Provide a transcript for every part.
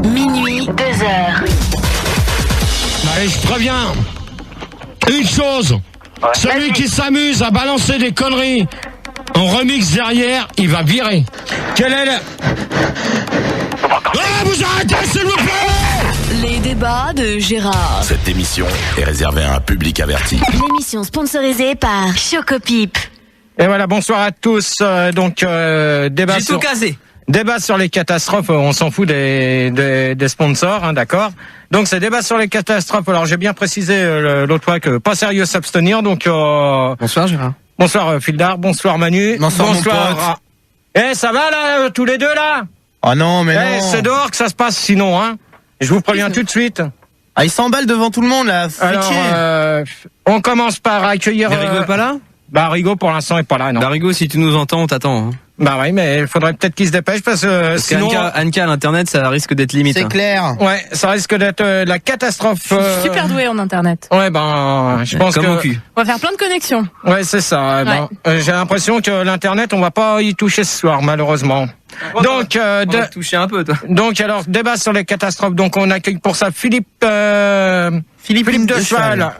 Minuit, 2h. Allez, je préviens. Une chose. Celui qui s'amuse à balancer des conneries en remix derrière, il va virer. Quel est le... Ah, vous arrêtez, s'il vous plaît! Les débats de Gérard. Cette émission est réservée à un public averti. L'émission sponsorisée par Chocopip. Et voilà, bonsoir à tous. Débat J'ai sur... tout casé. Débat sur les catastrophes, on s'en fout des sponsors, hein, d'accord. Donc c'est débat sur les catastrophes. Alors j'ai bien précisé l'autre fois que pas sérieux s'abstenir. Donc Bonsoir Gérard. bonsoir Fildar, bonsoir Manu, Bonsoir, mon pote. Eh, ça va là, tous les deux là? Oh non, mais Eh, non. c'est dehors que ça se passe sinon, hein. Je vous préviens tout de suite. Ah, il s'emballe devant tout le monde là. Alors, on commence par accueillir. Rigo est pas là? Bah Rigo pour l'instant est pas là, non. Rigo, si tu nous entends, on t'attend. Hein. Bah oui, mais il faudrait peut-être qu'il se dépêche parce que sinon. Anka à l'internet, ça risque d'être limite. C'est clair. Ouais, ça risque d'être la catastrophe. Super doué en internet. Ouais, ben, je pense Comme au que. cul. On va faire plein de connexions. Ouais, c'est ça. Ben, j'ai l'impression que l'internet, on va pas y toucher ce soir, malheureusement. Donc, On va te toucher un peu, toi. donc alors débat sur les catastrophes. Donc, on accueille pour ça Philippe de Cheval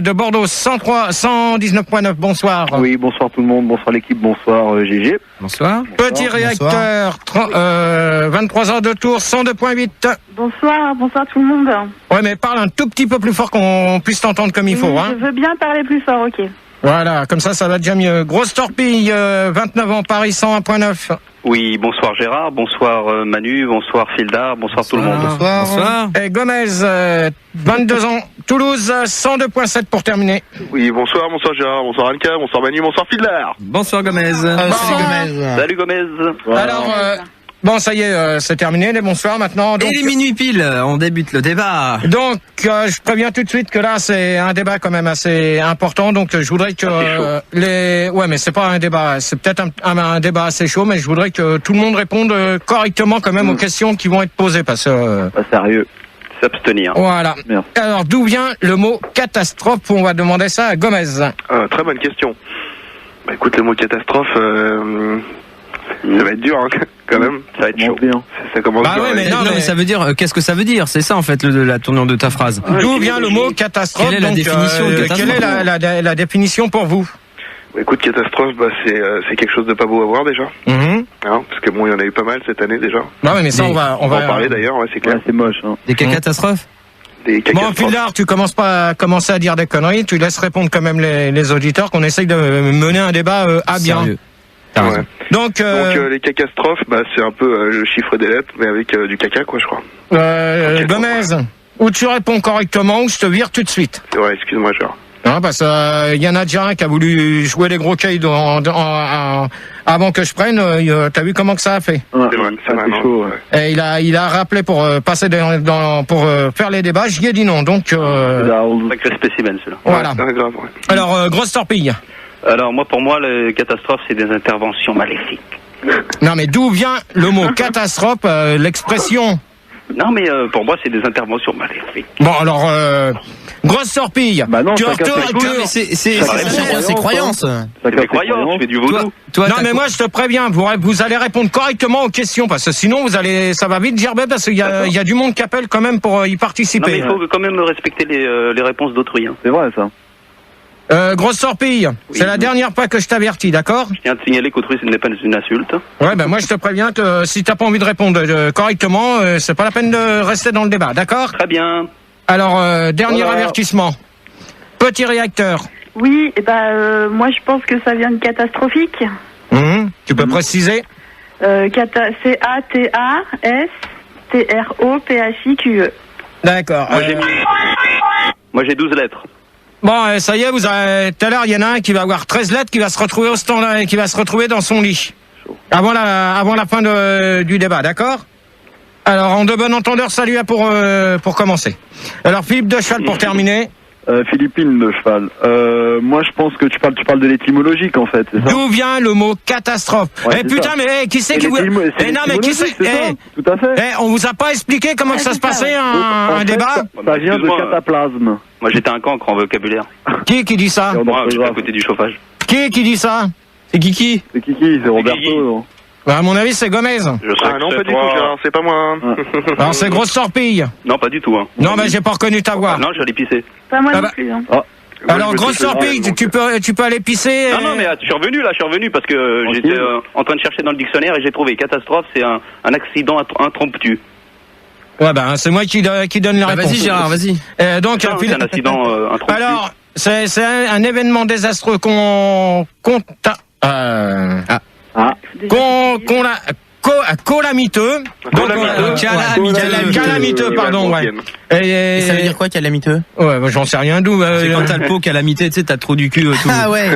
de Bordeaux, 119.9. Bonsoir. Oui, bonsoir tout le monde, bonsoir l'équipe, bonsoir GG. Bonsoir. Petit réacteur, 23 heures de tour, 102.8. Bonsoir tout le monde. Ouais, mais parle un tout petit peu plus fort qu'on puisse t'entendre comme il faut, hein. Je veux bien parler plus fort, ok. Voilà, comme ça va déjà mieux. Grosse torpille, 29 ans, Paris 101.9. Oui, bonsoir Gérard, bonsoir Manu, bonsoir Fildar, bonsoir tout le monde. Bonsoir. Et Gomez, 22 ans, Toulouse, 102.7 pour terminer. Oui, bonsoir Gérard, bonsoir Anka, bonsoir Manu, bonsoir Fildar. Bonsoir Gomez. Salut Gomez. Alors, bon, ça y est, c'est terminé, les bonsoirs maintenant. Donc, Et les minuit pile, on débute le débat. donc je préviens tout de suite que là, c'est un débat quand même assez important. Donc, je voudrais que Ouais, mais c'est pas un débat, c'est peut-être un débat assez chaud, mais je voudrais que tout le monde réponde correctement quand même aux questions qui vont être posées, parce que... Pas sérieux. S'abstenir. Voilà. Merci. Alors, d'où vient le mot catastrophe? On va demander ça à Gomez. Très bonne question. Bah écoute, le mot catastrophe, ça va être dur hein, quand même. Ça va être chaud. Ça commence Bah bien. ouais, mais Non, mais ça veut dire, qu'est-ce que ça veut dire? C'est ça en fait la tournure de ta phrase. D'où vient le mot catastrophe? Quelle est la définition de catastrophe? Quelle est la définition pour vous? Bah, écoute, catastrophe, bah, c'est quelque chose de pas beau à voir déjà. Hein, parce que bon, il y en a eu pas mal cette année déjà. Bah ouais, mais ça, Mais on va On va en parler d'ailleurs, ouais, c'est clair. c'est moche. Hein. Des catastrophes? Des Bon, catastrophes. Fildar, tu commences pas à commencer à dire des conneries, tu laisses répondre quand même les auditeurs, qu'on essaye de mener un débat à bien. Sérieux. T'as raison. Ouais. Donc, Les catastrophes, bah, c'est un peu le chiffre des lettres, mais avec du caca, quoi, je crois. Gomez, ou tu réponds correctement, ou je te vire tout de suite. Ouais, excuse-moi, genre. Hein, parce que y en a déjà un qui a voulu jouer les gros cailles avant que je prenne. T'as vu comment que ça a fait? C'est vrai, c'est chaud. Ouais. Et il a rappelé pour passer pour faire les débats. J'y ai dit non. Donc Sacré spécimen celui-là. voilà. C'est grave, ouais. Alors grosse torpille. Alors pour moi, les catastrophes, c'est des interventions maléfiques. Non mais d'où vient le mot catastrophe, l'expression? Non mais pour moi, c'est des interventions maléfiques. Bon alors grosse torpille. Bah non, Tu chacun retournes- ses tu- Non, mais c'est chacun ses croyances. C'est des croyances, je fais du vaudou. Toi, Non mais moi je te préviens, vous allez répondre correctement aux questions parce que sinon ça va vite gerber parce qu'il y a du monde qui appelle quand même pour y Non participer. mais il faut quand même respecter les réponses d'autrui. Hein. C'est vrai, ça. Grosse torpille, c'est la dernière fois que je t'avertis, d'accord? Je tiens à te signaler qu'autrui, ce n'est pas une insulte. Ouais, ben moi je te préviens que si t'as pas envie de répondre correctement, c'est pas la peine de rester dans le débat, d'accord? Très bien. Alors, dernier avertissement. Petit réacteur. Oui, moi je pense que ça vient de catastrophique. Tu peux préciser? C-A-T-A-S-T-R-O-P-H-I-Q-E. D'accord. Moi j'ai 12 lettres. Bon, ça y est, tout à l'heure, il y en a un qui va avoir 13 lettres, qui va se retrouver au stand, qui va se retrouver dans son lit. Avant la fin du débat, d'accord? Alors, en de bon entendeur, salut pour commencer. Alors, Philippe de Cheval pour terminer. Philippine de cheval. Moi, je pense que tu parles de l'étymologique, en fait, c'est ça? D'où vient le mot catastrophe? Ouais, Eh c'est putain, ça. mais qui c'est C'est qui vous... l'étymologie, Eh non, mais qui c'est... c'est ça, tout à fait. On vous a pas expliqué comment que ça se passait En un fait, débat? Ça vient de Excuse-moi, cataplasme. Moi j'étais un cancre en vocabulaire. Qui dit ça? Moi, je suis à côté du chauffage. Qui dit ça? C'est Kiki. C'est Kiki, c'est Roberto. Kiki. non? Bah, à mon avis, c'est Gomez. Je sais Ah que non, c'est pas du toi. tout, Gérard, c'est pas moi. Hein. Alors, c'est Grosse Torpille. Non, pas du tout. Hein. Non, mais j'ai pas reconnu ta voix. Non, j'allais pisser. Pas moi Ah non bah. plus. Hein. Alors, Moi, je me Grosse suis fait Torpille, donc, tu peux aller pisser. Non, mais je suis revenu parce que j'étais en train de chercher dans le dictionnaire et j'ai trouvé catastrophe, c'est un accident impromptu. Ouais, bah, c'est moi qui donne la Bah, réponse. vas-y Gérard, vas-y. Donc, Non, c'est un accident impromptu. alors, c'est un événement désastreux qu'on calamiteux. Calamiteux, pardon, ouais. Et ça veut dire quoi, calamiteux? Ouais, moi, j'en sais rien d'où. C'est quand t'as le pot calamité, tu sais, t'as trop du cul. Tout, Ah ouais.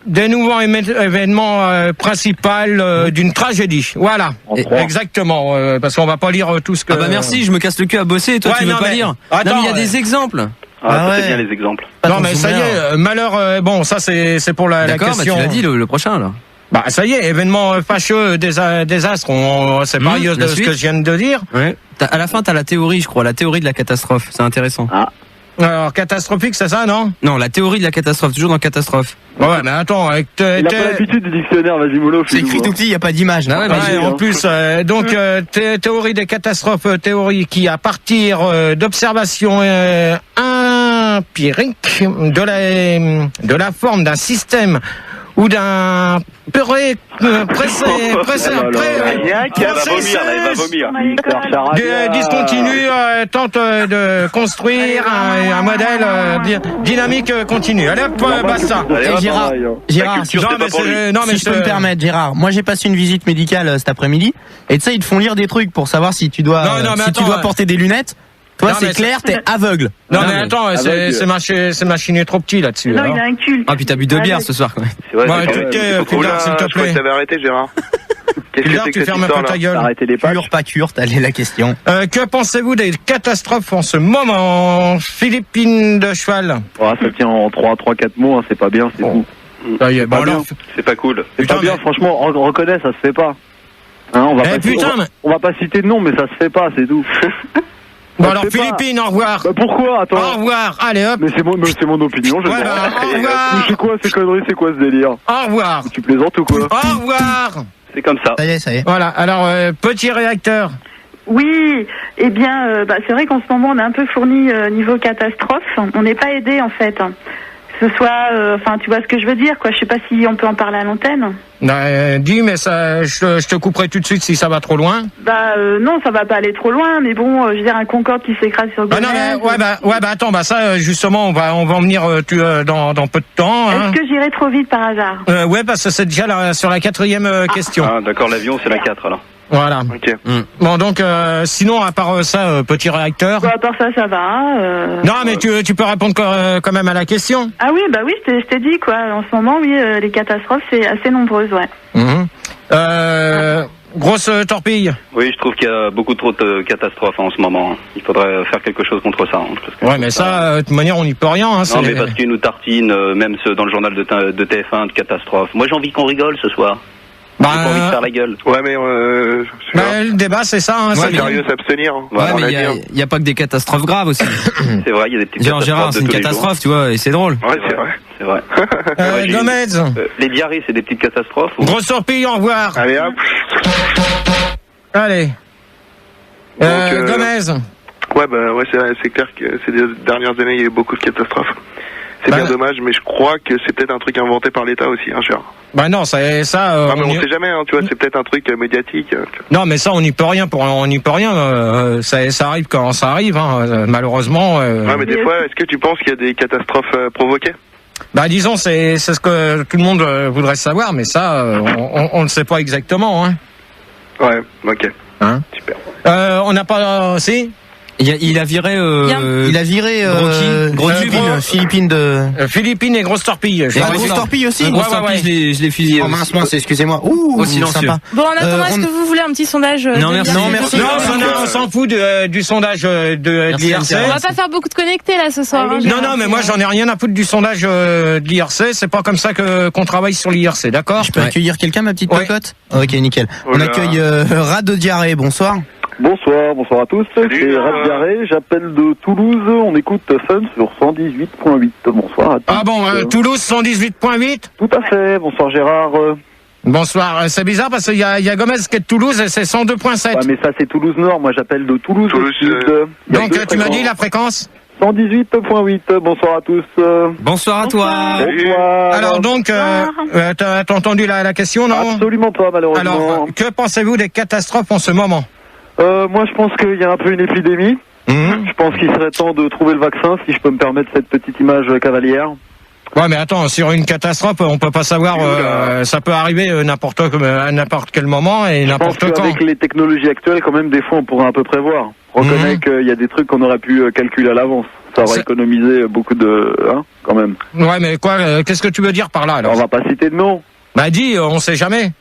Dénouement événement principal d'une tragédie. Voilà, exactement. Parce qu'on va pas lire tout ce que. Ah bah merci, je me casse le cul à bosser. Toi, Ouais, tu veux non, pas mais- lire? Attends, Non, mais il y a ouais. des exemples. Ah, ouais. c'est bien les exemples. Non, mais ça y est, malheur. Bon, ça c'est pour la D'accord, bah question. tu l'as dit le prochain là. Bah ça y est, événement fâcheux, désastre. C'est pareil de la ce suite. que je viens de dire. Ouais. À la fin, t'as la théorie, je crois, la théorie de la catastrophe. C'est intéressant. Alors catastrophique, c'est ça, non? Non, la théorie de la catastrophe, toujours dans catastrophe. Ouais, mais attends, avec Il a pas l'habitude du dictionnaire, vas-y mollo. C'est écrit tout petit, il n'y a pas d'image. Ah ouais, bah, ouais, en plus, donc théorie des catastrophes, théorie qui, à partir d'observations empiriques de la forme d'un système ou d'un Elle va vomir. discontinu tente de construire un modèle dynamique continu. Allez hop, basta. Gérard, culture, c'est pas pour lui. si je peux me permettre, Gérard, moi j'ai passé une visite médicale cet après-midi, et tu sais, ils te font lire des trucs pour savoir si tu dois, attends, porter des lunettes. Toi, Non, mais c'est clair, t'es aveugle. Non, mais attends, c'est machiné trop petit là-dessus. Non, alors. il a un culte. Ah, puis t'as bu 2 bières ce soir quand même. C'est vrai, Bon, c'est tu quand même- t'es, Oh Fulgard, là, s'il te je crois que plaît. t'avais arrêté, Gérard. Qu'est-ce que Fulgard, c'est que tu cette fermes un peu ta histoire-là gueule. Arrêtez les pages. Cure, pas cure, t'as la question. Que pensez-vous des catastrophes en ce moment, Philippine de cheval? Ça tient en 3-4 mots, hein, c'est pas bien, c'est tout. Ça y est, bon Pas bien. alors. C'est pas cool. C'est Putain, pas bien, mais- franchement, on reconnaît, ça se fait pas. Hein, on va pas putain, mais- on va pas citer de nom, mais ça se fait pas, c'est tout. Bon Ça alors se fait pas. Philippine, au revoir. Bah pourquoi? Attends. Au revoir, allez hop. Mais c'est mon opinion, je Ouais, sais bah, pas. au revoir. Mais c'est quoi ces conneries, c'est quoi ce délire? Au revoir. Tu plaisantes ou quoi? Au revoir. C'est comme ça. Ça y est. Voilà, alors petit réacteur. Oui, eh bien, c'est vrai qu'en ce moment, on est un peu fourni niveau catastrophe. On n'est pas aidé, en fait. Que ce soit, enfin, tu vois ce que je veux dire, quoi. Je sais pas si on peut en parler à l'antenne. Dis, mais ça, je te couperai tout de suite si ça va trop loin. Non, ça va pas aller trop loin, mais bon, je veux dire, un Concorde qui s'écrase sur Ah Gonesse. non, mais, attends, ça, justement, on va en venir dans peu de temps. Hein. Est-ce que j'irai trop vite par hasard? Ouais, parce que c'est déjà sur la 4e question. Ah, d'accord, l'avion, c'est la 4, alors. Voilà. Ok. Bon, donc, sinon, à part ça, petit réacteur. À part ça va. Non, mais tu peux répondre quand même à la question. Ah oui, je t'ai dit, quoi. En ce moment, oui, les catastrophes, c'est assez nombreuses, ouais. Grosse torpille. Oui, je trouve qu'il y a beaucoup trop de catastrophes en ce moment. Il faudrait faire quelque chose contre ça. Parce que Ouais, mais ça, de toute manière, on n'y peut rien. Hein, non, mais parce qu'ils nous tartinent, même ceux dans le journal de TF1, de catastrophes. Moi, j'ai envie qu'on rigole ce soir. J'ai pas envie de faire la gueule. Ouais, mais le débat, c'est ça. Hein, c'est sérieux, s'abstenir. Ouais, mais il y a pas que des catastrophes graves aussi. C'est vrai, il y a des petites Genre catastrophes Gérard, de c'est une tous les catastrophe, tu vois, et c'est drôle. Ouais, c'est vrai. C'est vrai. Gomez. Les diarrhées, c'est des petites catastrophes ou... Grosse torpille, au revoir. Allez, hop. Allez. Gomez. Ouais, c'est clair que ces dernières années, il y a eu beaucoup de catastrophes. C'est bien dommage, mais je crois que c'est peut-être un truc inventé par l'État aussi, hein, cher. Bah non, ça. mais on sait jamais, hein, tu vois, c'est peut-être un truc médiatique. Non, mais ça, on n'y peut rien. On n'y peut rien. Ça arrive quand ça arrive. Hein, malheureusement. Ouais, mais des fois, est-ce que tu penses qu'il y a des catastrophes provoquées? Bah disons, c'est ce que tout le monde voudrait savoir, mais ça, on ne sait pas exactement. Hein. Ouais, ok. Hein? Super. On n'a pas. Si. Il a viré. Il a viré Philippine et grosse torpille. Grosse torpille aussi. Grosse torpille, je l'ai fusillé. Oh mince, excusez-moi. Ouh, silencieux. sympa. Bon, en attendant, est-ce que vous voulez un petit sondage Non, de merci. l'IRC? Non, merci. Non, on s'en fout du sondage de l'IRC. On va pas faire beaucoup de connectés là ce soir. hein, Non, Gérard. mais moi j'en ai rien à foutre du sondage de l'IRC. C'est pas comme ça qu'on travaille sur l'IRC, d'accord? Je peux accueillir quelqu'un, ma petite cocotte? Ok, nickel. On Oula. accueille Rad de Diarrhée, bonsoir. Bonsoir à tous. C'est Rad Diarrhée, j'appelle de Toulouse, on écoute Fun sur 118.8. Bonsoir à tous. Ah bon, Toulouse 118.8. Tout à fait, bonsoir Gérard. Bonsoir. C'est bizarre parce qu'il y a Gomez qui est de Toulouse et c'est 102.7. Ouais, mais ça c'est Toulouse Nord, moi j'appelle de Toulouse. Toulouse, Sud. Il y a Donc deux tu m'as dit fréquences. la fréquence 118.8, bonsoir à tous. Bonsoir à toi. Bonsoir. Alors donc, t'as entendu la question, non? Absolument pas, malheureusement. Alors, que pensez-vous des catastrophes en ce moment? Moi je pense qu'il y a un peu une épidémie. Je pense qu'il serait temps de trouver le vaccin, si je peux me permettre cette petite image cavalière. Ouais, mais attends, sur une catastrophe, on peut pas savoir, ça peut arriver à n'importe quel moment et Je pense n'importe quand. qu'avec les technologies actuelles, quand même, des fois, on pourrait un peu prévoir. On reconnaît qu'il y a des trucs qu'on aurait pu calculer à l'avance. Ça aurait économisé beaucoup de... Hein, quand même. Ouais, mais quoi, qu'est-ce que tu veux dire par là, alors? On va pas citer de nom. Bah dis, on sait jamais.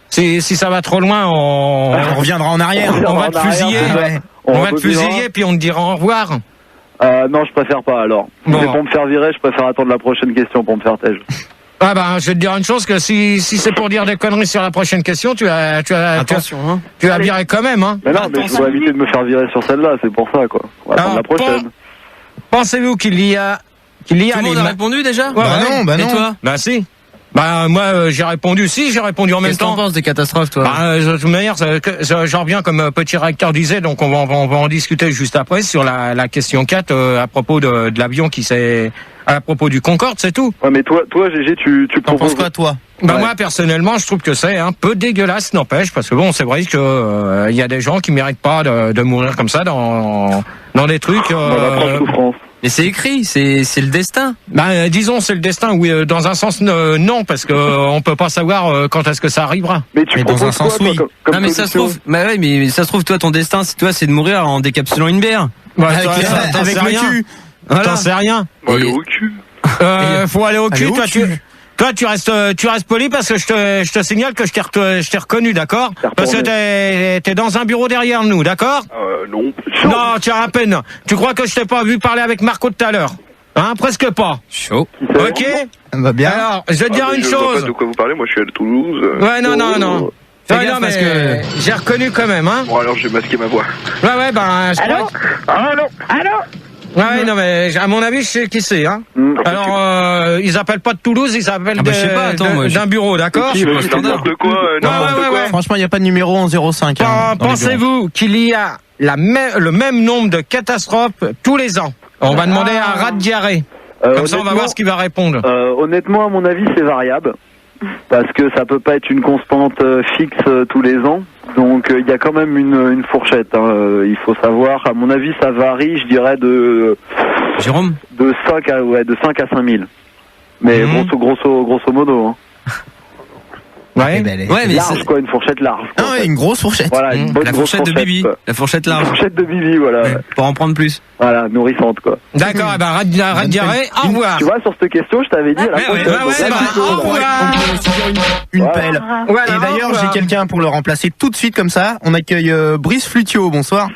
Si ça va trop loin, on reviendra en arrière. On va te fusiller. Ouais. On va te fusiller, puis on te dira au revoir. Non, je préfère pas, alors. Bon. Mais pour me faire virer, je préfère attendre la prochaine question pour me faire tège. Ah bah, je vais te dire une chose, que si c'est pour dire des conneries sur la prochaine question, tu as viré quand même, hein. Mais non, mais je voudrais éviter de me faire virer sur celle-là, c'est pour ça, quoi. On va attendre la prochaine. Pensez-vous qu'il y a Tout le monde a répondu déjà? Ouais, Bah non. Et toi? Bah si. Bah moi j'ai répondu j'ai répondu en même Qu'est-ce que temps. t'en penses des catastrophes, toi? Bah, de toute manière, j'en reviens comme petit réacteur disait, donc on va en discuter juste après sur la question 4 à propos de l'avion qui s'est... à propos du Concorde, c'est tout. Ouais, mais toi GG, tu T'en proposes penses quoi, toi? Bah Ouais. moi personnellement, je trouve que c'est un peu dégueulasse, n'empêche, parce que bon, c'est vrai que il y a des gens qui méritent pas de mourir comme ça dans des trucs. souffrance. Mais c'est écrit, c'est le destin. Bah disons c'est le destin, oui, dans un sens non, parce que on peut pas savoir quand est-ce que ça arrivera. Mais tu dans un sens, oui. Non, mais ça se trouve, mais ça se trouve, toi, ton destin, c'est de mourir en décapsulant une bière. Bah, Avec sais le rien. cul. Voilà. T'en sais rien. Bon, allez au cul. Faut aller au cul. Aller au cul. Toi, tu restes poli parce que je te signale que je t'ai reconnu, d'accord? Parce que t'es dans un bureau derrière nous, d'accord? Non. Non, tu as à peine. Tu crois que je t'ai pas vu parler avec Marco tout à l'heure? Hein, presque pas. Chaud. Ok? Bah bien. Alors, je vais te dire mais une je vois chose. pas de quoi vous parlez, moi je suis à Toulouse. Ouais, non. Fais Ouais, gaffe non, parce mais que- j'ai reconnu quand même, hein. Bon, alors j'ai masqué ma voix. Ouais, ben, je crois Allô? Ouais, non, mais à mon avis, je sais qui c'est, hein. Alors, ils appellent pas de Toulouse, ils appellent bah, je sais pas, attends, moi, d'un bureau, d'accord? C'est n'importe quoi, n'importe quoi. Franchement, il n'y a pas de numéro en 05. hein, dans les bureaux. Pensez-vous qu'il y a le même nombre de catastrophes tous les ans? On va demander à Rat Diarrhée. Comme ça, on va voir ce qu'il va répondre. Honnêtement, à mon avis, c'est variable. Parce que ça peut pas être une constante fixe tous les ans. Donc il y a quand même une fourchette. Il faut savoir, à mon avis, ça varie, je dirais, de Jérôme? de 5 à 5 000. Mais grosso modo. Hein. Ouais. Ouais, mais Large, quoi, une fourchette large. Ah ouais, une grosse fourchette. Voilà, une bonne la grosse fourchette de Bibi. quoi. La fourchette Une large. fourchette de Bibi, voilà. Ouais, pour en prendre plus. Voilà, nourrissante, quoi. D'accord, eh ben, Rat Diarrhée, au revoir. Tu vois, sur cette question, je t'avais dit à la Ouais, prochaine. ouais, Donc, ouais, là, bah, plutôt, au là. revoir. On peut aussi dire une Voilà. pelle. Voilà, Et d'ailleurs, au revoir. j'ai quelqu'un pour le remplacer tout de suite comme ça. On accueille Brice Flutio. Bonsoir.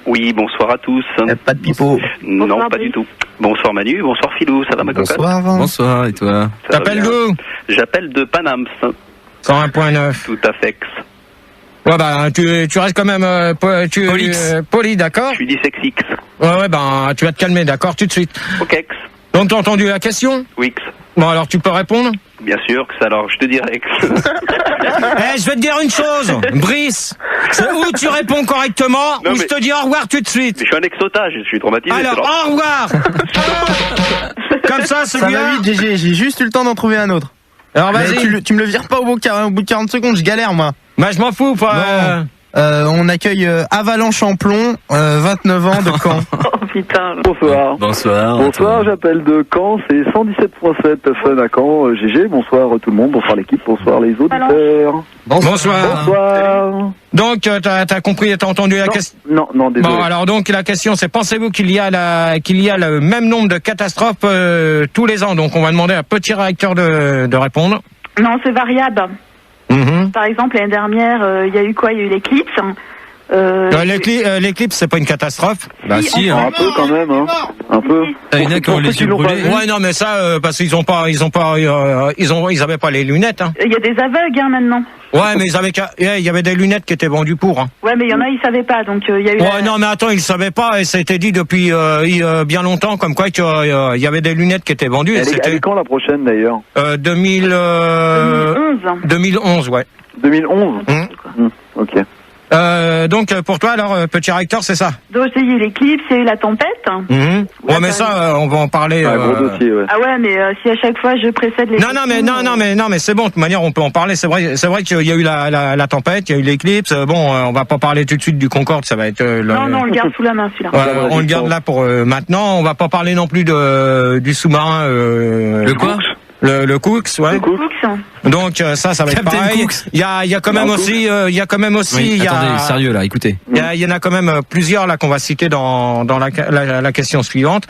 Oui, bonsoir à tous. Pas de pipeau. Non, Bonsoir, pas Brice. du tout. Bonsoir Manu, bonsoir Philou, ça va ma cocotte? Bonsoir. Bonsoir, et toi? Ça va T'appelles bien. d'où? J'appelle de Panams, 101.9. tout à fait. Ouais, bah, tu restes quand même, poli, d'accord? Je suis dyslexique. Ouais, ben, tu vas te calmer, d'accord, tout de suite. Ok, Donc, t'as entendu la question? Wix. Bon, alors, tu peux répondre? Bien sûr, alors je te dirais que... Je vais te dire une chose, Brice. C'est où tu réponds correctement, Non, ou mais- je te dis au revoir tout de suite. Mais je suis un ex-otage, je suis traumatisé. Alors, c'est au revoir. Comme ça, c'est Ça bien. va vite, GG. J'ai juste eu le temps d'en trouver un autre. Alors, Mais vas-y. tu me le vires pas au bout de 40 secondes, je galère, moi. Bah, je m'en fous, pas. Non. On accueille Avalanche en plomb, 29 ans de Caen. Oh putain. Bonsoir. Bonsoir. Bonsoir, j'appelle de Caen, c'est 117.7 Fun à Caen. GG, bonsoir tout le monde, bonsoir l'équipe, bonsoir les auditeurs. Bonsoir. Bonsoir. Donc, t'as compris, t'as entendu la question? Non, désolé. Bon, alors donc la question c'est, pensez-vous qu'il y a le même nombre de catastrophes tous les ans? Donc on va demander à Petit Réacteur de répondre. Non, c'est variable. Mhm. Par exemple, l'année dernière, il y a eu quoi? Il y a eu l'éclipse. L'éclipse, c'est pas une catastrophe? Bah si, Un peu quand même, hein. Un peu. T'as une qui ont les yeux brûlés. Ouais, non, mais ça, parce qu'ils avaient pas les lunettes, hein. Il y a des aveugles hein, maintenant. Ouais, mais il y avait des lunettes qui étaient vendues pour. Hein. Ouais, mais il y en a, ils savaient pas, donc il y a eu. Ouais, non, mais attends, ils savaient pas, et ça a été dit depuis bien longtemps, comme quoi qu'il y avait des lunettes qui étaient vendues. Elle est quand la prochaine d'ailleurs 2011, ouais. 2011. Ok. Donc pour toi alors petit recteur c'est ça. Donc j'ai eu l'éclipse, il y a eu la tempête. Ouais mais ça on va en parler. Gros dossier, ouais. Ah ouais mais si à chaque fois je précède les. Non mais c'est bon de toute manière on peut en parler. C'est vrai qu'il y a eu la tempête, il y a eu l'éclipse. Bon on va pas parler tout de suite du Concorde, ça va être. Non on le garde sous la main celui-là. On le garde là pour maintenant. On va pas parler non plus du sous-marin. Le quoi? Le Cooks, ouais. Le Cooks. Donc ça va être pareil. Il y a quand même aussi, Oui, attendez, sérieux là, écoutez. Il y en a quand même plusieurs là qu'on va citer dans la question suivante.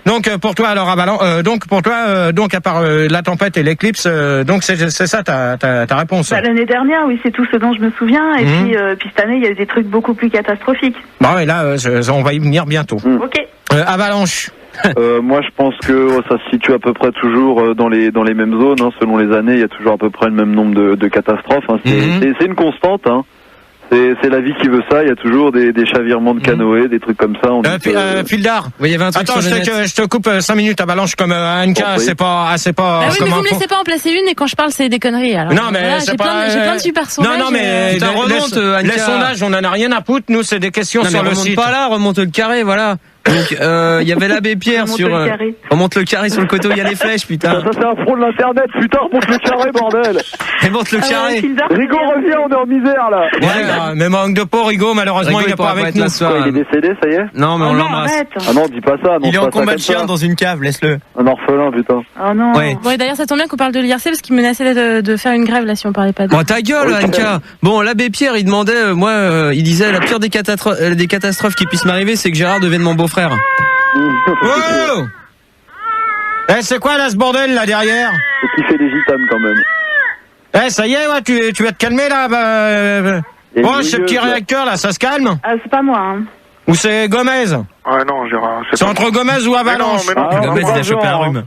Donc pour toi alors donc à part la tempête et l'éclipse, donc c'est ça ta réponse. Bah, l'année dernière oui c'est tout ce dont je me souviens et puis cette année il y a eu des trucs beaucoup plus catastrophiques. Bah ouais là on va y venir bientôt. Ok. Avalanche. Moi je pense que ça se situe à peu près toujours dans les mêmes zones, hein, selon les années, il y a toujours à peu près le même nombre de catastrophes, hein. C'est une constante, hein. C'est la vie qui veut ça, il y a toujours des chavirements de canoë, des trucs comme ça. Fildar, il y avait un truc. Attends, je te coupe 5 minutes, Avalanche, comme Anka, c'est pas. Ah oui, mais vous me laissez pas en placer une et quand je parle, c'est des conneries. Alors. Non, mais voilà, c'est j'ai pas. plein de super sondages. Non, mais les sondages, on en a rien à foutre. Nous, c'est des questions sur le site. Pas là, remonte le carré, voilà. Donc il y avait l'abbé Pierre sur remonte le carré sur le coteau, il y a les flèches, putain. Ça c'est un front de l'internet, putain, remonte le carré, bordel. Remonte le carré. Rigaud revient, on est en misère là. Ouais, mais manque de peau, Rigaud, malheureusement il est pas avec nous. Il est décédé, ça y est? Non, mais on l'embrasse. Ah non, dis pas ça. Il est en combat de chien dans une cave, laisse-le. Un orphelin, putain. Oh non. Ouais. Bon, et d'ailleurs, ça tombe bien qu'on parle de l'IRC parce qu'il menaçait de faire une grève là si on parlait pas de. Bon, ta gueule, Anka. Bon, l'abbé Pierre, il demandait, il disait la pire des catastrophes qui puissent m'arriver, c'est que Gérard devienne mon beau-frère. Wow. C'est quoi là ce bordel là derrière? C'est qui fait les gitanes quand même. Ça y est, ouais, tu vas te calmer là. Bon, ce petit réacteur là, ça se calme? Ah c'est pas moi. Hein. Ou c'est Gomez? Ah non, Gérard. C'est entre Gomez ou Avalanche? Gomez, il a chopé un rhume.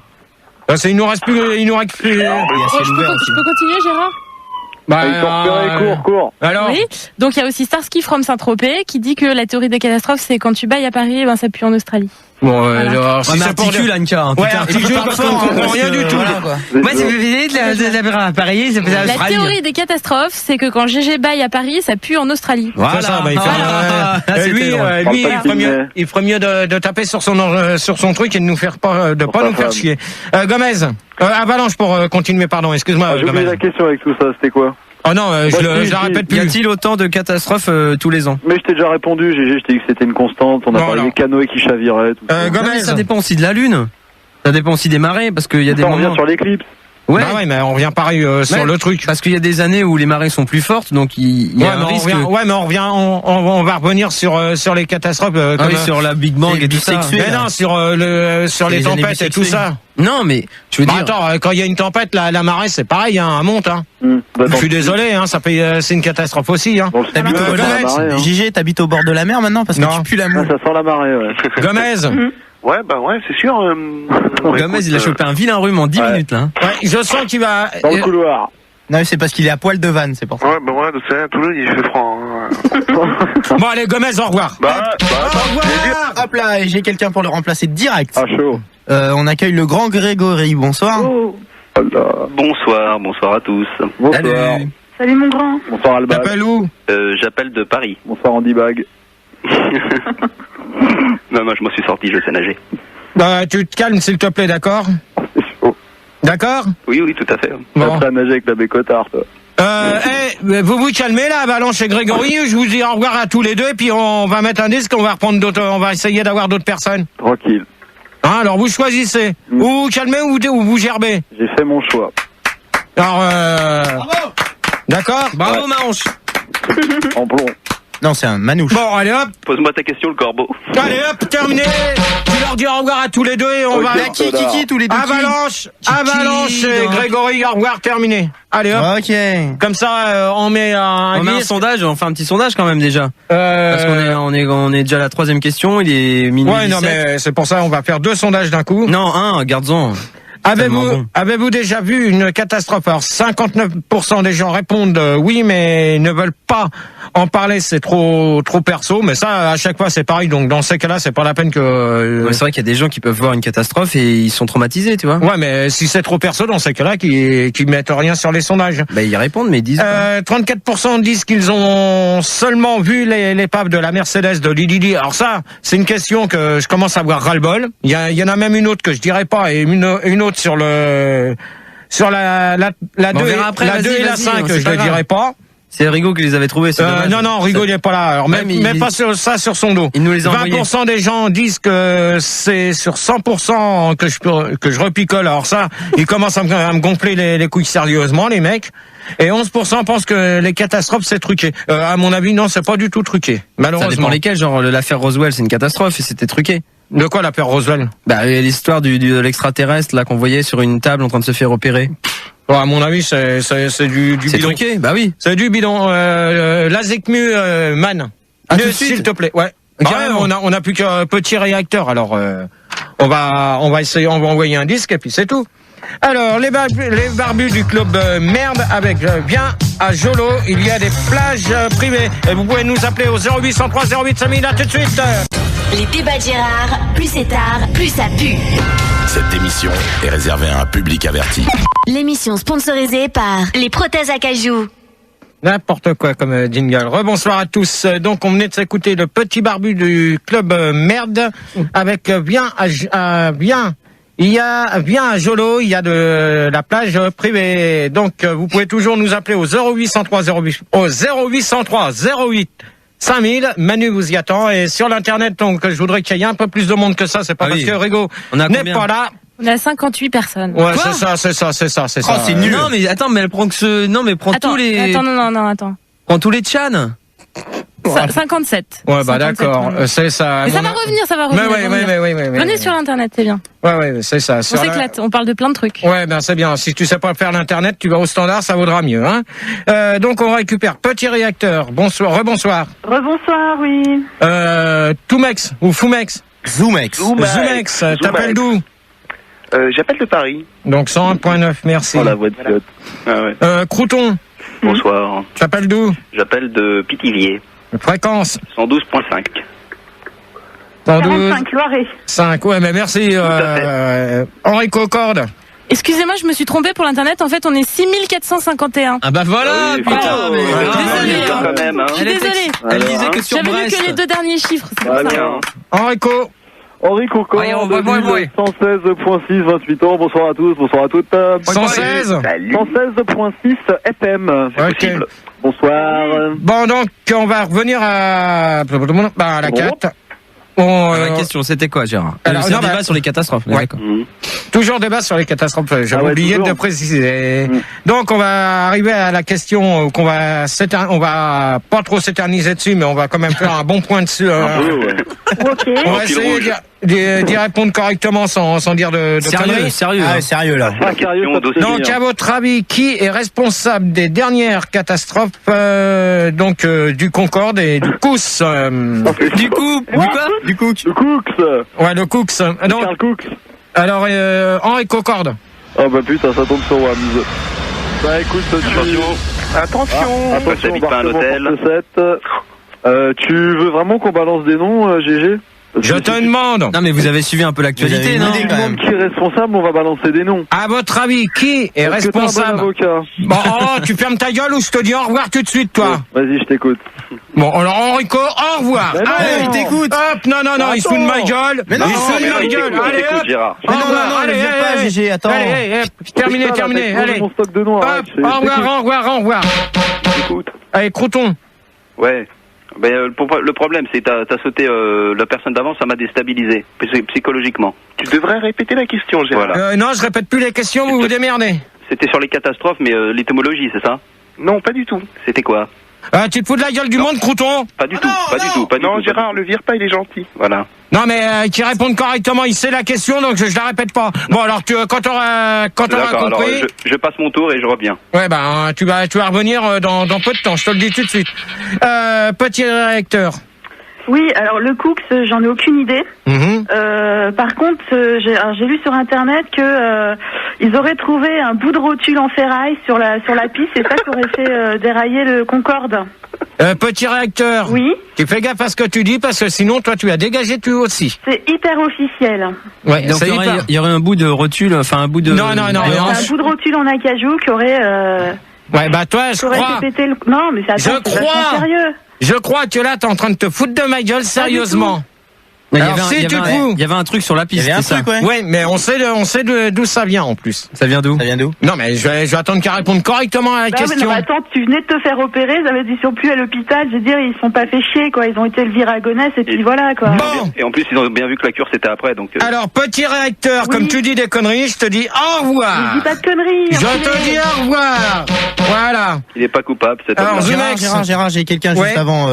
Il nous reste plus. Je peux continuer, Gérard? Cours. Alors. Oui. Donc il y a aussi Starsky from Saint-Tropez qui dit que la théorie des catastrophes, c'est quand tu bailles à Paris, ben ça pue en Australie. Bon, alors, si c'est pour articule, Anka. Ouais, articule parce qu'on comprend rien du tout. Moi, c'est de Paris, c'est la théorie des catastrophes, c'est que quand GG baille à Paris, ça pue en Australie. Voilà. Ça, lui, il ferait mieux de taper sur son truc et de nous faire pas nous faire chier. Gomez, Avalanche pour continuer, pardon, excuse-moi. J'ai oublié la question avec tout ça, c'était quoi? Oh non, je la répète plus. Y a-t-il autant de catastrophes tous les ans? Mais je t'ai déjà répondu, GG, je t'ai dit que c'était une constante, on a parlé des canoës qui chaviraient, tout ça. Gomez, ça dépend aussi de la lune. Ça dépend aussi des marées, parce qu'il y a des moments... On revient sur l'éclipse. Ouais. Bah ouais, mais on revient pareil sur le truc. Parce qu'il y a des années où les marées sont plus fortes, donc il y a un risque. Mais on va revenir sur les catastrophes. Sur la Big Bang et tout ça. Mais non, sur les tempêtes et tout ça. Non, mais tu veux dire. Attends, quand il y a une tempête, la marée, c'est pareil, hein, elle monte. Hein. Je suis désolé, hein, c'est une catastrophe aussi. Hein. Bon, t'habites au bord de la mer maintenant parce que tu pues la moule. Ça sent la marée, ouais. Gomez. Ouais, c'est sûr. Gomez, il a chopé un vilain rhume en 10 minutes, là. Ouais, je sens qu'il va... Dans le couloir. Non, c'est parce qu'il est à poil de vanne, c'est pour ça. Ouais, c'est à Toulouse, il fait froid. Bon, allez, Gomez, au revoir. Au revoir. Hop là, et j'ai quelqu'un pour le remplacer direct. Ah, chaud. On accueille le grand Grégory, bonsoir. Oh. Bonsoir à tous. Bonsoir. Salut mon grand. Bonsoir Alba. T'appelles où? J'appelle de Paris. Bonsoir Andy Bag. Non, moi je m'en suis sorti, je sais nager. Bah, tu te calmes s'il te plaît, d'accord? C'est chaud. D'accord? Oui, tout à fait. Bon. T'as nager avec la bécotard, toi. Vous vous calmez là, Avalanche et Grégory, je vous dis au revoir à tous les deux, et puis on va mettre un disque, on va essayer d'avoir d'autres personnes. Tranquille. Hein, alors vous choisissez. Ou vous calmez ou vous gerbez. J'ai fait mon choix. Alors, Bravo. D'accord? Bravo, Manche. En plomb. Non, c'est un manouche. Bon, allez hop. Pose-moi ta question, le corbeau. Allez hop, terminé. Tu leur dis au revoir à tous les deux et on va... Qui tous les deux? Avalanche et Grégory, au revoir, terminé. Allez hop. Ok. Comme ça, on met un sondage, on fait un petit sondage quand même déjà. Parce qu'on est déjà à la 3e question, il est minuit 17. Ouais, non mais c'est pour ça on va faire 2 sondages d'un coup. Non, garde-en. Avez-vous déjà vu une catastrophe? Alors 59% des gens répondent oui, mais ne veulent pas en parler, c'est trop perso. Mais ça, à chaque fois, c'est pareil. Donc dans ces cas-là, c'est pas la peine que. Ouais, c'est vrai qu'il y a des gens qui peuvent voir une catastrophe et ils sont traumatisés, tu vois. Ouais, mais si c'est trop perso, dans ces cas-là, qui mettent rien sur les sondages. Bah ils répondent, mais ils disent. 34% disent qu'ils ont seulement vu l'épave de la Mercedes de Lili. Alors ça, c'est une question que je commence à avoir ras-le-bol. Il y en a même une autre que je dirais pas et une autre sur la 2 et la 5 que je ne dirais pas. C'est Rigaud qui les avait trouvés. Non, Rigaud il est pas là. Alors même pas sur son dos. Il nous les a 20% des gens disent que c'est sur 100% que je repicole. Alors ça, ils commencent à me gonfler les couilles sérieusement, les mecs. Et 11% pensent que les catastrophes c'est truqué. À mon avis, non, c'est pas du tout truqué. Malheureusement. Ça dépend lesquels. Genre l'affaire Roswell, c'est une catastrophe et c'était truqué. De quoi l'affaire Roswell? Bah l'histoire de l'extraterrestre là qu'on voyait sur une table en train de se faire opérer. Bon, à mon avis, c'est du bidon. C'est truqué, bah oui. C'est du bidon. L'Azecmu Man. S'il te plaît. Ouais. On a plus qu'un petit réacteur. Alors on va envoyer un disque et puis c'est tout. Alors les barbus du club merde avec bien à Jolo, il y a des plages privées. Et vous pouvez nous appeler au 0803 08 5000 là tout de suite. Les débats de Gérard, plus c'est tard, plus ça pue. Cette émission est réservée à un public averti. L'émission sponsorisée par les prothèses Acajou. N'importe quoi comme jingle. Rebonsoir à tous. Donc on venait de s'écouter le petit barbu du club merde avec bien il y a bien à Jolo, il y a de la plage privée. Donc vous pouvez toujours nous appeler au 0803 08 5000. Manu vous y attend. Et sur l'internet, donc je voudrais qu'il y ait un peu plus de monde que ça. C'est pas parce que Rigaud n'est pas là. On a 58 personnes. Ouais, c'est ça. Oh, c'est nul. Non, mais attends, mais elle prend que ce. Non, mais prend tous les. Attends. Prend tous les tchans. 57. Ouais, bah d'accord. C'est ça. Mais ça va revenir. Mais Venez sur l'internet, c'est bien. Ouais, c'est ça. On s'éclate, on parle de plein de trucs. Ouais, ben c'est bien. Si tu sais pas faire l'internet, tu vas au standard, ça vaudra mieux, hein. Donc on récupère Petit Réacteur. Bonsoir, rebonsoir. Rebonsoir, oui. Toumex ou Foumex. Zoomex. T'appelles d'où? J'appelle de Paris. Donc 101.9, merci. Oh la voix de Fiat. Ah ouais. Crouton. Bonsoir. T'appelles d'où? J'appelle de Pithiviers. Fréquence. 112.5. 45 Loiret. 5, ouais, mais merci. Henri Concorde. Excusez-moi, je me suis trompée pour l'internet. En fait, on est 6451. Ah bah voilà, Oui, putain, mais désolé, quand même, hein. Je suis désolée. Elle disait que sur J'avais lu Brest. que les 2 derniers chiffres. C'est pour ça. Bien. Henri Concorde, Ouais, on va voir, 116.6, 28 ans, bonsoir à tous, bonsoir à toutes. 116 116.6 FM, c'est possible. Bonsoir. Bon, donc, on va revenir à la 4. La question, c'était quoi, Gérard? C'est un débat sur les catastrophes. Ouais. D'accord. Toujours débat sur les catastrophes. J'avais oublié de préciser. Mm. Donc, on va arriver à la question qu'on va on va pas trop s'éterniser dessus, mais on va quand même faire un bon point dessus. Ok. On va essayer d'y répondre correctement sans dire de conneries. Sérieux. Ah, sérieux là. Donc, à votre avis, qui est responsable des dernières catastrophes du Concorde et du Cous Du coup, quoi? Du coup. Le Cooks. Ouais, le Cooks. Donc, Karl Cooks. alors, Henri Concorde. Oh bah putain, ça tombe sur Wams. Bah écoute, attention, T'habites pas un hôtel. tu veux vraiment qu'on balance des noms, GG? Je te demande. Non, mais vous avez suivi un peu l'actualité, non? Tout le monde qui est responsable, on va balancer des noms. À votre avis, qui est Est-ce que t'as un bon responsable? avocat? Bon, tu fermes ta gueule ou je te dis au revoir tout de suite, toi. Vas-y, je t'écoute. Bon, alors Enrico, au revoir. Mais non, Allez, il t'écoute. Hop, non, il se fout de ma gueule. Mais non, il se fout de ma gueule. Allez, hop. Gérard. Au revoir. Allez, pas, GG, attends. Allez, terminé. Allez. Mon stock de noms, Hop, arrête, au revoir. Écoute. Allez, Crouton. Ouais. Ben, le problème, c'est que t'as sauté la personne d'avant, ça m'a déstabilisé, psychologiquement. Tu devrais répéter la question, Gérard. Voilà. Non, je répète plus les questions, vous vous démerdez. C'était sur les catastrophes, mais l'étymologie, c'est ça? Non, pas du tout. C'était quoi? Tu te fous de la gueule du monde, Crouton? Pas du tout, pas du tout. Non, Gérard, le vire pas, il est gentil. Voilà. Non, mais qui répondent correctement, il sait la question, donc je la répète pas. Bon, alors quand t'auras compris... Alors, je passe mon tour et je reviens. Ouais, tu vas revenir dans peu de temps, je te le dis tout de suite. Petit réacteur. Oui, alors le Cooks, j'en ai aucune idée. Par contre, j'ai lu sur internet que ils auraient trouvé un bout de rotule en ferraille sur la piste, et ça aurait fait dérailler le Concorde. Petit réacteur. Oui. Tu fais gaffe à ce que tu dis parce que sinon toi tu as dégagé tu aussi. C'est hyper officiel. Ouais. Donc il y aurait un bout de rotule, enfin un bout de. Non. C'est un bout de rotule en acajou qui aurait. Ouais, bah toi, je crois. Non, mais c'est sérieux. Je crois que là, t'es en train de te foutre de ma gueule, sérieusement. Il y avait un truc sur la piste, c'est ça. Ouais, mais on sait d'où ça vient en plus. Ça vient d'où? Non, mais je vais attendre qu'elle réponde correctement à la question. Non, attends, tu venais de te faire opérer, ça veut dire qu'ils sont plus à l'hôpital. Je veux dire, ils se sont pas fait chier, quoi. Ils ont été le à Gonesse et puis voilà, quoi. Bon. Et en plus, ils ont bien vu que la cure c'était après, donc. Alors, petit réacteur, comme tu dis des conneries, je te dis au revoir. Je dis pas de conneries. Je te dis au revoir. Voilà. Il est pas coupable, cet homme. Alors, Gérard, j'ai quelqu'un juste avant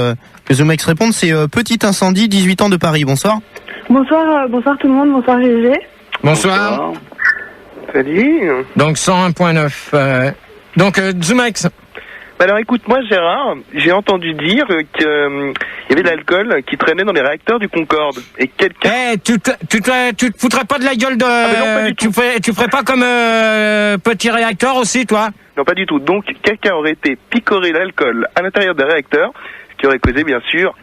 que Zoomex réponde. C'est Petit Incendie, 18 ans de Paris. Bonsoir. Bonsoir tout le monde, bonsoir GG. Bonsoir. Salut. Donc 101.9. Donc Zoomex. Alors écoute, moi Gérard, j'ai entendu dire qu'il y avait de l'alcool qui traînait dans les réacteurs du Concorde. Et quelqu'un... tu te foutrais pas de la gueule de... non, tu ferais pas comme Petit Réacteur aussi, toi? Non, pas du tout. Donc quelqu'un aurait été picoré l'alcool à l'intérieur des réacteurs, ce qui aurait causé bien sûr...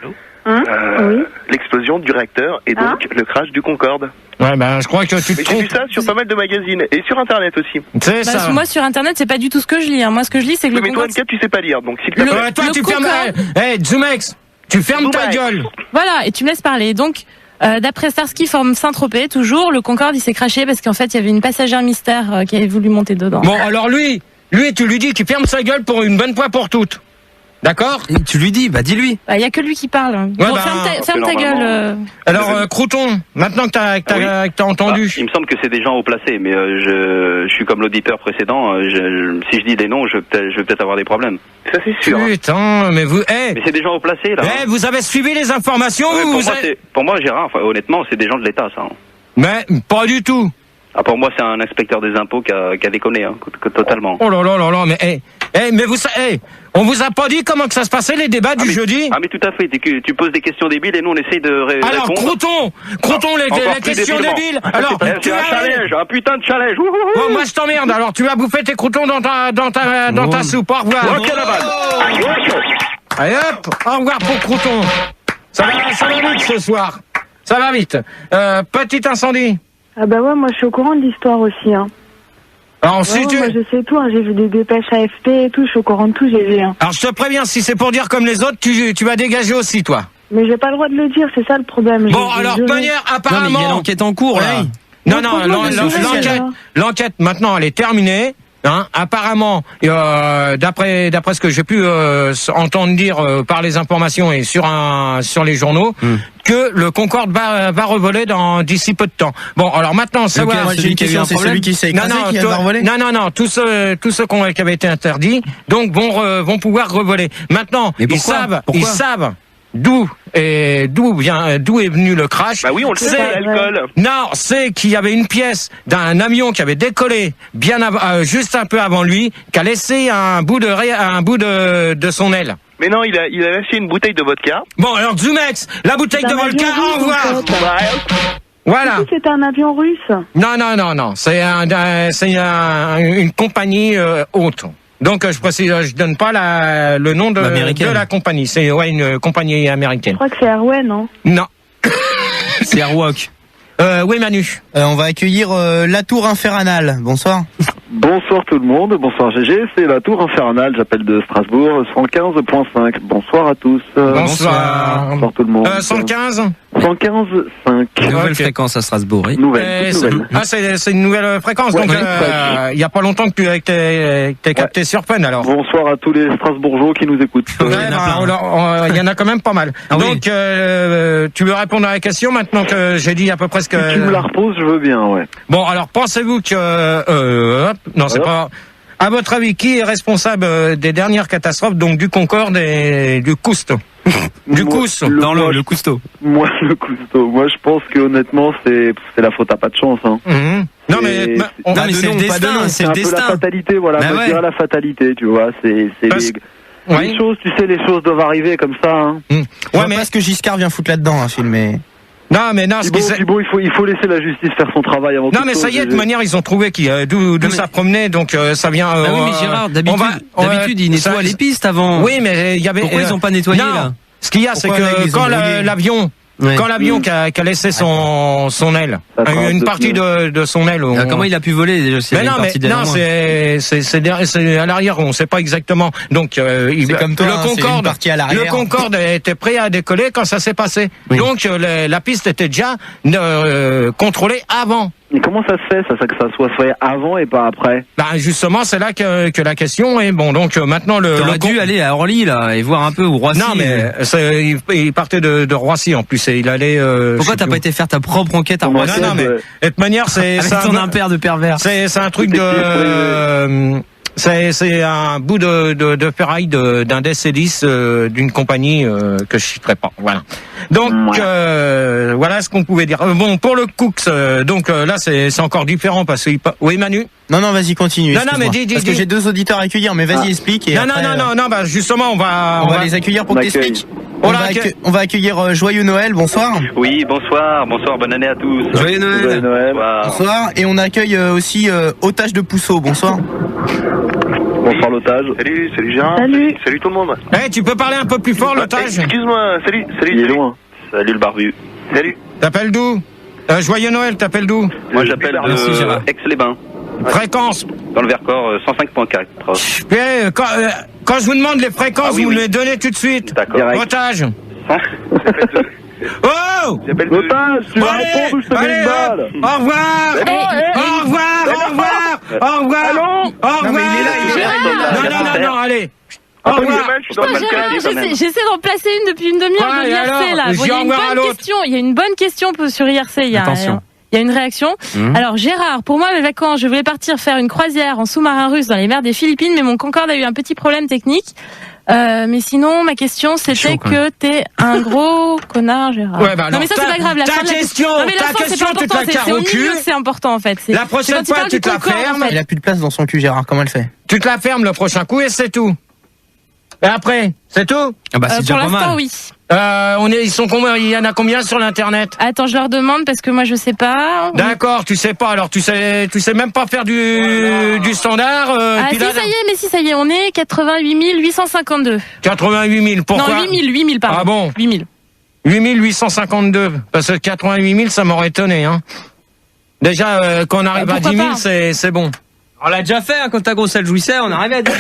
l'explosion du réacteur et donc le crash du Concorde. Ouais, ben je crois que tu te trompes. J'ai vu ça sur pas mal de magazines et sur internet aussi. C'est ça. Moi sur internet, c'est pas du tout ce que je lis. Moi ce que je lis, c'est que mais toi, Anne-Cat, tu sais pas lire, donc s'il te plaît. Toi, tu fermes. Zoomex, tu fermes ta gueule. Voilà, et tu me laisses parler. Donc, d'après Starsky from Saint-Tropez, toujours, le Concorde il s'est crashé parce qu'en fait il y avait une passagère mystère qui avait voulu monter dedans. Bon, alors lui, tu lui dis qu'il ferme sa gueule pour une bonne fois pour toutes. D'accord? Tu lui dis, dis-lui. Il y a que lui qui parle. Ouais, bon, ferme ta gueule. Alors, Crouton, maintenant que t'as entendu. Il me semble que c'est des gens haut placés, mais je suis comme l'auditeur précédent. Si je dis des noms, je vais peut-être avoir des problèmes. Ça c'est sûr. Putain, mais vous, mais c'est des gens haut placés là. Vous avez suivi les informations? Pour moi, Gérard, honnêtement, c'est des gens de l'État, ça. Mais pas du tout. Ah, pour moi, c'est un inspecteur des impôts qui a déconné, totalement. Oh là là là là, mais mais vous savez, on vous a pas dit comment que ça se passait les débats du jeudi? Ah mais tout à fait, tu poses des questions débiles et nous on essaye de répondre. Alors Crouton, les questions débiles. Alors c'est un challenge, un putain de challenge. Bon, moi je t'emmerde. Alors tu vas bouffer tes croutons dans ta soupe. Au revoir. Allez hop, au revoir pour Crouton. Ça va vite ce soir. Ça va vite. Petit incendie. Ah bah ouais, moi je suis au courant de l'histoire aussi. Alors, moi je sais tout, j'ai vu des dépêches AFP et tout, je suis au courant de tout, j'ai vu. Alors je te préviens, si c'est pour dire comme les autres, tu vas dégager aussi toi. Mais j'ai pas le droit de le dire, c'est ça le problème. Bon, alors de manière apparemment... Non mais il y a l'enquête en cours là. Non, l'enquête maintenant elle est terminée. Apparemment, d'après ce que j'ai pu entendre dire par les informations et sur les journaux, que le Concorde va revoler d'ici peu de temps. Bon, alors maintenant, savoir. J'ai une question, c'est celui qui s'est écrasé qui va revoler. Non, tous ceux qui avaient été interdits, donc vont pouvoir revoler. Maintenant, ils savent d'où est venu le crash. Bah oui, on le sait, l'alcool. Non, c'est qu'il y avait une pièce d'un avion qui avait décollé juste un peu avant lui, qui a laissé un bout de son aile. Mais non, il a lâché une bouteille de vodka. Bon, alors Zoomex, la bouteille de vodka, au revoir. Voilà. C'était un avion russe. Non, c'est une compagnie haute. Donc je précise, je donne pas le nom de la compagnie. C'est une compagnie américaine. Je crois que c'est Airway, non? Non. C'est Airwalk. Oui Manu. On va accueillir la Tour Infernale. Bonsoir. Bonsoir tout le monde, bonsoir GG, c'est la Tour Infernale, j'appelle de Strasbourg, 115.5. Bonsoir à tous. Bonsoir. Bonsoir tout le monde. 115 115.5. Nouvelle fréquence à Strasbourg, oui. Nouvelle. C'est une nouvelle fréquence, donc il y a pas longtemps que tu t'es capté sur Fun alors. Bonsoir à tous les Strasbourgeois qui nous écoutent. Il y en a quand même pas mal. Donc tu veux répondre à la question maintenant que j'ai dit à peu près ce que... Si tu me la reposes, je veux bien, ouais. Bon, alors pensez-vous que... non, c'est pas... À votre avis, qui est responsable des dernières catastrophes, donc du Concorde et du Cousteau? Du Cousteau. Le Cousteau. Moi, le Cousteau. Moi, je pense que honnêtement, c'est la faute à pas de chance. Non, mais c'est le destin. C'est le destin. La fatalité, voilà. Moi, je dirais la fatalité, tu vois. Les choses, tu sais, les choses doivent arriver comme ça. Hein. Ouais, mais est-ce que Giscard vient foutre là-dedans un film mais... Non, mais non, il faut laisser la justice faire son travail avant. Non, mais ça y est, de manière, ils ont trouvé d'où ça promenait, donc ça vient. Ah oui, mais Gérard, d'habitude, ils nettoient les pistes avant. Oui, mais il y avait. Pourquoi ils ont pas nettoyé là? Ce qu'il y a, c'est que quand l'avion. Ouais. Quand l'avion qui a laissé son aile, une partie de son aile. Comment il a pu voler? Mais non, c'est à l'arrière, on ne sait pas exactement. Donc comme toi, le Concorde était prêt à décoller quand ça s'est passé. Oui. Donc la piste était déjà contrôlée avant. Mais comment ça se fait, que ça soit fait avant et pas après? Justement, c'est là que la question est bon. Donc maintenant T'aurais dû aller à Orly là et voir un peu où Roissy. Non, mais il partait de Roissy en plus et il allait. Pourquoi t'as pas été faire ta propre enquête à Roissy? Non, mais de toute manière, c'est ton impair de pervers. C'est un truc de. C'est un bout de ferraille d'un DC-10 d'une compagnie que je citerai pas. Voilà. Donc voilà ce qu'on pouvait dire. Bon, pour le Cooks, donc là c'est encore différent parce que oui, Manu. Non, vas-y, continue. Non, mais dis. Parce que j'ai 2 auditeurs à accueillir, mais vas-y, explique. Et non, bah justement, on va les accueillir pour que t'expliques. On va accueillir Joyeux Noël, bonsoir. Oui, bonsoir, bonne année à tous. Joyeux Noël. Bonsoir. Et on accueille aussi Otage de Pousseau, bonsoir. Bonsoir l'otage. Salut Gérard. Salut tout le monde. Tu peux parler un peu plus fort l'otage? Excuse-moi, salut. Il est loin. Salut le barbu. Salut. T'appelles d'où? Joyeux Noël, t'appelles d'où? Moi j'appelle Aix-les-Bains. Fréquence? Dans le Vercors, 105.4. Quand je vous demande les fréquences, vous me les donnez tout de suite. D'accord. Otage. Oh! Otage, tu vas répondre ou je te mets une balle? Au revoir! Au revoir! Non, mais il est là, Non, allez! J'essaie d'en placer une depuis une demi-heure de l'IRC là. Il y a une bonne question sur IRC. Il y a une réaction. Alors Gérard, pour moi mes vacances, je voulais partir faire une croisière en sous-marin russe dans les mers des Philippines, mais mon Concorde a eu un petit problème technique. Mais sinon, ma question c'était que t'es un gros connard, Gérard. Ouais, bah alors, non mais ça c'est pas grave. Ta question, tu te la carres au cul. C'est important en fait. La prochaine fois, tu te la fermes. Il a plus de place dans son cul, Gérard. Comment elle fait? Tu te la fermes le prochain coup et c'est tout. Et après, c'est tout? C'est déjà pour l'instant, oui. Ils sont combien? Il y en a combien sur l'internet? Attends, je leur demande parce que moi je sais pas. D'accord, tu sais pas. Alors tu sais même pas faire du standard. Ça y est, on est 88 852. 88 000. Pourquoi? Non, 8 000 pardon. Ah bon? 8 000. 8 852. Parce que 88 000, ça m'aurait étonné, hein. Déjà, quand on arrive à 10 000, c'est bon. On l'a déjà fait, quand ta grosse elle jouissait, on arrivait à 10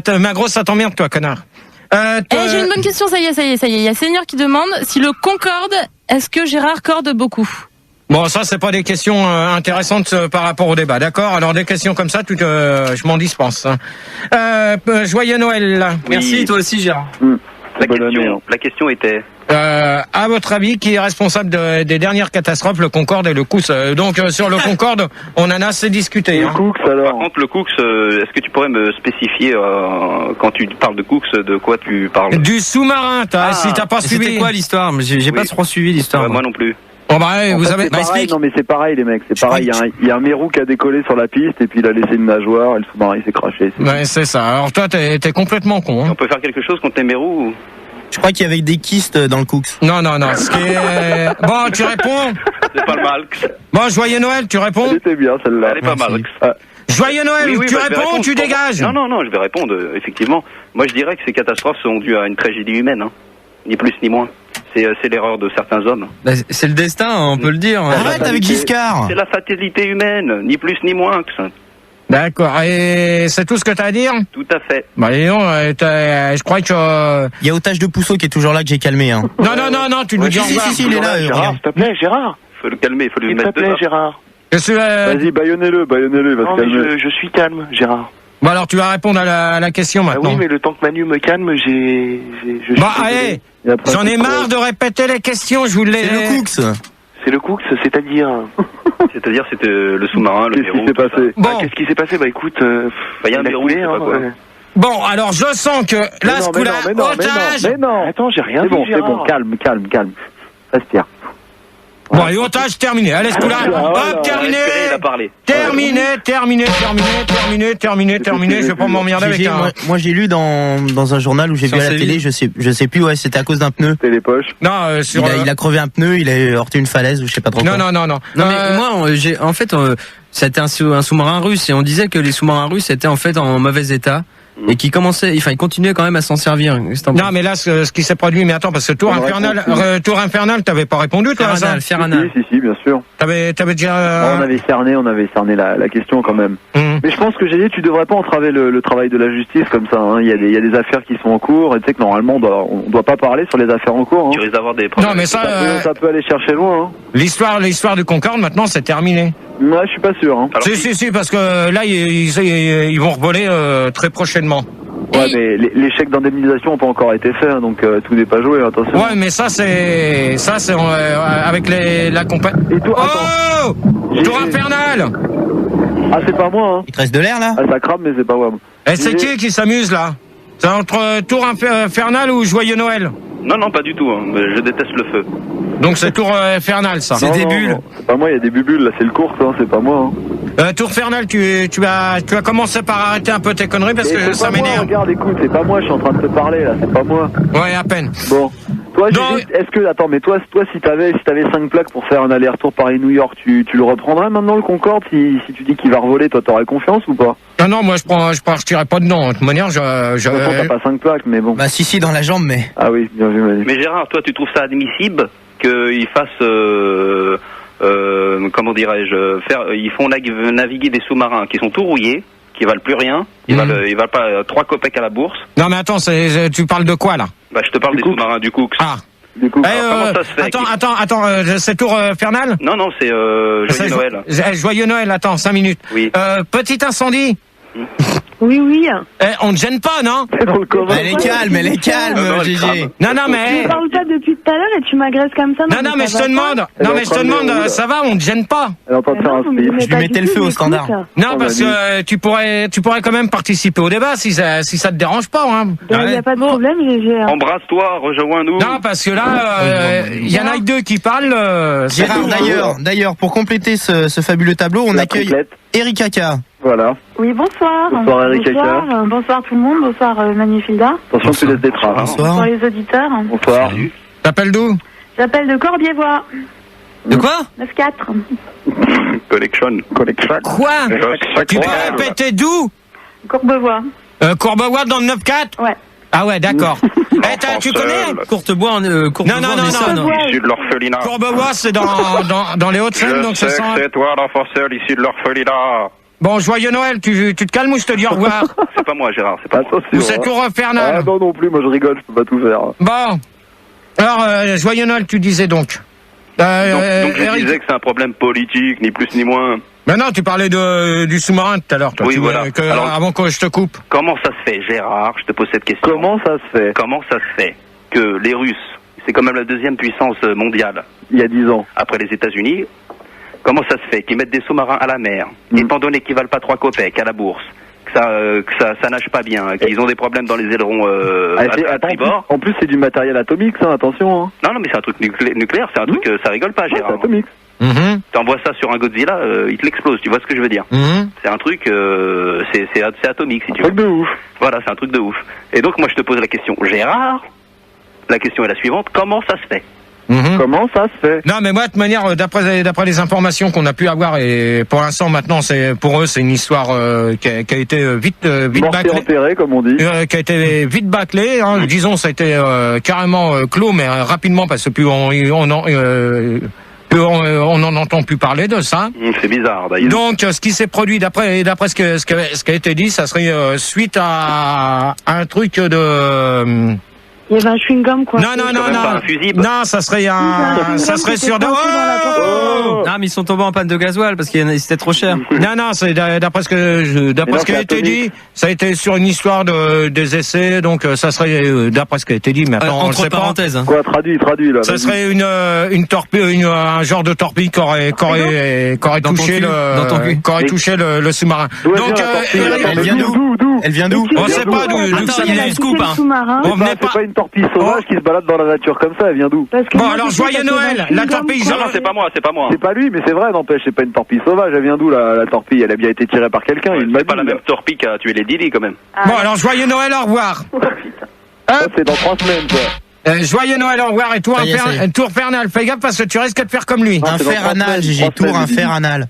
000. Ma grosse, ça t'emmerde, toi, connard. J'ai une bonne question, ça y est. Il y a Seigneur qui demande si le Concorde, est-ce que Gérard corde beaucoup? Bon, ça, c'est pas des questions intéressantes par rapport au débat, d'accord? Alors, des questions comme ça, je m'en dispense. Joyeux Noël, là. Oui. Merci, toi aussi, Gérard. La question était... à votre avis, qui est responsable des dernières catastrophes, le Concorde et le Cooks? Donc sur le Concorde, on en a assez discuté. Le Cooks, alors. Par contre, le Cooks, est-ce que tu pourrais me spécifier quand tu parles de Cooks, de quoi tu parles? Du sous-marin, si t'as pas suivi. C'était quoi l'histoire? J'ai pas trop suivi l'histoire. Moi non plus. Bon vous avez. Pareil, non mais c'est pareil les mecs, c'est pareil. Il y a un mérou qui a décollé sur la piste et puis il a laissé une nageoire et le sous-marin s'est craché. C'est ça. Alors toi, t'es complètement con. Hein. On peut faire quelque chose contre les mérous? Je crois qu'il y avait des kystes dans le Cooks. Non. Ce qui est... Bon, tu réponds? C'est pas le Marx. Bon, Joyeux Noël, tu réponds? C'était bien celle-là. Elle est pas Marx. Joyeux Noël, tu réponds ou tu dégages? Non, je vais répondre, effectivement. Moi, je dirais que ces catastrophes sont dues à une tragédie humaine, hein. Ni plus ni moins. C'est l'erreur de certains hommes. C'est le destin, on peut le dire. Arrête avec Giscard. C'est la fatalité humaine, ni plus ni moins que ça. D'accord, et c'est tout ce que t'as à dire? Tout à fait. Bah non, je crois que... Il y a Otage de Pousseau qui est toujours là que j'ai calmé. Hein. Non, tu nous dis... Si, il est là. Gérard, s'il te plaît, Gérard. Faut le calmer, faut le mettre dedans. S'il te plaît, Gérard. Vas-y, baïonnez-le, il va se calmer. Je suis calme, Gérard. Bon alors tu vas répondre à la question maintenant. Oui, mais le temps que Manu me calme, allez, j'en ai marre de répéter les questions, je vous l'ai... C'est le Cooks. C'est le Cooks, c'est-à-dire... C'est-à-dire c'était le sous-marin, le Qu'est-ce qui s'est passé? Bon. Qu'est-ce qui s'est passé? Bah écoute, il y a un verrou, Bon, alors je sens que là, ce coup-là, otage... Mais non. Attends, j'ai rien dit, C'est bon, calme. Respire. Bon, et otage terminé. Allez, ce coup-là. Hop, terminé. Terminé. Je vais pas m'emmerder avec un. Moi, j'ai lu dans un journal où j'ai vu à la télé, je sais plus, ouais, c'était à cause d'un pneu. C'était les poches. Non, il a crevé un pneu, il a heurté une falaise ou je sais pas trop quoi. Non. Non, mais moi, en fait, c'était un sous-marin russe et on disait que les sous-marins russes étaient en fait en mauvais état. Et qui il continuait quand même à s'en servir. Non, mais là, ce qui s'est produit, mais attends, parce que Tour Infernal, t'avais pas répondu, toi, à ça? Si, bien sûr. T'avais déjà... On avait cerné la question quand même. Mais je pense que j'ai dit, tu devrais pas entraver le travail de la justice comme ça, hein. Il y a des affaires qui sont en cours, et tu sais que normalement, on doit pas parler sur les affaires en cours, hein. Tu risques d'avoir des problèmes. Non, mais ça peut aller chercher loin, hein. L'histoire du Concorde, maintenant, c'est terminé. Ouais, je suis pas sûr, hein. Si, parce que là, ils vont revoler très prochainement. Ouais, mais les chèques d'indemnisation n'ont pas encore été faits, hein, donc tout n'est pas joué, attention. Ouais, mais ça c'est avec la compagnie. Oh, Tour Infernal. Ah, c'est pas moi, hein. Il te reste de l'air là? Ah, ça crame, mais c'est pas moi. Et c'est qui s'amuse là? C'est entre Tour Infernal ou Joyeux Noël? Non, pas du tout, hein. Je déteste le feu. Donc c'est Tour Infernal, ça. C'est des bulles. Non. C'est pas moi, il y a des bulles là, c'est le course, hein, c'est pas moi, hein. Tour Infernal, tu vas commencer par arrêter un peu tes conneries parce que ça m'énerve. Regarde, écoute, c'est pas moi, je suis en train de te parler là, c'est pas moi. Ouais, à peine. Bon. Toi, est-ce que, attends, mais toi, si t'avais 5 plaques pour faire un aller-retour Paris-New York, tu le reprendrais maintenant le Concorde si tu dis qu'il va revoler, toi t'aurais confiance ou pas? Non, moi je tirerais pas dedans. De toute manière, t'as pas 5 plaques, mais bon. Bah si, dans la jambe, mais. Ah oui, bien vu. Mais Gérard, toi, tu trouves ça admissible qu'il fasse, comment dirais-je, ils font naviguer des sous-marins qui sont tout rouillés, qui valent plus rien, ils valent pas 3 copecs à la bourse. Non, mais attends, tu parles de quoi là? Bah, je te parle des sous-marins du Cook. Ah. Comment ça se fait? Attends, c'est Tour Infernal? Non, c'est Joyeux Noël. Joyeux Noël, attends, 5 minutes. Oui. Petit incendie. Oui. On ne gêne pas, non? Elle est calme, Gégé. Non, mais... Tu parles pas depuis tout à l'heure et tu m'agresses comme ça. Non, mais je te demande, ça va, on ne gêne pas. Je lui mettais le feu au standard. Non, parce que tu pourrais quand même participer au débat si ça te dérange pas, hein. Il n'y a pas de problème, Gégé. Embrasse-toi, rejoins-nous. Non, parce que là, il y en a que 2 qui parlent. Gérard, d'ailleurs, pour compléter ce fabuleux tableau, on accueille Eric Kaka. Voilà. Oui, bonsoir. Bonsoir Eric Kaka. Bonsoir tout le monde, bonsoir Manifilda. Attention, tu laisses des traces. Bonsoir les auditeurs. Bonsoir. T'appelles d'où? J'appelle de Corbiévois. De quoi? 9-4. Collection. Quoi? Tu peux répéter d'où? Courbevoie. Courbevoie dans le 9-4? Ouais. Ah ouais, d'accord. Tu connais? Courtebois, non. Issu de l'orphelinat. Courbevoie, c'est dans les Hauts-de-Seine, donc c'est ça. C'est toi l'enfant seul issu de l'orphelinat. Bon, joyeux Noël, tu te calmes ou je te dis au revoir? C'est pas moi, Gérard, c'est pas moi. Ou c'est Tour Infernal? Ah non plus, moi je rigole, je peux pas tout faire. Bon. Alors, joyeux Noël, tu disais donc. Donc je disais que c'est un problème politique, ni plus ni moins. Mais non, tu parlais du sous-marin tout à l'heure, toi. Oui, voilà. Alors, avant que je te coupe. Comment ça se fait, Gérard? Je te pose cette question. Comment ça se fait que les Russes, c'est quand même la 2e puissance mondiale. Il y a 10 ans. Après les États-Unis. Comment ça se fait qu'ils mettent des sous-marins à la mer, étant donné qu'ils valent pas 3 copecs à la bourse, que ça nage pas bien, qu'ils ont des problèmes dans les ailerons à tribord. En plus, c'est du matériel atomique, ça, attention. Hein. Non, mais c'est un truc nucléaire, c'est un truc, ça rigole pas, Gérard. C'est atomique. T'envoies ça sur un Godzilla, il te l'explose, tu vois ce que je veux dire. C'est un truc, c'est atomique, si tu veux. Un truc de ouf. Voilà, c'est un truc de ouf. Et donc, moi, je te pose la question, Gérard, la question est la suivante, comment ça se fait? Comment ça se fait? Non, mais moi, de toute manière, d'après les informations qu'on a pu avoir, et pour l'instant, maintenant, pour eux, c'est une histoire qui a été vite bâclée. Enterrée, comme on dit. Qui a été vite bâclée. Hein. Disons, ça a été carrément clos, mais rapidement, parce que plus on n'en entend plus parler de ça. C'est bizarre, d'ailleurs. Donc, ce qui s'est produit, d'après ce qui a été dit, ça serait suite à un truc de... Il y avait un chewing-gum, quoi. Non. Pas un fusible. Non, ça serait sur de... Non, mais ils sont tombés en panne de gasoil parce que c'était trop cher. Non, c'est d'après ce qui a été dit, ça a été sur une histoire des essais, donc ça serait d'après ce qui a été dit, mais attends, entre parenthèses. Quoi, traduit là. Ça serait une torpille, un genre de torpille qui aurait touché le sous-marin. Donc, elle vient d'où? Elle vient d'où? On sait pas d'où ça vient. Scoop, C'est pas une torpille sauvage qui se balade dans la nature comme ça, elle vient d'où? Bon, alors joyeux Noël, la torpille. Non, c'est pas moi. C'est pas lui, mais c'est vrai, n'empêche, c'est pas une torpille sauvage, elle vient d'où la torpille? Elle a bien été tirée par quelqu'un, C'est pas la même torpille qui a tué les Dili quand même. Bon, alors joyeux Noël, au revoir. C'est dans 3 semaines, quoi. Joyeux Noël, au revoir, et tour infernal. Fais gaffe parce que tu risques de faire comme lui. Infernal, j'ai tour infernal.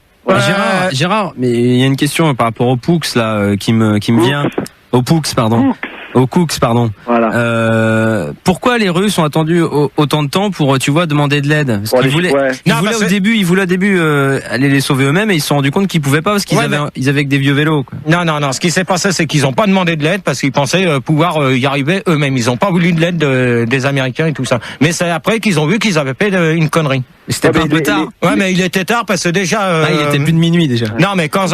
Gérard, mais il y a une question par rapport au Poux là qui me vient. Au Poux, pardon. Au Cooks, pardon. Voilà. Pourquoi les Russes ont attendu autant de temps pour, tu vois, demander de l'aide? Parce qu'ils voulaient, ils voulaient au début aller les sauver eux-mêmes et ils se sont rendus compte qu'ils pouvaient pas parce qu'ils avaient que des vieux vélos. Quoi. Non. Ce qui s'est passé, c'est qu'ils ont pas demandé de l'aide parce qu'ils pensaient pouvoir y arriver eux-mêmes. Ils ont pas voulu de l'aide des Américains et tout ça. Mais c'est après qu'ils ont vu qu'ils avaient fait une connerie. C'était pas un peu tard. Ouais, mais il était tard parce que déjà. il était plus de minuit déjà. Non, mais quand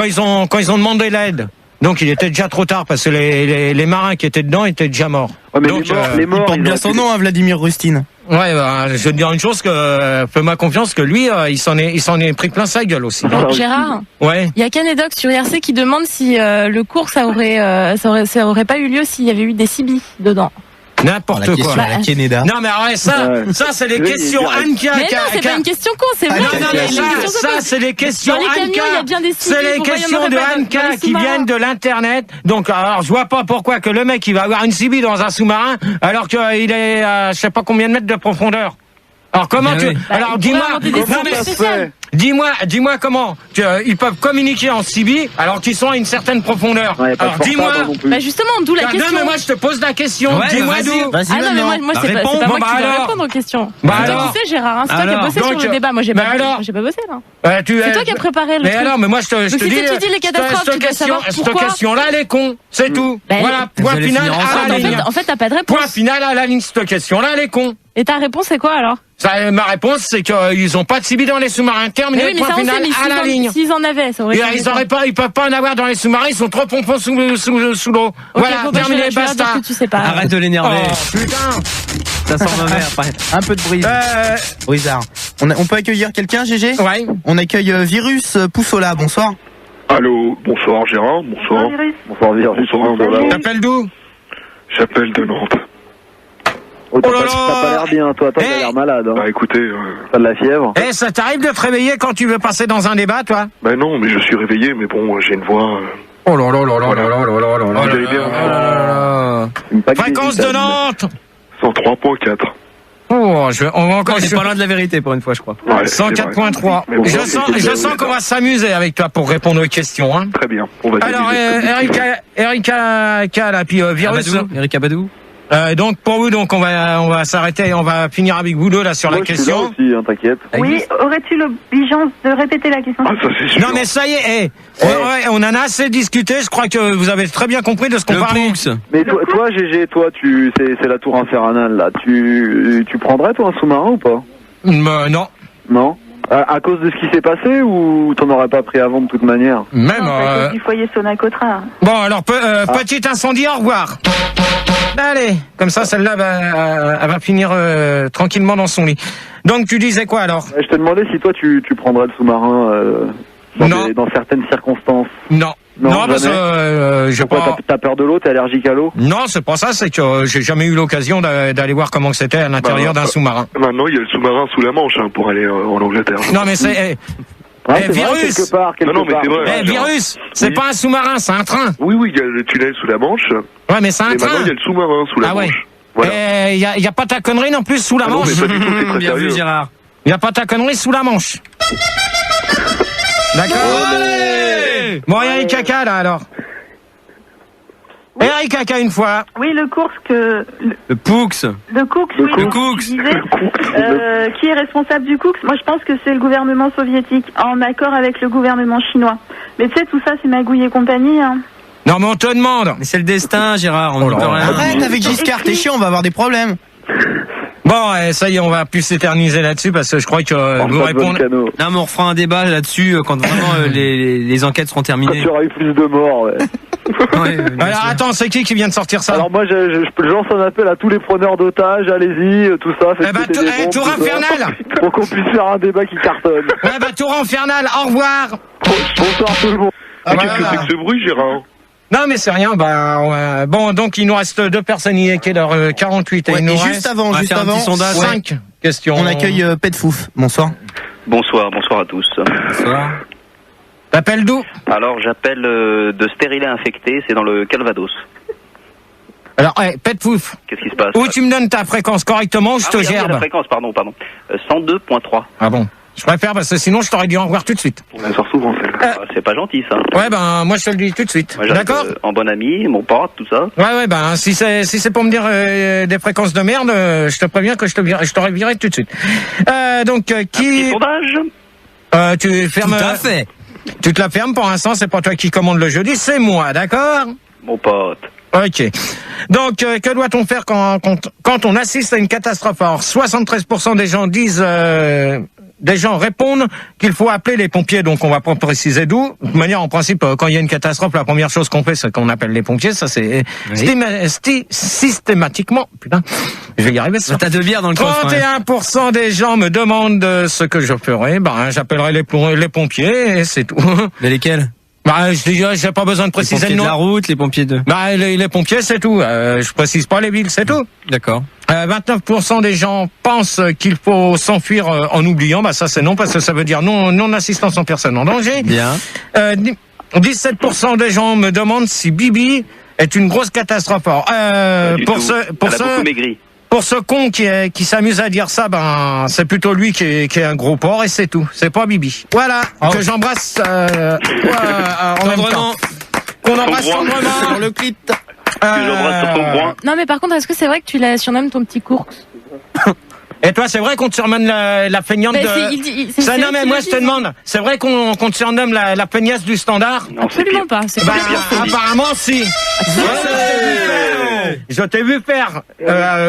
ils ont demandé l'aide. Donc il était déjà trop tard parce que les marins qui étaient dedans étaient déjà morts. Ouais, mais donc, les morts, il porte bien son nom, hein, Vladimir Rustin. Ouais, je vais te dire une chose fais-moi confiance que lui, il s'en est pris plein sa gueule aussi. Gérard. Ouais. Il y a Canedox sur IRC qui demande si le cours ça aurait pas eu lieu s'il y avait eu des CB dedans. N'importe quoi. La Canada. Non mais arrête ça c'est les questions Anka. Mais non, c'est pas une question con, c'est vrai. Ça c'est les questions Anka. C'est les questions de Anka qui viennent de l'internet. Donc alors je vois pas pourquoi que le mec il va avoir une CB dans un sous-marin alors qu'il est à je sais pas combien de mètres de profondeur. Alors comment alors dis-moi comment ils peuvent communiquer en CB alors qu'ils sont à une certaine profondeur. Alors dis-moi. Justement, d'où la question. Non mais moi je te pose la question. Dis-moi d'où. Ah non mais moi c'est pas moi qui vais répondre aux questions. Toi tu sais Gérard, c'est toi qui as bossé sur le débat. Moi j'ai pas bossé là. C'est toi qui as préparé le truc. Mais alors mais moi je te dis. Si tu dis les catastrophes, tu dois savoir pourquoi. Cette question-là elle est con. C'est tout. Voilà. Point final à la ligne. En fait t'as pas de réponse. Point final à la ligne. Cette question-là elle est con. Et ta réponse c'est quoi alors? Ma réponse c'est qu'ils ont pas de CB dans les sous-marins. Terminé. Point final à la ligne. S'ils en avaient, ça aurait. Ils peuvent pas en avoir dans les sous-marins. Ils sont trop pompons sous l'eau. Voilà. Terminé. Basta. Arrête de l'énerver. Putain. Ça sent mauvais après. Un peu de brise. Brisard. On peut accueillir quelqu'un, GG? Ouais. On accueille Virus Poussola. Bonsoir. Allô, bonsoir Gérard, bonsoir. Bonsoir Virus. Tu t'appelles d'où? J'appelle de Nantes. T'as pas l'air bien, toi t'as l'air malade. Bah écoutez... T'as de la fièvre? Ça t'arrive de te réveiller quand tu veux passer dans un débat, toi? Bah non, mais je suis réveillé, mais bon, j'ai une voix... Oh là là là là là là là là là là. Fréquence de Nantes 103.4. Oh, on va encore... C'est pas loin de la vérité pour une fois, je crois. 104.3. Je sens qu'on va s'amuser avec toi pour répondre aux questions. Hein. Très bien. Alors, Erika K, puis Virus. Erika Badou. Donc pour vous, on va s'arrêter, on va finir avec vous deux là sur la question. Je suis là aussi, t'inquiète. Oui, aurais-tu l'obligeance de répéter la question? Ah, ça c'est sûr. Non mais ça y est, on en a assez discuté. Je crois que vous avez très bien compris de ce qu'on parlait. Mais toi, GG, c'est la tour infernale là. Tu prendrais toi un sous-marin ou pas? Non. Non. À cause de ce qui s'est passé ou t'en aurais pas pris avant de toute manière? Même à cause du foyer Sonacotra. Bon alors petit incendie, au revoir. Allez, comme ça celle-là elle va finir tranquillement dans son lit. Donc tu disais quoi alors? Je te demandais si toi tu prendrais le sous-marin dans certaines circonstances. Non, parce que t'as peur de l'eau, t'es allergique à l'eau? Non, c'est pas ça, c'est que j'ai jamais eu l'occasion d'aller voir comment c'était à l'intérieur d'un sous-marin. Maintenant, il y a le sous-marin sous la Manche pour aller en Angleterre. Non, mais c'est... Virus. Quelque part. Non, mais c'est vrai. Virus, c'est pas un sous-marin, c'est un train. Oui, il y a le tunnel sous la Manche. Ouais, mais c'est un train. Maintenant, il y a le sous-marin sous la Manche. Voilà. Il y a pas ta connerie non plus sous la Manche. Non, mais pas du tout, c'est très bien vu, Gérard. Il y a pas ta connerie sous la Manche. D'accord. Bon, Eric Kaka là alors. Eric Kaka une fois. Oui, le cours que... Le Poux. Le Coux, oui. Le Coux. Qui est responsable du Coux? Moi, je pense que c'est le gouvernement soviétique, en accord avec le gouvernement chinois. Mais tu sais, tout ça, c'est Magouille et compagnie. Hein. Non, mais on te demande. Mais c'est le destin, Gérard. On arrête avec Giscard, t'es chiant, on va avoir des problèmes. Bon, ça y est, on va plus s'éterniser là-dessus parce que je crois que vous répondez. Non, mais on refera un débat là-dessus quand vraiment les enquêtes seront terminées. Quand il y aura eu plus de morts, ouais. Alors attends, c'est qui vient de sortir ça? Alors moi, je lance un appel à tous les preneurs d'otages, allez-y, tout ça. Tour infernal. Pour qu'on puisse faire un débat qui cartonne. Tour infernal, au revoir. Bonsoir tout le monde. Qu'est-ce que c'est que ce bruit, Gérard? Non, mais c'est rien. Bon, donc il nous reste 2 personnes. Il est quelle heure 48. Ouais, et il nous et reste juste avant, 5 questions. On accueille Petfouf. Bonsoir. Bonsoir à tous. Bonsoir. T'appelles d'où? Alors, j'appelle de Stérilet infecté, c'est dans le Calvados. Alors, Petfouf. Qu'est-ce qui se passe? Où tu me donnes ta fréquence correctement, je te gerbe. La fréquence, pardon. 102.3. Ah bon? Je préfère parce que sinon je t'aurais dit au revoir tout de suite. On la sort souvent, celle-là. C'est pas gentil, ça. Ouais, moi je te le dis tout de suite. D'accord? En bon ami, mon pote, tout ça. Ouais, si c'est pour me dire des fréquences de merde, je te préviens que je t'aurais viré tout de suite. Donc, qui... Un petit sondage? Tu fermes... Tout à fait. Tu te la fermes pour l'instant, c'est pas toi qui commande le jeudi, c'est moi, d'accord? Mon pote. Ok. Donc, que doit-on faire quand on assiste à une catastrophe? Alors, 73% des gens disent... des gens répondent qu'il faut appeler les pompiers, donc on va pas préciser d'où. De toute manière, en principe, quand il y a une catastrophe, la première chose qu'on fait, c'est qu'on appelle les pompiers. Ça, c'est systématiquement... Putain, je vais y arriver. Ça. T'as 2 bières dans le coffre. 31% des gens me demandent ce que je ferai. J'appellerai les pompiers et c'est tout. Mais lesquels? J'ai pas besoin de préciser le nom. Les pompiers de la route, les pompiers de... les pompiers, c'est tout. Je précise pas les villes, c'est tout. D'accord. 29% des gens pensent qu'il faut s'enfuir en oubliant. Ça, c'est non, parce que ça veut dire non-assistance en personne en danger. Bien. 17% des gens me demandent si Bibi est une grosse catastrophe. Alors, pour ce con qui s'amuse à dire ça, c'est plutôt lui qui est un gros porc et c'est tout. C'est pas Bibi. Voilà, que j'embrasse en même temps. Qu'on embrasse tendrement sur le clit. Non, mais par contre, est-ce que c'est vrai que tu la surnommes ton petit cours? Et toi, c'est vrai qu'on te surnomme la feignante de... Non, mais moi, je te demande, c'est vrai qu'on te surnomme la feignasse du standard? Non, absolument pas. C'est apparemment, si. Je t'ai vu faire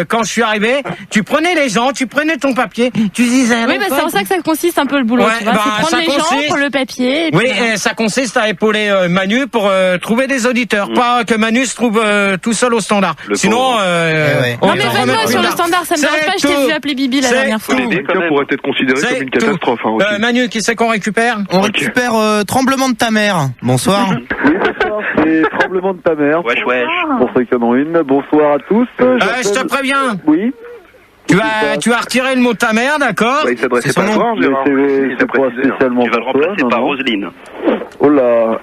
quand je suis arrivé. Tu prenais les gens, tu prenais ton papier, tu disais... Oui, c'est en ça que ça consiste un peu le boulot. Ouais, tu vois, c'est prendre les gens, prendre le papier... Oui, et ça consiste à épauler Manu pour trouver des auditeurs. Pas que Manu se trouve tout seul au standard. Sinon... Non, mais vraiment, sur le standard, ça me dérange pas. Je t'ai vu appeler Bibi la dernière fois. Ça pourrait être considéré comme une catastrophe. Manu, qui c'est qu'on récupère? On récupère Tremblement de ta mère. Bonsoir. Oui, bonsoir, c'est Tremblement de ta mère. Wesh. Pour ceux qui en ont une, bonsoir à tous. Je te préviens. Oui. Tu vas retirer le mot ta mère, d'accord? Il s'adressait pas à toi, Gérard. C'est pas spécialement. Tu vas le remplacer par Roselyne. Oh là.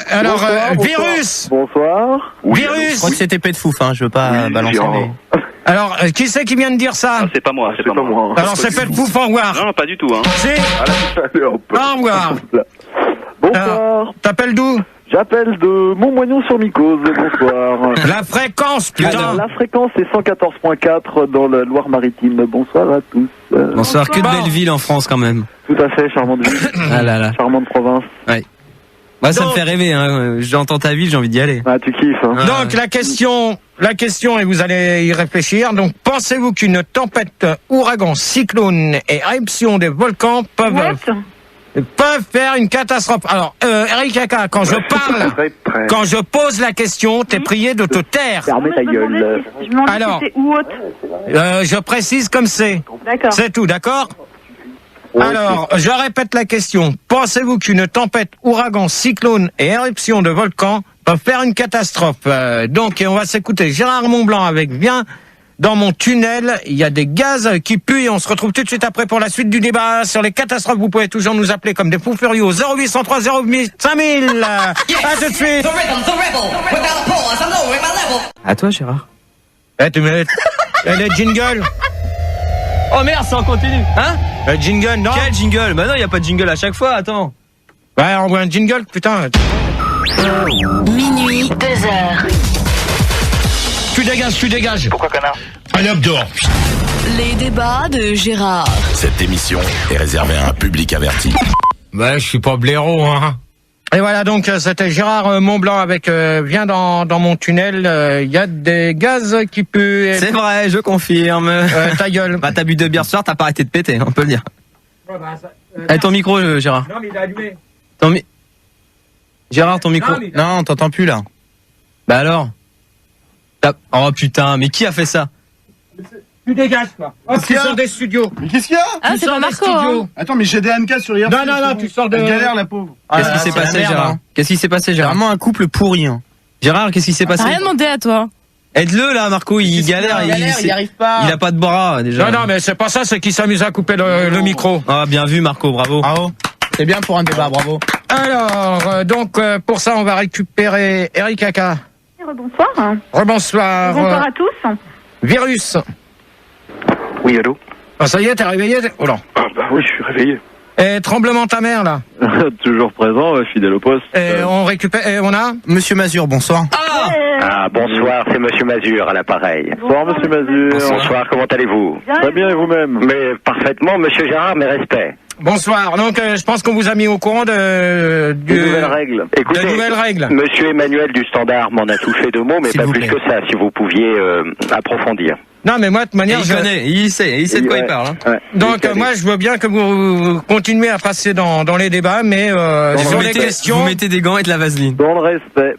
Alors, bonsoir, Virus. Bonsoir. Virus. Je crois que c'était Petfouf, je veux pas balancer. Alors, qui c'est qui vient de dire ça? C'est pas moi, c'est pas moi. Alors, c'est Petfouf, au revoir. Non, pas du tout, hein. Si. Au revoir. Bonsoir. T'appelles d'où? J'appelle de Montmoignon-sur-Micose, bonsoir. La fréquence, putain. La fréquence est 114.4 dans la Loire-Maritime. Bonsoir à tous. Bonsoir, que de belles villes en France quand même. Tout à fait, charmante ville. Ah là là. Charmante province. Ouais. Moi, ça me fait rêver, J'entends ta ville, j'ai envie d'y aller. Ah, tu kiffes, hein. Donc, la question, et vous allez y réfléchir. Donc, pensez-vous qu'une tempête, ouragan, cyclone et éruption des volcans peuvent faire une catastrophe? Alors, Eric Kaka, quand je pose la question, t'es prié de te taire. Fermez ta gueule. Alors, je précise comme c'est. D'accord. C'est tout, d'accord? Alors, je répète la question. Pensez-vous qu'une tempête, ouragan, cyclone et éruption de volcans peuvent faire une catastrophe? Donc, on va s'écouter Gérard Montblanc avec Viens dans mon tunnel. Il y a des gaz qui puent et on se retrouve tout de suite après pour la suite du débat sur les catastrophes. Vous pouvez toujours nous appeler comme des fous furieux au 0803 08 5000. À tout de suite. À toi, Gérard. Tu mets les jingles. Oh merde, ça en continue. Hein? Le jingle, non? Quel jingle? Bah non, y a pas de jingle à chaque fois, attends. Ouais, on voit un jingle, putain. Minuit, 2h. Tu dégages. Pourquoi, connard? Allez hop, dehors. Les débats de Gérard. Cette émission est réservée à un public averti. Ouais, je suis pas blaireau, hein. Et voilà, donc c'était Gérard Montblanc avec Viens dans mon tunnel. Il y a des gaz qui puent. C'est vrai, je confirme. Ta gueule. Bah t'as bu 2 bières ce soir, t'as pas arrêté de péter, on peut le dire. Ton micro, Gérard. Non, mais il est allumé. Gérard, ton micro. Non, on t'entend plus là. Bah alors. Oh putain, mais qui a fait ça? Tu dégages, quoi. Hop, tu sors des studios. Mais qu'est-ce qu'il y a? Ah, c'est pas Marco, hein. Attends, mais j'ai des Anka sur hier. Non, tu sors de... Elle galère, la pauvre. Qu'est-ce qui s'est passé, Gérard? Qu'est-ce qui s'est passé, Gérard? Vraiment un couple pourri, hein. Gérard, qu'est-ce qui s'est passé? T'as rien demandé à toi. Aide-le, là, Marco, il galère, il arrive pas. Il a pas de bras, déjà. Non, mais c'est pas ça, c'est qu'il s'amuse à couper le micro. Ah, bien vu, Marco, bravo. Bravo. C'est bien pour un débat, bravo. Alors, pour ça, on va récupérer Eric Aka. Rebonsoir. Rebonsoir. Bonsoir à tous. Virus. Oui, allô? Ah, ça y est, t'es réveillé? Oh non. Ah bah oui, je suis réveillé. Et tremblement ta mère, là. Toujours présent, fidèle au poste. Et on récupère, et on a? Monsieur Mazur, bonsoir. Bonsoir, c'est Monsieur Mazur à l'appareil. Bonsoir, Monsieur Mazur. Bonsoir, comment allez-vous? Très bien, et vous-même? Mais parfaitement, Monsieur Gérard, mes respects. Bonsoir. Donc, je pense qu'on vous a mis au courant de nouvelles règles. Écoutez, de nouvelles règles. Monsieur Emmanuel du Standard m'en a touché 2 mots, mais pas plus que ça, si vous pouviez approfondir. Non, mais moi, de toute manière, il sait de quoi il parle. Hein. Ouais. Donc, moi, je veux bien que vous continuez à passer dans les débats, mais sur les questions... Vous mettez des gants et de la vaseline. Dans le respect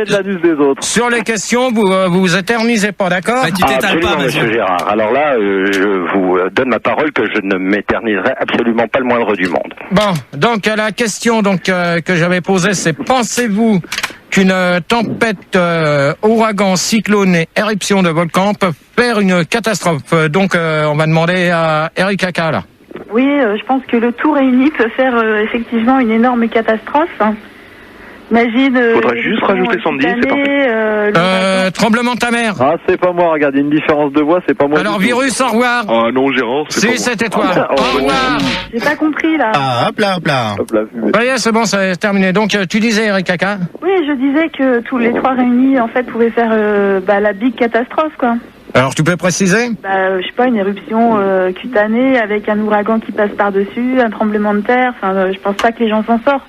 de l'anus des autres. Sur les questions, vous éternisez pas, d'accord? Bah, tu t'étales pas, Monsieur Gérard. Alors là, je vous donne ma parole que je ne m'éterniserai absolument pas le moindre du monde. Bon, donc la question que j'avais posée, c'est pensez-vous qu'une tempête, ouragan, cyclone et éruption de volcan peuvent faire une catastrophe? Donc, on va demander à Eric Aka, là. Oui, je pense que le tout réuni peut faire effectivement une énorme catastrophe. Imagine. Faudrait juste rajouter Sandy, c'est parfait. Tremblement de ta mère. Ah, c'est pas moi, regardez, une différence de voix, c'est pas moi. Alors, Virus, au revoir. Ah non, Gérard, c'est pas moi. C'était toi. Au revoir. J'ai pas compris, là. Ah, hop là. Ça y est, c'est bon, c'est terminé. Donc, tu disais, Eric Aka? Oui, je disais que tous les 3 réunis, en fait, pouvaient faire la big catastrophe, quoi. Alors, tu peux préciser? Je sais pas, une éruption cutanée avec un ouragan qui passe par-dessus, un tremblement de terre. Enfin, je pense pas que les gens s'en sortent.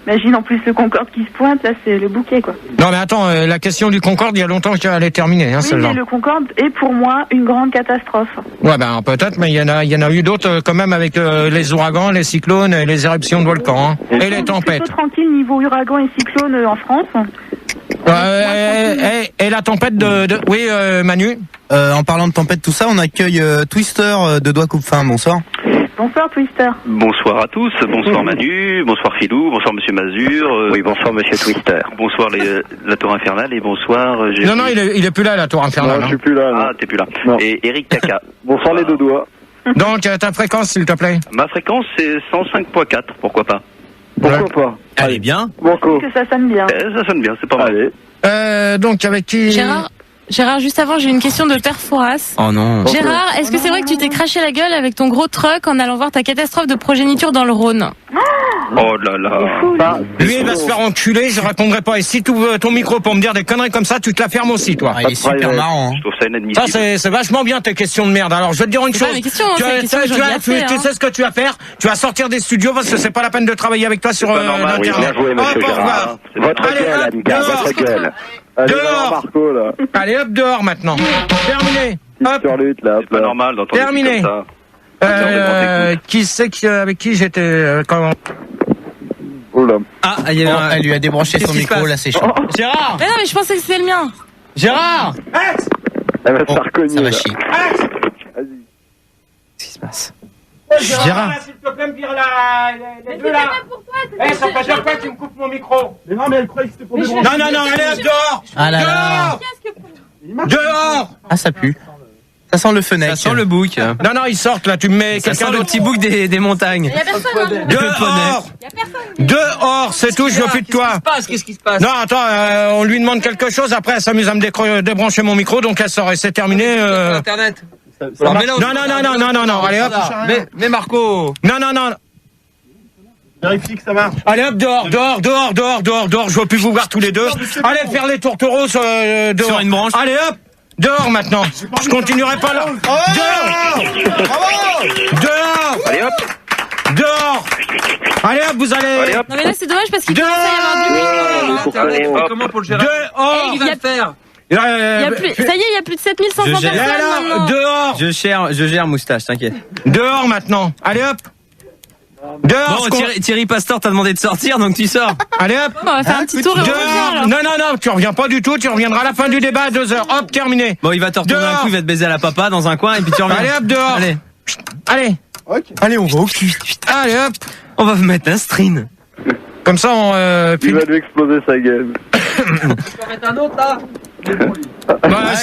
Imagine en plus le Concorde qui se pointe, là c'est le bouquet, quoi. Non mais attends, la question du Concorde, il y a longtemps qu'elle est terminée, hein, oui, celle-là. mais le Concorde est pour moi une grande catastrophe. Ouais, peut-être, mais il y en a eu d'autres quand même avec les ouragans, les cyclones, et les éruptions de volcans, hein, et les tempêtes. Plutôt tranquille niveau ouragan et cyclone en France. Et la tempête oui, Manu. En parlant de tempête, tout ça, on accueille Twister de Doigt Coupe-Fin. Bonsoir. Bonsoir Twister. Bonsoir à tous, bonsoir Manu, bonsoir Philou, bonsoir Monsieur Mazur. Oui, bonsoir Monsieur Twister. Bonsoir la Tour Infernale et bonsoir... Non, il est plus là, la Tour Infernale. Non, je suis plus là. Ah, t'es plus là. Non. Et Eric Kaka. Bonsoir les deux doigts. Donc, ta fréquence, s'il te plaît. Ma fréquence, c'est 105.4, pourquoi pas? Pourquoi pas? Allez, bien. Banco. Que ça sonne bien. Ça sonne bien, c'est pas mal. Allez. Donc, avec qui... Gérard, juste avant, j'ai une question de Père Fouras. Oh non. Gérard, est-ce que c'est vrai que tu t'es craché la gueule avec ton gros truck en allant voir ta catastrophe de progéniture dans le Rhône? Oh là là. Lui, il va se faire enculer, je répondrai pas. Et si tu ouvres ton micro pour me dire des conneries comme ça, tu te la fermes aussi, toi. Il est super marrant. Je trouve ça inadmissible. Ça, c'est vachement bien tes questions de merde. Alors, je vais te dire une chose. Pas mes questions, hein, c'est les questions que je viens de faire, tu sais ce que tu vas faire? Tu vas sortir des studios parce que c'est pas la peine de travailler avec toi sur normal, Oui, l'internet. bien joué, Monsieur Gérard. Votre gueule, Annika, votre gueule. Allez, Dehors. Marco, là. Allez, hop, dehors maintenant. Terminé. Hop. Sur lutte, là. C'est pas normal d'entendre Terminé. comme ça. Qui c'est avec qui j'étais quand... Oh là. Ah, il y a Elle lui a débranché son micro, là c'est chaud. Gérard. Mais non, mais je pensais que c'était le mien. Gérard. Elle va se faire cogner. Ça va là. chier. Vas-y. Qu'est-ce qui se passe? Gérard. S'il te plaît, me dire les deux là. Ça fait 2 fois que tu me coupes mon micro. Mais non, mais elle croyait que c'était pour des Non, allez, hop, dehors. Ah là là. Dehors. Ah, ça pue. Ça sent le fenêtre. Ça sent le bouc. Non, ils sortent là, tu me mets Ça quelqu'un sent le d'autre. petit bouc des montagnes. Il y a personne, hein. Dehors. Dehors, c'est tout, je veux plus de toi. Qu'est-ce qui se passe? Non, attends, on lui demande quelque chose, après elle s'amuse à me débrancher mon micro, donc elle sort et c'est terminé. Internet. Non, allez hop. Mais Marco. Non. Vérifie que ça marche. Allez hop, dehors, je veux plus vous voir tous les deux. Allez faire les tourtereaux dehors. Sur une branche. Allez hop, dehors maintenant. Je continuerai pas là. Dehors. Allez hop. Dehors. Allez hop, vous allez. Allez hop. Non, mais là, c'est dommage parce qu'il commence à y avoir du bruit. Allez, hop. Comment pour le gérer? Dehors. Il va faire. Ça y est, il y a plus de 7500 Je personnes gère. maintenant. Dehors. Je gère moustache, t'inquiète. Dehors maintenant. Allez hop. Dehors. Bon, Thierry Pastor t'a demandé de sortir, donc tu sors. Allez hop. On va faire un petit tour et on revient. Non, tu reviens pas du tout, tu reviendras à la fin du débat à 2h. Hop, terminé. Bon, il va te retourner un coup, il va te baiser à la papa dans un coin et puis tu reviens. Allez hop, dehors. Allez. Okay. Allez, on va au cul. Allez hop. On va vous mettre un string. Comme ça, il va lui exploser sa gueule. On peut mettre un autre là.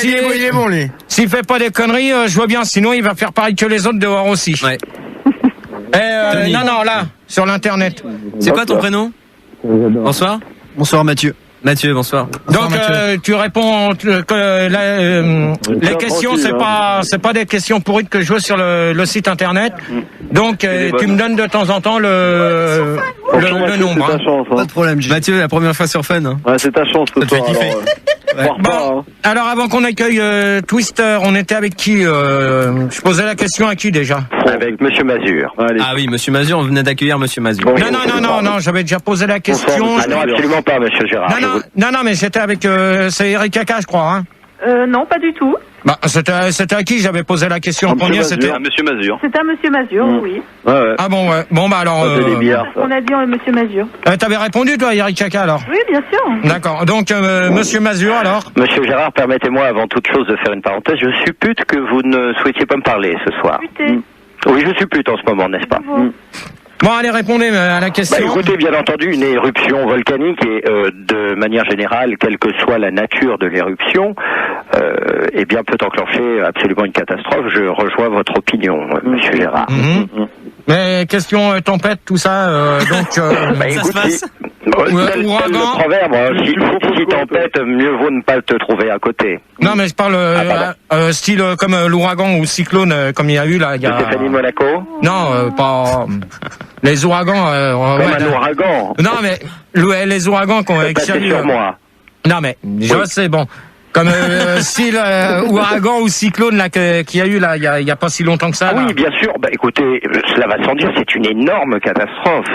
Il est bon, lui. S'il fait pas des conneries, je vois bien. Sinon, il va faire pareil que les autres dehors aussi. Ouais. Non, là, sur l'internet. C'est quoi ton prénom? Bonsoir. Bonsoir, Mathieu. Mathieu, bonsoir. Donc tu réponds les questions, c'est pas des questions pourries que je vois sur le site internet. Donc tu me donnes de temps en temps le nombre. C'est ta chance, hein. Pas de problème. Mathieu, la première fois sur Fun. Hein. Ouais, c'est ta chance ce soir. Bon, alors avant qu'on accueille Twister, on était avec qui je posais la question à qui déjà? Avec Monsieur Mazur. Allez. Ah oui, Monsieur Mazur, on venait d'accueillir Monsieur Mazur. Bon, non, j'avais déjà posé la question. Ah non, absolument pas, Monsieur Gérard. Non, mais c'était avec c'est Eric Kaka, je crois. Hein. Non, pas du tout. Bah, c'était à qui j'avais posé la question en premier? C'était à Monsieur Mazur. C'est à Monsieur Mazur, oui. Ouais. Ah bon, ouais. Bon, bah alors. On a dit Monsieur Mazur. T'avais répondu, toi, Eric Kaka, alors? Oui, bien sûr. D'accord. Donc, Monsieur Mazur, alors? Monsieur Gérard, permettez-moi avant toute chose de faire une parenthèse. Je suppute que vous ne souhaitiez pas me parler ce soir. Oui, je suppute en ce moment, n'est-ce pas? Bon, allez, répondez à la question. Écoutez, bien entendu, une éruption volcanique et de manière générale, quelle que soit la nature de l'éruption, eh bien, peut enclencher absolument une catastrophe. Je rejoins votre opinion, Monsieur Gérard. Mais question tempête, tout ça, donc... écoute, ouragan. Le proverbe, si tempête, mieux vaut ne pas te trouver à côté. Non, mais je parle style comme l'ouragan ou cyclone, comme il y a eu là. Stéphanie Monaco? Non, pas... Les ouragans... un ouragan. Non, mais les ouragans qu'on a sur moi. Non, mais je sais, bon... Comme style ouragan ou cyclone là qu'il y a eu là il y a pas si longtemps que ça. Oui, bien sûr. Bah écoutez, cela va sans dire, c'est une énorme catastrophe.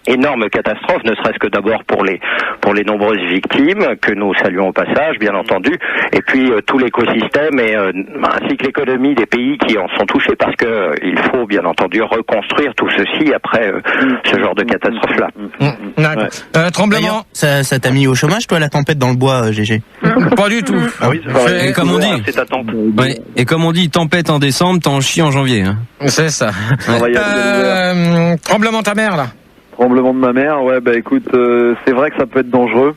Énorme catastrophe, ne serait-ce que d'abord pour les nombreuses victimes que nous saluons au passage, bien entendu, et puis tout l'écosystème et ainsi que l'économie des pays qui en sont touchés, parce que il faut bien entendu reconstruire tout ceci après ce genre de catastrophe là. Tremblement. Ça t'a mis au chômage, toi, la tempête dans le bois, GG? Pas du tout. Ah oui, et comme on dit, c'est ta tante. Ouais, et comme on dit, tempête en décembre, t'en chies en janvier. Hein. C'est ça. Tremblement de ta mère là. Tremblement de ma mère, ouais, bah écoute, c'est vrai que ça peut être dangereux.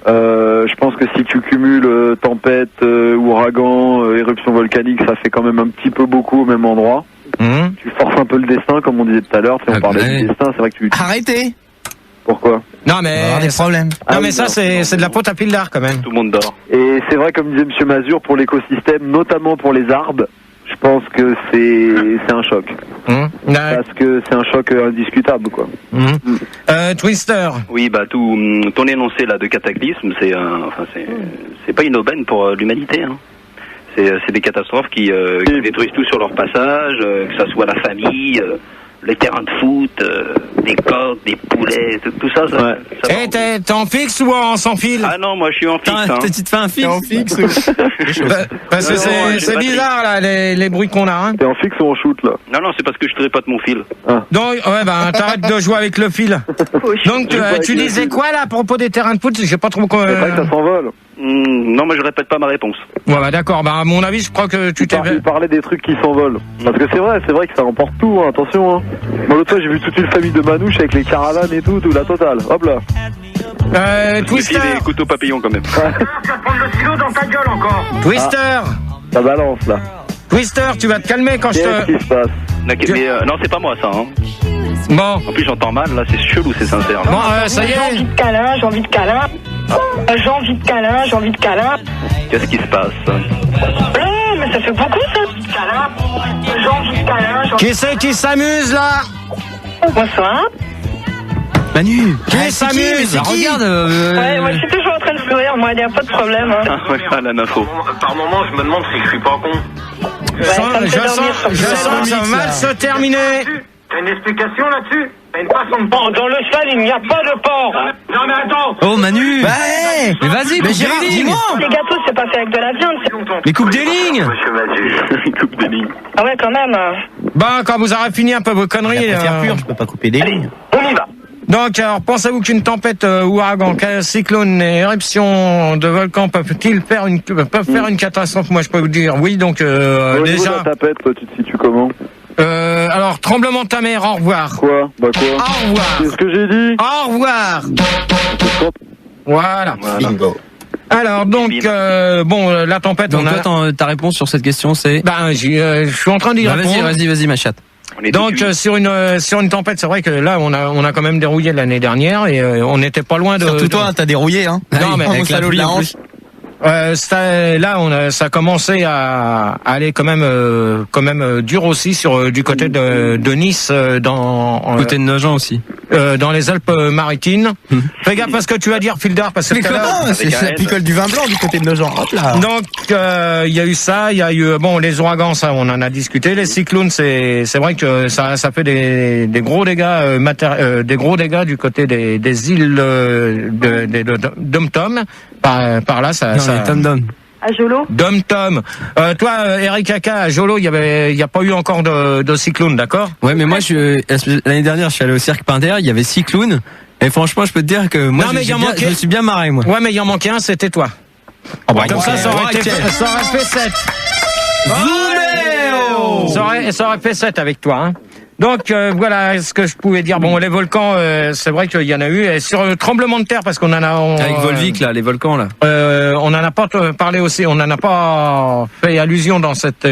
Je pense que si tu cumules tempête, ouragan, éruption volcanique, ça fait quand même un petit peu beaucoup au même endroit. Tu forces un peu le destin, comme on disait tout à l'heure. On parlait du destin, c'est vrai que tu... Arrêtez. Pourquoi? Non mais des problèmes. Non mais ça c'est de la pote à Pildar quand même. Tout le monde dort. Et c'est vrai, comme disait Monsieur Mazur, pour l'écosystème, notamment pour les arbres, je pense que c'est un choc. Parce que c'est un choc indiscutable, quoi. Twister. Oui, bah ton énoncé là de cataclysme, c'est pas une aubaine pour l'humanité. Hein. C'est des catastrophes qui détruisent tout sur leur passage, que ça soit la famille. Les terrains de foot, des coqs, des poulets, tout ça. Ouais. T'es en fixe ou en sans fil? Ah non, moi je suis en fixe. Tu te fais un fixe? En fixe. Parce que c'est bizarre là, les bruits qu'on a. Hein. T'es en fixe ou en shoot là? Non, c'est parce que je trépote mon fil. Donc, t'arrêtes de jouer avec le fil. Donc, tu disais quoi là à propos des terrains de foot? J'ai pas trop. C'est vrai que ça s'envole. Non, mais je répète pas ma réponse. Ouais, bah d'accord. Bah à mon avis, je crois que tu t'es. Tu parlais des trucs qui s'envolent. Parce que c'est vrai que ça emporte tout. Hein, attention. Hein. Moi l'autre fois, j'ai vu toute une famille de manouches avec les caravanes et tout la totale. Hop là. Twister. Des couteaux papillons quand même. Tu vas prendre le stylo dans ta gueule encore. Twister. Ça balance là. Twister, tu vas te calmer quand je te. Qu'est-ce qui se passe? Non, c'est pas moi ça. Hein. Bon. En plus, j'entends mal. Là, c'est chelou, c'est sincère. Là. Bon, ça y est. J'ai envie de câlin, j'ai envie de câlin. J'ai envie de câlin, j'ai envie de câlin. Qu'est-ce qui se passe? Mais ça fait beaucoup ça. J'ai envie de câlin. Qui c'est qui s'amuse là? Bonsoir. Manu. Qui s'amuse? Regarde. Ouais, moi je suis toujours en train de sourire, moi, il n'y a pas de problème. Hein. Ah ouais, la nafo. Par moment, je me demande si je suis pas con. Je sens que ça va mal se terminer. T'as une explication là-dessus? Dans le cheval, il n'y a pas de porc. Non, mais attends. Oh, Manu. Mais vas-y, coupe Gérard, des lignes. Les gâteaux, c'est pas fait avec de la viande. Mais coupe des lignes. Coupe des lignes. Ah ouais, quand même. Bon, quand vous aurez fini un peu vos conneries... Je peux pas couper des lignes. On y va. Donc, alors, pensez-vous qu'une tempête, ouragan, cyclone et éruption de volcan peuvent faire une catastrophe? Moi, je peux vous dire oui. Donc, Au niveau déjà. de la tapette, toi, tu te situes comment? Alors, tremblement de ta mère. Au revoir. Quoi? Bah quoi? Au revoir. C'est ce que j'ai dit. Au revoir. Voilà. Bingo. Alors, donc, la tempête. Donc, toi, ta réponse sur cette question, c'est. Ben, je suis en train d'y répondre. Vas-y, ma chatte. Donc sur une tempête, c'est vrai que là on a quand même dérouillé l'année dernière et on n'était pas loin de. Surtout toi, t'as dérouillé, hein. Non, mais avec la hanche. Ça a commencé à aller quand même dur aussi du côté de Nice côté de Nogent aussi. Dans les Alpes-Maritimes. Fais gaffe à ce que tu vas dire, Filder, parce que c'est la picole du vin blanc du côté de Nogent. Hop là. Donc il y a eu ça, il y a eu les ouragans, ça on en a discuté. Les cyclones, c'est vrai que ça fait des gros dégâts des gros dégâts du côté des îles de Dom-Tom. Par là, ça. Tom-Dom. À Jolo. Dom-Tom. Toi, Eric Kaka, à Jolo, il y a pas eu encore de cyclone, d'accord? Ouais, mais moi, l'année dernière, je suis allé au Cirque Pinder, il y a cyclone. Et franchement, je peux te dire que moi, je me suis bien marré, moi. Ouais, mais il en manquait un, c'était toi. Comme ça aurait fait 7. Ça aurait fait 7 avec toi, hein. Donc voilà ce que je pouvais dire. Bon, les volcans, c'est vrai qu'il y en a eu. Et sur le tremblement de terre, parce qu'on en a... Avec Volvic, là, les volcans, là. On en a pas parlé aussi. On n'en a pas fait allusion dans cette...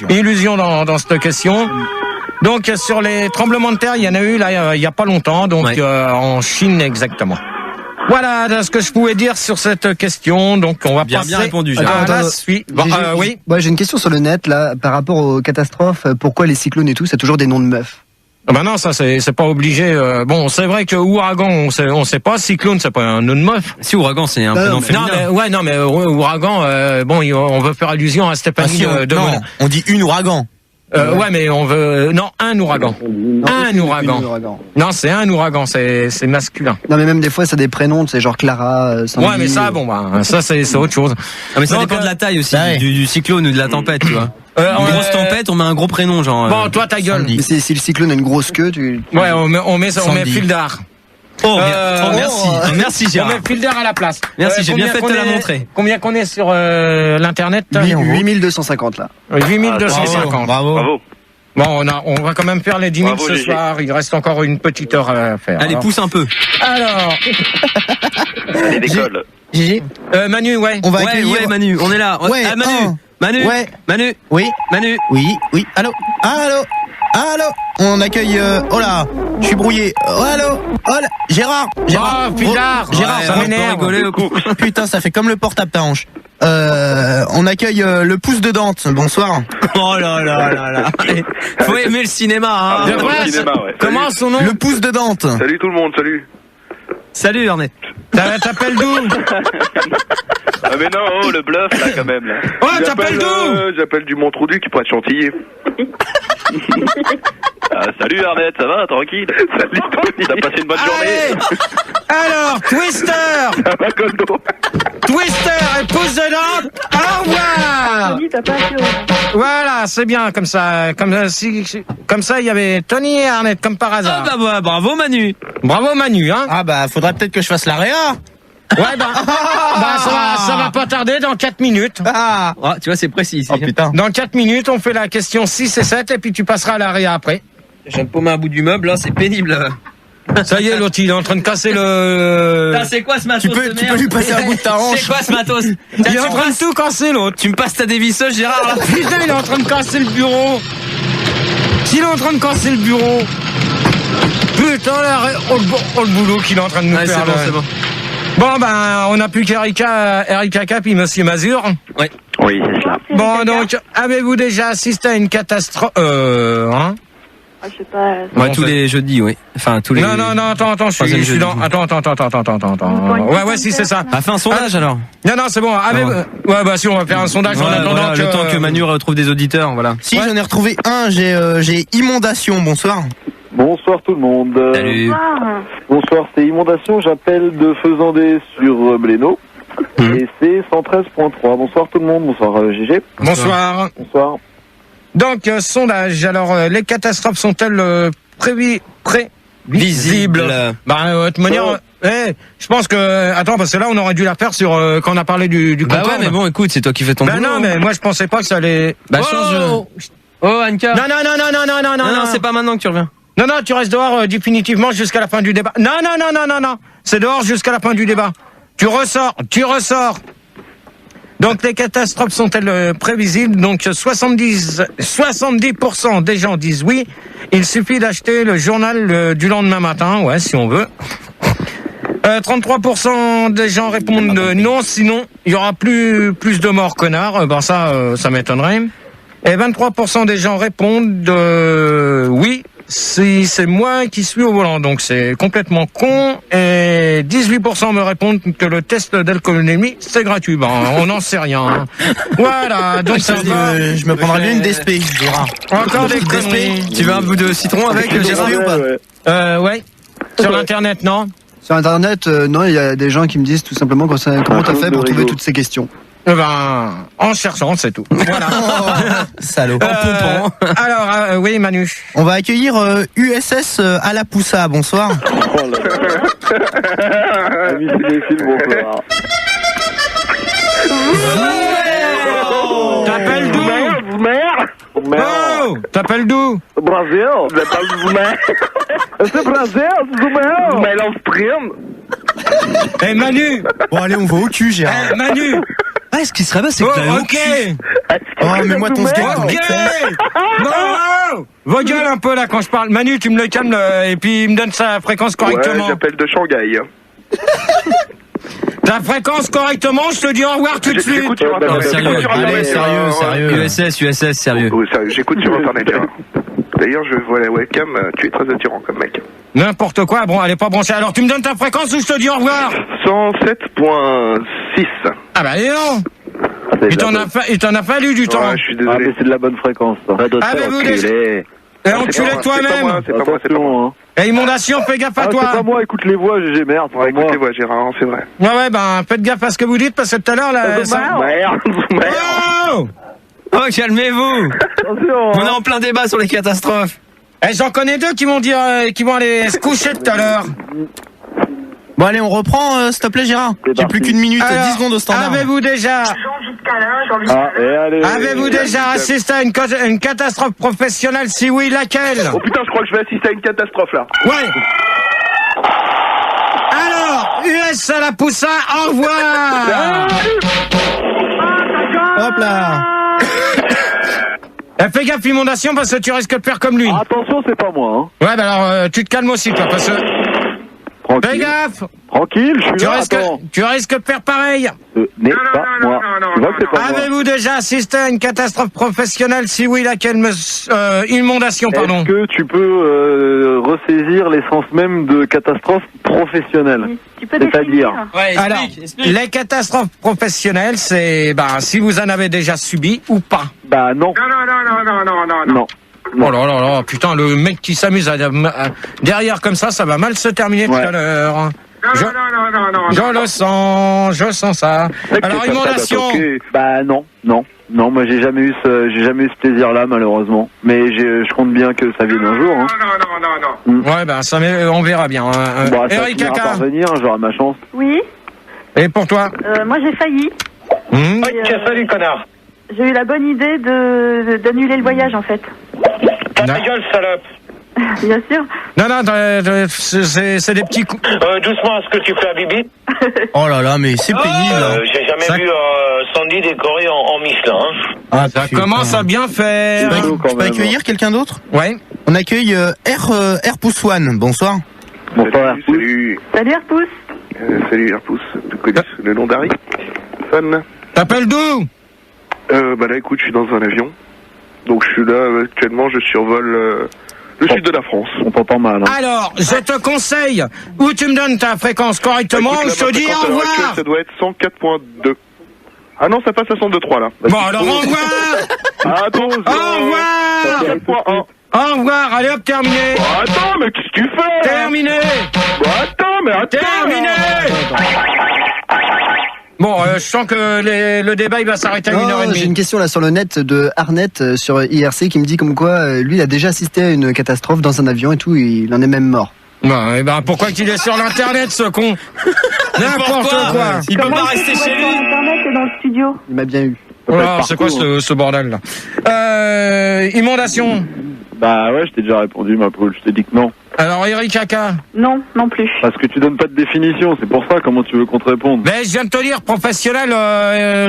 illusion dans cette question. Donc sur les tremblements de terre, il y en a eu là il y a pas longtemps. Donc en Chine exactement. Voilà ce que je pouvais dire sur cette question. Donc on va passer bien répondu, à la suite. Oui. Ouais, j'ai une question sur le net là par rapport aux catastrophes. Pourquoi les cyclones et tout, c'est toujours des noms de meufs? Ben non, ça c'est pas obligé. Bon, c'est vrai que ouragan, on sait pas. Cyclone, c'est pas un nom de meuf. Si ouragan, c'est un prénom féminin. Non mais ouragan. On veut faire allusion à Stéphanie non, on dit une ouragan. Ouais, mais on veut un ouragan. Un ouragan. Non, c'est un ouragan, c'est masculin. Non, mais même des fois, ça a des prénoms, c'est genre Clara, Sandy. Ouais, mais ça, ça c'est autre chose. Ah, mais ça dépend de la taille aussi, du cyclone ou de la tempête, tu vois. Une grosse tempête, on met un gros prénom, genre. Bon, toi, ta gueule. Mais si le cyclone a une grosse queue, Ouais, on met Fildar. Merci Gérard. On met Filder à la place. Merci, j'ai bien fait de te la montrer. Combien qu'on est sur l'internet? 8250 là. 8250. Bravo. Bon, on va quand même faire les 10 000 ce soir. Il reste encore une petite heure à faire. Allez, pousse un peu. Alors. Allez, décolle. Gigi. Manu, ouais. On va accueillir. Ouais, Manu, on est là. Ouais, Manu. Ouais. Manu. Oui. Manu. Oui. Allô. On accueille. Oh là, je suis brouillé. Oh allô. Gérard. Filard. Gérard, ça m'énerve. Putain, ça fait comme le portable ta hanche. On accueille le pouce de Dante. Bonsoir. Oh là. Faut aimer le cinéma, hein. Comment son nom? Le pouce de Dante. Salut tout le monde, salut. Salut Ernest. T'appelles d'où? Ah mais non, le bluff là quand même là. Oh, t'appelles d'où? J'appelle du Montreuil qui pourrait être Chantilly. Salut Arnett, ça va, tranquille? Salut Tony. T'as passé une bonne journée? Alors, Twister. Ça va Goldo. Twister et pouce de Dante. Au revoir. Voilà, c'est bien comme ça. Comme ça, il y avait Tony et Arnett comme par hasard. Ah bah bravo Manu. Bravo Manu, hein. Ah bah faudrait peut-être que je fasse l'AREA. Ouais, ça va pas tarder dans 4 minutes. Tu vois, c'est précis. Oh putain. Dans 4 minutes, on fait la question 6 et 7 et puis tu passeras à l'AREA après. Je viens de paumer un bout du meuble, là, c'est pénible. Ça y est, l'autre, il est en train de casser le... Putain, c'est quoi ce matos? Tu peux lui passer un bout de ta hanche. C'est quoi ce matos? Il est en train de tout casser, l'autre. Tu me passes ta dévisseuse, Gérard, là? Putain, il est en train de casser le bureau. S'il est en train de casser le bureau... Putain, là, le boulot qu'il est en train de nous faire. C'est bon. Bon, on n'a plus qu'Erika Cap et Monsieur Mazur. Ouais. Oui, c'est cela. Bon, donc, avez-vous déjà assisté à une catastrophe, hein? Je sais pas. Ouais, tous les jeudis, oui. Enfin, tous les... Non, attends, je suis dans... Attends. Ouais, si, c'est ça. Fais un sondage, alors. Non, c'est bon. Ouais, bah, si, on va faire un sondage en attendant le temps que Manu retrouve des auditeurs, voilà. Si, j'en ai retrouvé un, j'ai inondation, bonsoir. Bonsoir tout le monde. Salut. Bonsoir, c'est Inondation, j'appelle de Faisandé sur Blénaud. Et c'est 113.3. Bonsoir tout le monde, bonsoir GG. Bonsoir. Bonsoir. Donc, sondage. Alors, les catastrophes sont-elles prévisibles? Bah, de toute manière, je pense que... Attends, parce que là, on aurait dû la faire sur quand on a parlé du Bah ouais, mais bon, écoute, c'est toi qui fais ton boulot. non, mais moi, je pensais pas que ça allait... Bah, change... Oh, Anka. Non, c'est pas maintenant que tu reviens. Non, tu restes dehors définitivement jusqu'à la fin du débat. Non. C'est dehors jusqu'à la fin du débat. Tu ressors. Donc, les catastrophes sont-elles prévisibles? Donc, 70% des gens disent oui. Il suffit d'acheter le journal du lendemain matin, ouais, si on veut. 33% des gens répondent non, sinon, il y aura plus de morts, connards. Ça m'étonnerait. Et 23% des gens répondent oui, si c'est moi qui suis au volant, donc c'est complètement con. Et 18% me répondent que le test d'alcoolémie c'est gratuit. On n'en sait rien. Hein. Voilà, donc ça je me prendrai bien une DSP, Gérard. Encore des conneries. Tu veux un bout de citron avec Gérard ou pas? Ouais. Sur l'internet, non? Sur internet, non, il y a des gens qui me disent tout simplement comment t'as fait pour trouver toutes ces questions. En cherchant, c'est tout. Voilà. Salaud. Alors, oui, Manu. On va accueillir USS Alapusa. Bonsoir. T'appelles d'où? T'appelles d'où? Brasil. C'est Brasil, Eh Manu. Bon allez, on va au cul, Gérard. Eh Manu. Ce qui serait bien, c'est que t'as ok. Mets-moi ton skate. Ok. Non. Vos gueules un peu là quand je parle. Manu, tu me le calmes et puis il me donne sa fréquence correctement. Ouais, j'appelle de Shanghai. Ta fréquence correctement, je te dis au revoir tout de suite. J'écoute sur Internet. Sérieux. USS, sérieux. J'écoute sur Internet. D'ailleurs, je vois la webcam, tu es très attirant comme mec. N'importe quoi, bon, elle est pas branchée. Alors tu me donnes ta fréquence ou je te dis au revoir? 107.6. Ah bah non. Il t'en a fallu du temps. Je suis désolé. Ah mais c'est de la bonne fréquence ça. Avez-vous des... Et enculé toi-même. C'est pas moi. Et Inondation, fais gaffe à toi. C'est pas moi, écoute les voix, GG, merde. Écoute les voix, Gérard, c'est vrai. Ouais, faites gaffe à ce que vous dites parce que tout à l'heure là... Oh, calmez-vous. On est en plein débat sur les catastrophes. J'en connais deux qui vont aller se coucher tout à l'heure. Bon allez, on reprend, s'il te plaît, Gérard. J'ai plus qu'une minute, 10 secondes au standard. Avez-vous déjà assisté à une catastrophe professionnelle? Si oui, laquelle? Oh putain, je crois que je vais assister à une catastrophe là. Ouais. Alors, US Alapusa, au revoir. Hop là. Fais gaffe, Inondation, parce que tu risques de faire comme lui. Attention, c'est pas moi. Ouais, alors tu te calmes aussi, toi, parce que... Tranquille. Fais gaffe. Tranquille, je suis là, tu risques de faire pareil. N'est pas moi. Avez-vous déjà assisté à une catastrophe professionnelle? Si oui, laquelle inondation, pardon. Est-ce que tu peux ressaisir l'essence même de catastrophe professionnelle? C'est-à-dire Alors, les catastrophes professionnelles, c'est si vous en avez déjà subi ou pas. Non. Non. Oh là là là, putain, le mec qui s'amuse derrière comme ça va mal se terminer tout à l'heure. Je sens ça. Alors, Inondation. Non, moi j'ai jamais eu ce plaisir-là, malheureusement. Mais je compte bien que ça vienne un jour. Non. Ouais, on verra bien. Eric Kaka. J'aurai ma chance. Oui. Et pour toi? Moi j'ai failli. Salut, connard. J'ai eu la bonne idée d'annuler le voyage en fait. Ta gueule, salope. Bien sûr. Non, c'est des petits coups. Doucement à ce que tu fais à Bibi. Oh là là, mais c'est pénible. J'ai jamais vu Sandy décoré en Michelin. Ça commence à bien faire. Je peux accueillir quelqu'un d'autre? Ouais. On accueille Air Pouce One. Bonsoir. Bonsoir. Salut. Salut Airpousse. Salut Airpousse. Tu connais le nom d'Harry? Fun. T'appelles d'où? Là, écoute, je suis dans un avion. Donc, je suis là, actuellement, je survole le sud de la France. On t'entend mal. Alors, je te conseille, ou tu me donnes ta fréquence correctement, ou je te dis au revoir. Ça doit être 104.2. Ah non, ça passe à 102.3 là. Bon, alors au revoir. Attention. Au revoir. Au revoir, allez hop, terminé. Attends, mais qu'est-ce que tu fais? Terminé. Attends. Terminé. Bon, je sens que le débat il va s'arrêter à 1h30. J'ai une question là sur le net de Arnett sur IRC qui me dit comme quoi lui il a déjà assisté à une catastrophe dans un avion et tout, il en est même mort. Bah, et ben pourquoi qu'il est sur l'internet ce con? N'importe quoi. Il peut pas rester chez lui. Internet et dans le studio. Il m'a bien eu. Oh, c'est quoi ce bordel là? Inondation. Bah ouais, je t'ai déjà répondu, ma poule. Je t'ai dit que non. Alors Eric Kaka. Non, non plus. Parce que tu donnes pas de définition, c'est pour ça. Comment tu veux qu'on te réponde? Mais je viens de te dire professionnel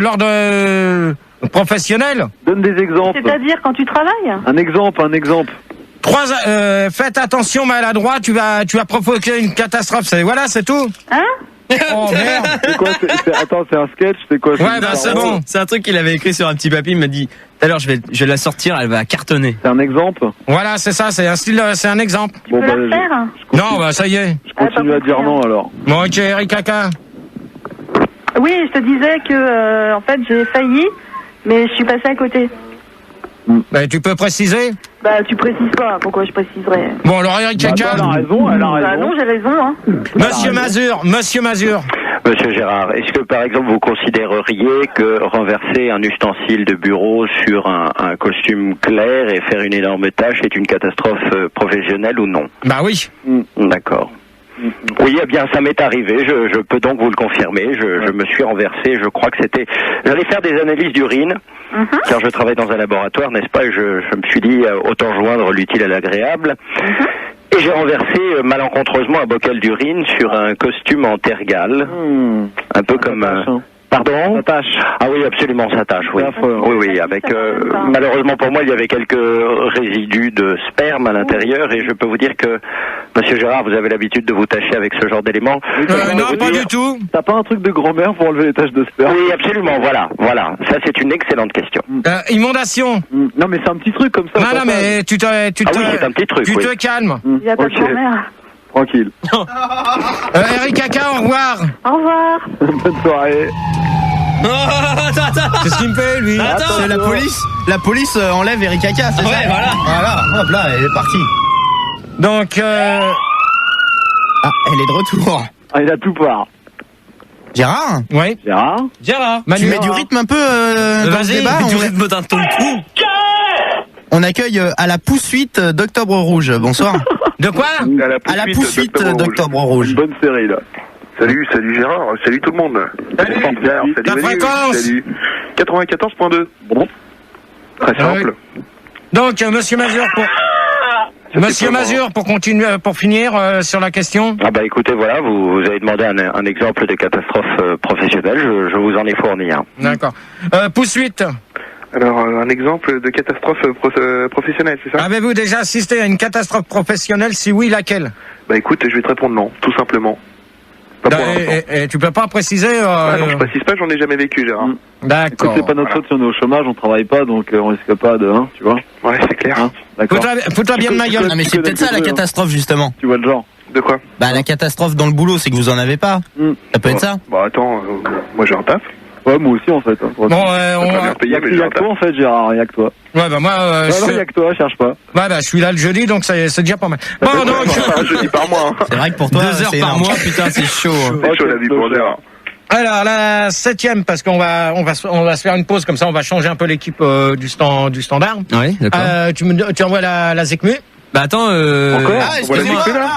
lors de professionnel. Donne des exemples. C'est-à-dire quand tu travailles? Un exemple. Faites attention maladroit, tu vas provoquer une catastrophe. C'est tout. Hein? Oh merde. C'est quoi? Attends, c'est un sketch, c'est quoi? Ouais, bah c'est bon. C'est un truc qu'il avait écrit sur un petit papier. Il m'a dit tout à l'heure, je vais la sortir, elle va cartonner. C'est un exemple? Voilà, c'est ça, c'est un style, c'est un exemple. Tu peux la faire? Non, bah ça y est. Je continue à dire non alors. Bon, ok, Eric Kaka. Oui, je te disais que en fait j'ai failli, mais je suis passé à côté. Bah, tu peux préciser? Bah tu précises pas, pourquoi je préciserais? Bon, alors Eric Kaka. Elle a raison. Bah non, j'ai raison, hein. Monsieur Mazur. Monsieur Gérard, est-ce que par exemple vous considéreriez que renverser un ustensile de bureau sur un costume clair et faire une énorme tâche est une catastrophe professionnelle ou non? Bah oui. D'accord. Oui, eh bien, ça m'est arrivé. Je peux donc vous le confirmer. Je me suis renversé. Je crois que c'était. J'allais faire des analyses d'urine, car je travaille dans un laboratoire, n'est-ce pas? Et je me suis dit autant joindre l'utile à l'agréable. Et j'ai renversé malencontreusement un bocal d'urine sur un costume en tergale, un peu comme. Pardon? Ça tâche. Ah oui, absolument, ça tâche, oui. Oui, avec, malheureusement pour moi, il y avait quelques résidus de sperme à l'intérieur, et je peux vous dire que, monsieur Gérard, vous avez l'habitude de vous tâcher avec ce genre d'éléments. Non, pas du tout. T'as pas un truc de grand-mère pour enlever les taches de sperme? Oui, absolument, voilà. Ça, c'est une excellente question. Inondation. Non, mais c'est un petit truc comme ça. Non, mais tu oui, c'est un petit truc, tu te calmes. Il y a pas de grand-mère. Tranquille. Eric Kaka, au revoir. Au revoir. Bonne soirée. Attends. Qu'est-ce qu'il me fait, lui? C'est la police. La police enlève Eric Kaka, c'est ça? Ouais, voilà. Voilà, hop là, elle est partie. Donc, Ah, elle est de retour. Ah, il a tout part. Gérard? Oui. Gérard. Tu mets du rythme un peu dans le débat? Du rythme d'un ton cou. On accueille à la pousse-suite d'Octobre Rouge. Bonsoir. De quoi? À la pousse-suite d'Octobre Rouge. Bonne série, là. Salut Gérard, salut tout le monde. Salut. Salut Ta fréquence? Salut. 94.2. Bon. Très simple. Donc, Monsieur Mazur, Monsieur Mazur, pour continuer, pour finir sur la question. Ah bah écoutez, voilà, vous avez demandé un exemple de catastrophe professionnelle, je vous en ai fourni un. D'accord. Poursuite. Alors, un exemple de catastrophe professionnelle, c'est ça? Avez-vous déjà assisté à une catastrophe professionnelle? Si oui, laquelle? Bah écoute, je vais te répondre non, tout simplement. Pas pour l'instant. Et tu peux pas préciser non, je précise pas, j'en ai jamais vécu, Gérard. D'accord. C'est pas notre faute si on est au chômage, on travaille pas, donc on risque pas de, tu vois. Ouais, c'est clair. D'accord. Fous-toi bien de ma gueule. Ah, mais c'est peut-être ça la catastrophe, justement. Tu vois le genre. De quoi? Bah, la catastrophe dans le boulot, c'est que vous en avez pas. Ça peut être ça? Bah attends, moi j'ai un taf. Ouais, moi aussi en fait. Bon, il y a que toi en fait, Gérard, il y a que toi. Ouais, bah moi. il y a que toi, cherche pas. Ouais, bah je suis là le jeudi, donc c'est déjà pas mal. Bon, donc. Un jeudi par mois. C'est vrai que pour toi, 2 heures par mois, putain, c'est chaud. C'est chaud la vie pour Gérard. Alors la 7e, parce qu'on va se faire une pause comme ça, on va changer un peu l'équipe du standard. Oui, d'accord. Tu envoies la ZECMU. Bah attends,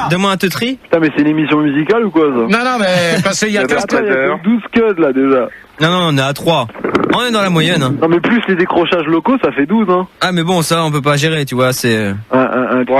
donne-moi un teutri. Putain, mais c'est une émission musicale ou quoi ça? Non, mais parce qu'il y a 12 codes là déjà. Non, on est à 3. On est dans la moyenne. Hein. Non, mais plus les décrochages locaux, ça fait 12, hein. Ah, mais bon, ça, on peut pas gérer, tu vois, c'est. Bon,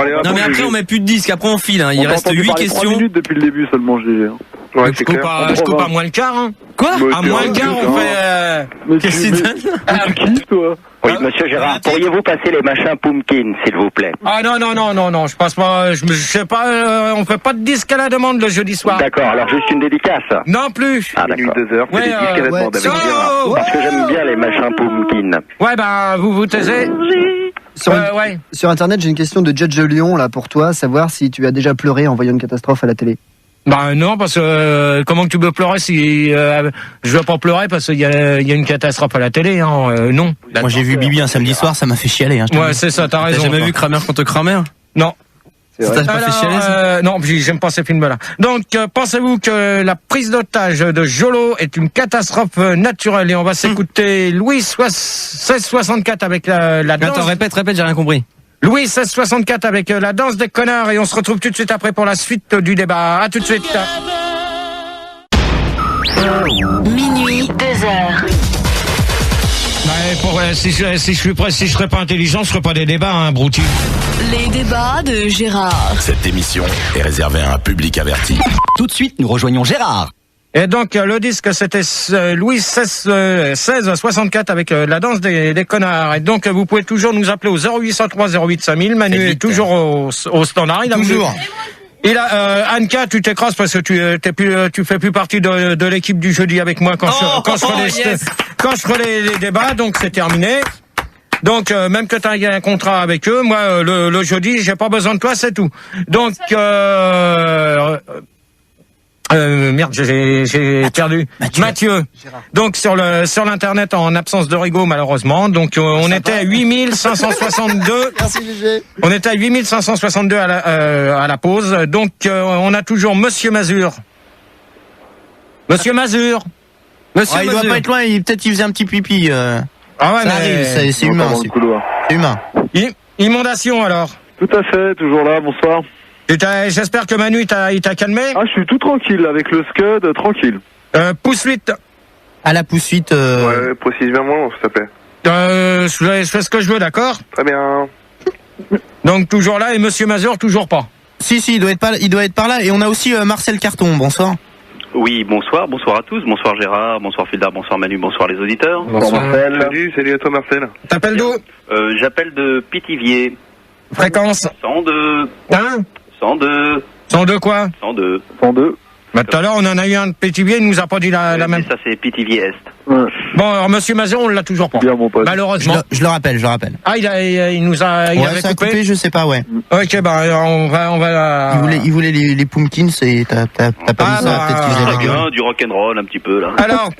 allez, non, mais après, on met plus de disques, après, on file, hein. Il reste 8 questions. 3 minutes depuis le début seulement, GG. Ouais, c'est clair. Je coupe à moins le quart, hein. Quoi? À moins le quart, on fait. Qu'est-ce que tu kiffes, toi? Oui, monsieur Gérard, pourriez-vous passer les machins Pumpkin, s'il vous plaît? Ah non, je passe pas, je sais pas, on fait pas de disque à la demande le jeudi soir. D'accord, alors juste une dédicace? Non plus. Ah d'accord. 2 heures, c'est des disques à la demande avec Gérard. Parce que j'aime bien les machins Pumpkin. Ouais, bah, vous taisez. Sur Internet, j'ai une question de Judge Lyon, là, pour toi, savoir si tu as déjà pleuré en voyant une catastrophe à la télé. Bah non, parce que comment que tu peux pleurer si je veux pas pleurer parce qu'il y a une catastrophe à la télé, hein, non. Moi j'ai vu Bibi un samedi soir, ça m'a fait chialer. Hein, ouais, c'est ça, t'as raison. T'as jamais vu Kramer contre Kramer? Non. Ça t'a pas fait chialer, ça? Non, j'aime pas ces films-là. Donc, pensez-vous que la prise d'otage de Jolo est une catastrophe naturelle? Et on va s'écouter Louis 1664 avec la danse. Attends, répète, j'ai rien compris. Louis 1664 avec la danse des connards et on se retrouve tout de suite après pour la suite du débat. À tout de suite. Minuit, 2h. Si je serais pas intelligent, ce serait pas des débats, hein, Brouti. Les débats de Gérard. Cette émission est réservée à un public averti. Tout de suite, nous rejoignons Gérard. Et donc, le disque, c'était Louis 1664 avec la danse des connards. Et donc, vous pouvez toujours nous appeler au 0803 08 5000. Manu est toujours au standard. Toujours. Et là, Anka, tu t'écrases parce que tu fais plus partie de l'équipe du jeudi avec moi quand je ferai les débats. Donc, c'est terminé. Donc, même que tu as un contrat avec eux, moi, le jeudi, j'ai pas besoin de toi, c'est tout. Donc, merde, j'ai perdu. Mathieu. Donc sur l'internet en absence de Rigaud malheureusement. Donc on était à 8562. Merci Gégé. On était à 8562 à la pause. Donc on a toujours Monsieur Mazur. Monsieur Mazur. Monsieur Mazur. Il doit pas être loin, peut-être qu'il faisait un petit pipi. Ah ouais, ça arrive, c'est humain. C'est humain. Inondation alors. Tout à fait, toujours là, bonsoir. J'espère que Manu il t'a calmé. Ah, je suis tout tranquille avec le Scud, tranquille. Pouce 8. À la pouce 8. Ouais, précise bien moi, s'il te plaît. Je fais ce que je veux, d'accord? Très bien. Donc toujours là et Monsieur Mazur toujours pas. Si, il doit être par là. Et on a aussi Marcel Carton, bonsoir. Oui, bonsoir à tous, bonsoir Gérard, bonsoir Fildar, bonsoir Manu, bonsoir les auditeurs. Bonsoir Marcel. Salut à toi Marcel. T'appelles d'où? J'appelle de Pithiviers. Fréquence 102. Hein? 102. 102 quoi? 102. Bah, tout à l'heure, on en a eu un de Pithiviers, il nous a pas dit la même. Ça, c'est Pithiviers Est. Ouais. Bon, alors, Monsieur Mazur, on l'a toujours pas. Bien, mon pote. Malheureusement. Je le rappelle. Ah, il nous a, il avait ça a coupé, je sais pas, ouais. Ok, bah, on va. Il voulait les Pumpkins et t'as pas dit ça, peut-être qu'il faisait la gueule. Du rock'n'roll, un petit peu, là. Alors,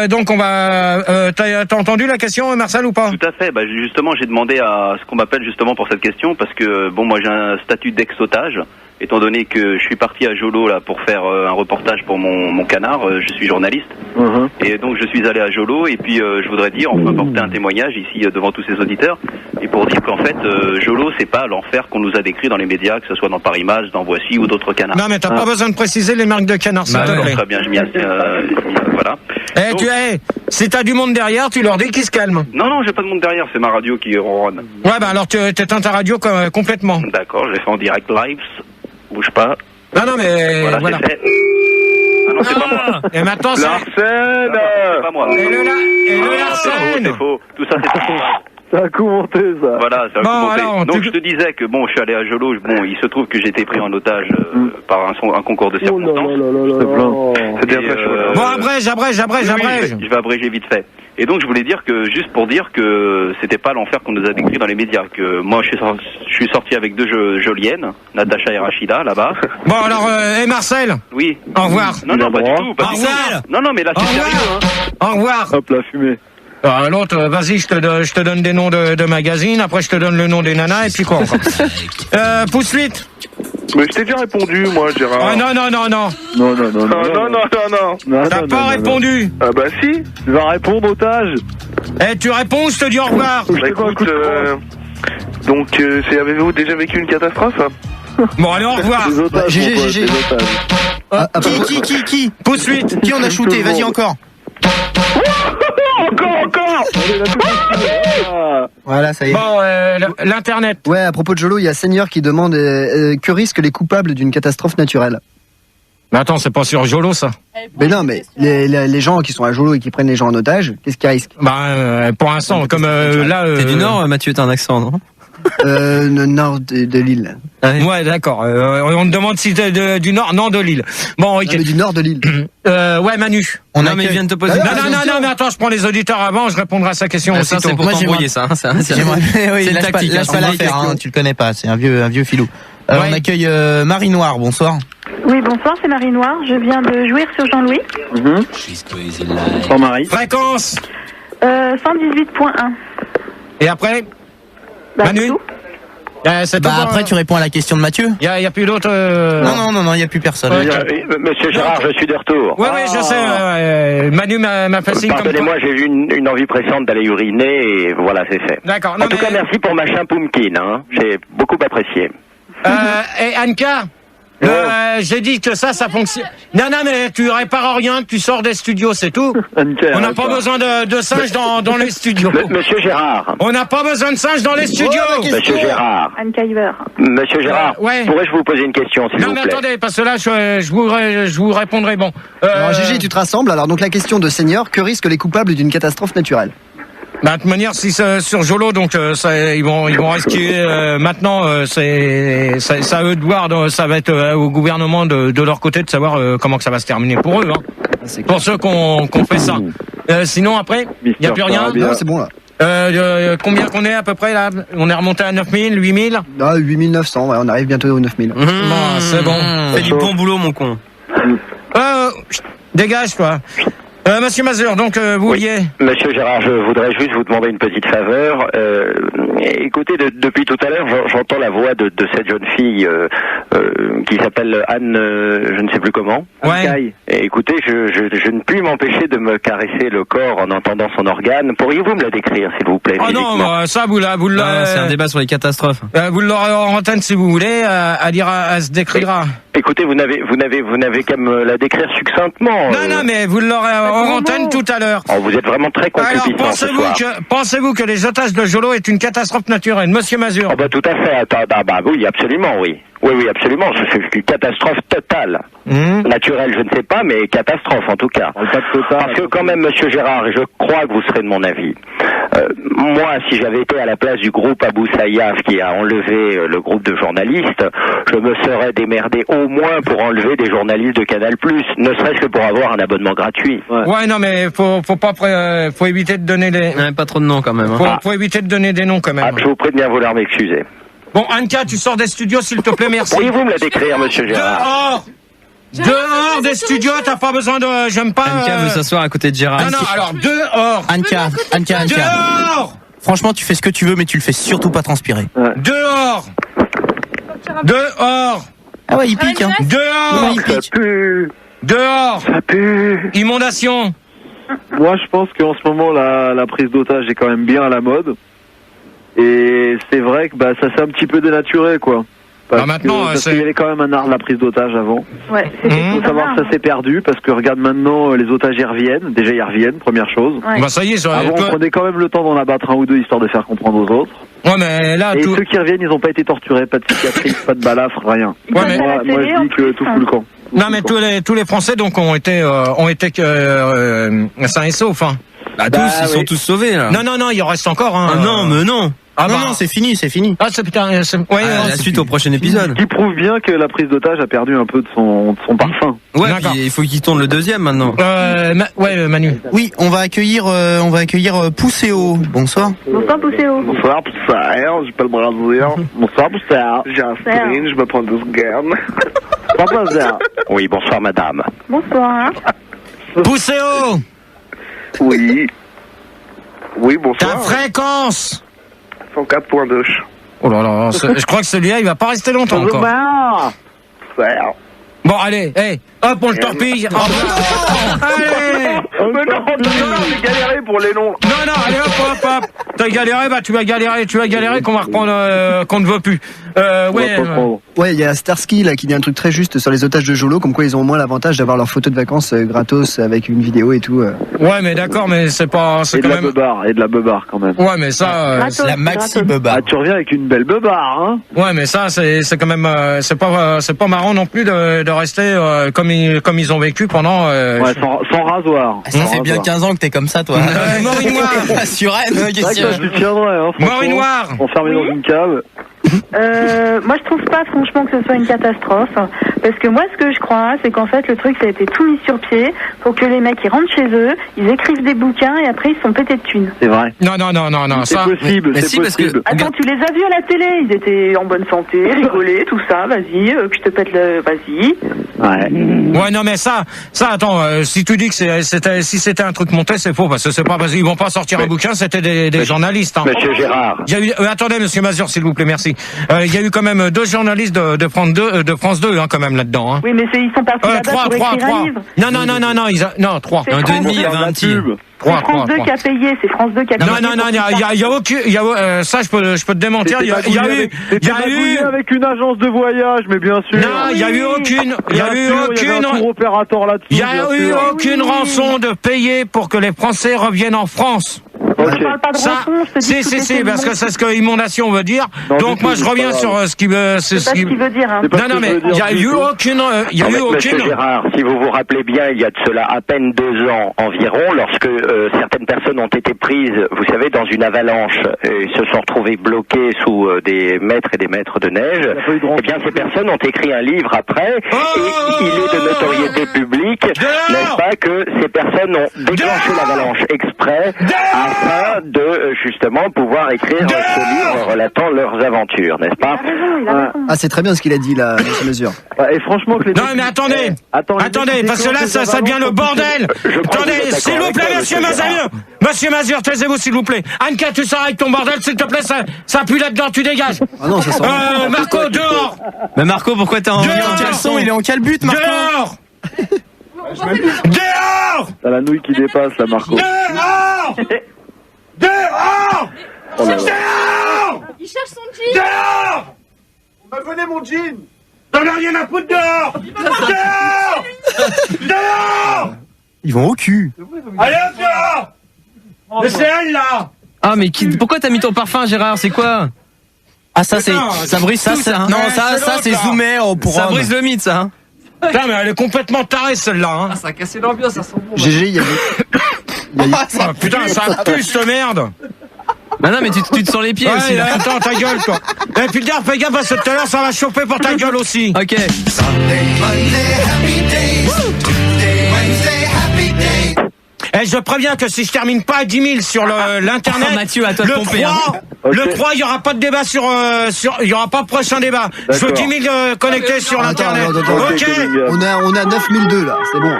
donc on va. T'as entendu la question, Marcel, ou pas? Tout à fait. Bah, justement, j'ai demandé à ce qu'on m'appelle justement pour cette question parce que bon, moi j'ai un statut d'ex-otage. Étant donné que je suis parti à Jolo là pour faire un reportage pour mon canard, je suis journaliste. Et donc je suis allé à Jolo et puis je voudrais dire, enfin porter un témoignage ici devant tous ces auditeurs et pour dire qu'en fait Jolo c'est pas l'enfer qu'on nous a décrit dans les médias, que ce soit dans Paris Match, dans Voici ou d'autres canards. Non mais t'as pas besoin de préciser les marques de canards, s'il te plaît. Très bien, je m'y voilà. Si t'as du monde derrière, tu leur dis qu'ils se calment. Non, j'ai pas de monde derrière, c'est ma radio qui ronronne. Ouais, bah alors tu éteins ta radio complètement. D'accord, je l'ai fait en direct live. Bouge pas. Non, mais voilà. C'est fait. Ah non, c'est pas moi. Et maintenant, c'est Larsen. C'est pas moi. Et le Larsen. C'est faux. Tout ça, c'est faux. Ça a commenté, ça. Voilà, ça a commenté. Alors, donc, je te disais que, bon, je suis allé à Jolo. Bon, il se trouve que j'ai été pris en otage par un concours de circonstances. C'était bien chaud. Bon, abrège. Je vais abréger vite fait. Et donc, je voulais dire que, juste pour dire que c'était pas l'enfer qu'on nous a décrit dans les médias. Que moi, je suis sorti avec deux joliennes, Natacha et Rachida, là-bas. Bon, alors, et Marcel? Oui. Au revoir. Non, pas du tout. Au revoir. Non, mais là, c'est sérieux, hein. Au revoir. Hop, la fumée. L'autre, vas-y, je te donne des noms de magazines, après je te donne le nom des nanas, et puis quoi encore. Pouce 8. Mais je t'ai déjà répondu, moi, Gérard. Ah non. Non. T'as pas répondu. Ah bah si. Tu vas répondre, otage. Tu réponds, je te dis au revoir. Bah écoute, donc, avez-vous déjà vécu une catastrophe? Bon, allez, au revoir. GG. Qui Pouce 8. Qui on a shooté? Vas-y, encore. Encore. Voilà, ça y est. Bon, l'internet. Ouais, à propos de Jolo, il y a Seigneur qui demande que risquent les coupables d'une catastrophe naturelle. Mais attends, c'est pas sur Jolo, ça. Mais non, mais les gens qui sont à Jolo et qui prennent les gens en otage, qu'est-ce qu'ils risquent? Bah, pour l'instant, comme là... T'es du Nord, Mathieu, t'as un accent, non? Le nord de l'île. Ouais, d'accord. On te demande si t'es du Nord, non, de l'île. Bon, ok. Du Nord de l'île. Ouais, Manu. Non, mais il vient de te poser une question. Non, mais attends, je prends les auditeurs avant, je répondrai à sa question aussitôt. Ça, c'est pour t'embrouiller, ça. C'est une tactique. Lâche pas l'affaire, tu le connais pas, c'est un vieux filou. On accueille Marie Noire, bonsoir. Oui, bonsoir, c'est Marie Noire. Je viens de jouir sur Jean-Louis. Bonsoir Marie. Fréquence 118.1. Et après Manu après, tu réponds à la question de Mathieu. Il y a plus d'autres. Non, il y a plus personne. Monsieur Gérard, je suis de retour. Oui, je sais. Manu m'a fait signe. Pardonnez-moi, j'ai eu une envie pressante d'aller uriner et voilà, c'est fait. D'accord. En tout cas, merci pour Machin Pumpkin. Hein. J'ai beaucoup apprécié. Et Anka, j'ai dit que ça fonctionne. Non, mais tu répares rien, tu sors des studios, c'est tout. On n'a pas besoin de singes dans les studios. Monsieur Gérard. On n'a pas besoin de singes dans les studios. Monsieur Gérard. Anka Iver. Monsieur Gérard, pourrais-je vous poser une question, s'il vous plaît? Non, mais attendez, parce que là, je vous répondrai. Bon. Alors, Gégé, tu te rassembles. Alors, donc, la question de Seigneur, que risquent les coupables d'une catastrophe naturelle? De toute manière, si c'est sur Jolo, donc ils vont risquer. Maintenant, c'est à eux de voir. Ça va être au gouvernement de leur côté de savoir comment que ça va se terminer pour eux. Hein. Pour ceux qu'on fait ça. Sinon après, il n'y a plus rien. Non, c'est bon là. Combien qu'on est à peu près là? On est remonté à 9000, 8000? 8900. Ouais, on arrive bientôt aux 9000. Bon, c'est bon. Fais du bon boulot, mon con. Dégage toi. Monsieur Mazur, donc vous vouliez... Monsieur Gérard, je voudrais juste vous demander une petite faveur. Écoutez, depuis tout à l'heure, j'entends la voix de cette jeune fille qui s'appelle Anne, je ne sais plus comment. Ouais. Et écoutez, je ne puis m'empêcher de me caresser le corps en entendant son organe. Pourriez-vous me la décrire, s'il vous plaît? Ah non, ça vous c'est un débat sur les catastrophes. Vous l'aurez en antenne si vous voulez. Elle se décrira. Écoutez, vous n'avez qu'à me la décrire succinctement. Non, mais vous l'aurez en antenne tout à l'heure. Oh, vous êtes vraiment très concupiscent ce soir. Pensez-vous que les otages de Jolo est une catastrophe naturelle, Monsieur Mazur? Oh, tout à fait. Oui, absolument, oui. Oui, absolument. C'est une catastrophe totale. Naturelle, je ne sais pas, mais catastrophe en tout cas. Parce que quand même, Monsieur Gérard, et je crois que vous serez de mon avis, moi, si j'avais été à la place du groupe Abou Sayyaf qui a enlevé le groupe de journalistes, je me serais démerdé au moins pour enlever des journalistes de Canal+, ne serait-ce que pour avoir un abonnement gratuit. Ouais, non, mais faut éviter de donner des... pas trop de noms quand même. Faut éviter de donner des noms quand même. Je vous prie de bien vouloir m'excuser. Bon, Anka, tu sors des studios, s'il te plaît, merci. Pourriez-vous me la décrire, Monsieur Gérard? Dehors des studios, t'as pas besoin de... J'aime pas... Anka veut s'asseoir à côté de Gérard. Non, alors, dehors. Anka. Dehors. Franchement, tu fais ce que tu veux, mais tu le fais surtout pas transpirer. Dehors. Ah ouais, il pique, hein. Dehors. Ça pue. Dehors. Ça pue. Inondation. Moi, je pense qu'en ce moment, la prise d'otage est quand même bien à la mode. Et c'est vrai que ça s'est un petit peu dénaturé, quoi. Parce qu'il y avait quand même un art de la prise d'otage avant. Ouais, il faut savoir que ça s'est perdu, parce que regarde maintenant, les otages y reviennent. Déjà, ils reviennent, première chose. Ouais. Ça y est, avant, on prenait quand même le temps d'en abattre un ou deux, histoire de faire comprendre aux autres. Ouais, mais là, et ceux qui reviennent, ils n'ont pas été torturés, pas de cicatrices, pas de balafres, rien. Ouais, mais... moi, je dis que tout fout le camp. Non, mais tous les Français, donc, ont été sains et saufs, hein. Ils sont tous sauvés, là. Non, il en reste encore, hein. Non, mais non. Non, c'est fini. Ah, c'est putain. La suite au prochain épisode. Qui prouve bien que la prise d'otage a perdu un peu de son parfum. Ouais, puis il faut qu'il tourne le deuxième maintenant. Manu. Oui, on va accueillir Pousséo. Bonsoir. Bonsoir Pousséo. Bonsoir Pousséo, j'ai pas le bras de dire. Bonsoir Pousséo. J'ai un sprint, je me prends 2 secondes. Bonsoir. Oui, bonsoir madame. Bonsoir. Pousséo. Oui, bonsoir. Ta fréquence 104.2. Oh là là, je crois que celui-là, il va pas rester longtemps encore. Bon, allez, hop, on le torpille. Allez. Mais non, j'ai galéré pour les noms. Non, allez, hop. T'as galéré, tu vas galérer qu'on va reprendre, qu'on ne veut plus. Ouais, il y a Starsky là qui dit un truc très juste sur les otages de Jolo, comme quoi ils ont au moins l'avantage d'avoir leurs photos de vacances gratos avec une vidéo et tout. Ouais, mais d'accord, mais c'est pas... Et de la beubare quand même. Ouais, mais ça... c'est la maxi beubare. Tu reviens avec une belle beubare, hein. Ouais, mais ça, c'est quand même... c'est pas marrant non plus de rester comme ils ont vécu pendant... sans rasoir. Ça fait bien 15 ans que t'es comme ça, toi. Maureen Noire. Sur elle, question. Tu tiendrais, hein, Maureen Noire. Enfermé dans une cave. Moi, je trouve pas franchement que ce soit une catastrophe Parce que moi, ce que je crois, c'est qu'en fait, le truc, ça a été tout mis sur pied pour que les mecs, ils rentrent chez eux, ils écrivent des bouquins et après, ils se sont pétés de thunes. C'est vrai. Non, c'est possible, c'est possible. Attends, tu les as vus à la télé, ils étaient en bonne santé, rigolaient, tout ça, vas-y, que je te pète le... Vas-y. Ouais, non, mais ça, attends, si tu dis que si c'était un truc monté, c'est faux, parce que c'est pas parce qu'ils vont pas sortir un bouquin, c'était des journalistes. Hein. Monsieur Gérard. Il y a eu, attendez, monsieur Mazur, s'il vous plaît, merci. Il y a eu quand même 2 journalistes de France 2, hein, quand même, là-dedans, hein. Oui, mais ils sont partis là-bas pour écrire un livre. Non, 3. Un 2,5, il y avait un petit. C'est France 2 qui a payé, c'est France 2 qui a payé. Non, il y a aucun, ça je peux te démentir, il y a eu avec une agence de voyage, mais bien sûr. Non, il y a eu aucune opérateur là-dessus. Il y a eu aucune rançon de payer pour que les Français reviennent en France. Je parle pas de rançon, je te dis si, parce que c'est ce que inondation veut dire. Donc moi je reviens sur ce qui veut. C'est pas ce qu'il veut dire. Hein. Non, mais il y a eu aucune. Monsieur Gérard, si vous vous rappelez bien, il y a de cela à peine 2 ans environ, lorsque certaines personnes ont été prises, vous savez, dans une avalanche, et se sont retrouvées bloquées sous des mètres et des mètres de neige. Eh bien, ces personnes ont écrit un livre après, et il est de notoriété publique, n'est-ce pas, que ces personnes ont déclenché l'avalanche exprès afin de justement pouvoir écrire ce livre relatant leurs aventures, n'est-ce pas? Ah, c'est très bien ce qu'il a dit là, monsieur Mesure. Et franchement, que les non, mais attendez, parce que là, ça devient le bordel. Attendez, s'il vous plaît, monsieur Mazur, taisez-vous, s'il vous plaît. Anka, tu sors avec ton bordel, s'il te plaît, ça pue là-dedans, tu dégages. Ah non, ça sent. Marco, dehors. Mais Marco, pourquoi t'es en caleçon? Il est en quel but, Marco? Dehors. Dehors. T'as la nouille qui dépasse, là, Marco. Dehors. Dehors. Il cherche son jean. Dehors. Venez mon jean. T'en as rien à foutre dehors. Dehors. Dehors. Ils vont au cul. Allez, hop, dehors. Mais c'est elle, là. Ah, mais pourquoi t'as mis ton parfum, Gérard? C'est quoi? Ah, ça brise ça, ça. Non, ça c'est zoomé pour. Ça brise le mythe, ça. Hein. Putain, mais elle est complètement tarée, celle-là. Hein. Ah, ça a cassé l'ambiance, ça sent bon. GG, il y a putain, ça pue, cette merde. Bah non, mais tu te sens les pieds aussi. Là. Attends, ta gueule, toi. Et puis fais gaffe, parce que tout à l'heure, ça va chauffer pour ta gueule aussi. Ok. Et je préviens que si je termine pas à 10 000 sur l'internet, Mathieu, à toi de pomper, le 3, il y aura pas de débat il y aura pas de prochain débat. Je veux 10 000 connectés sur l'internet. Ok. On a 9002 là, c'est bon.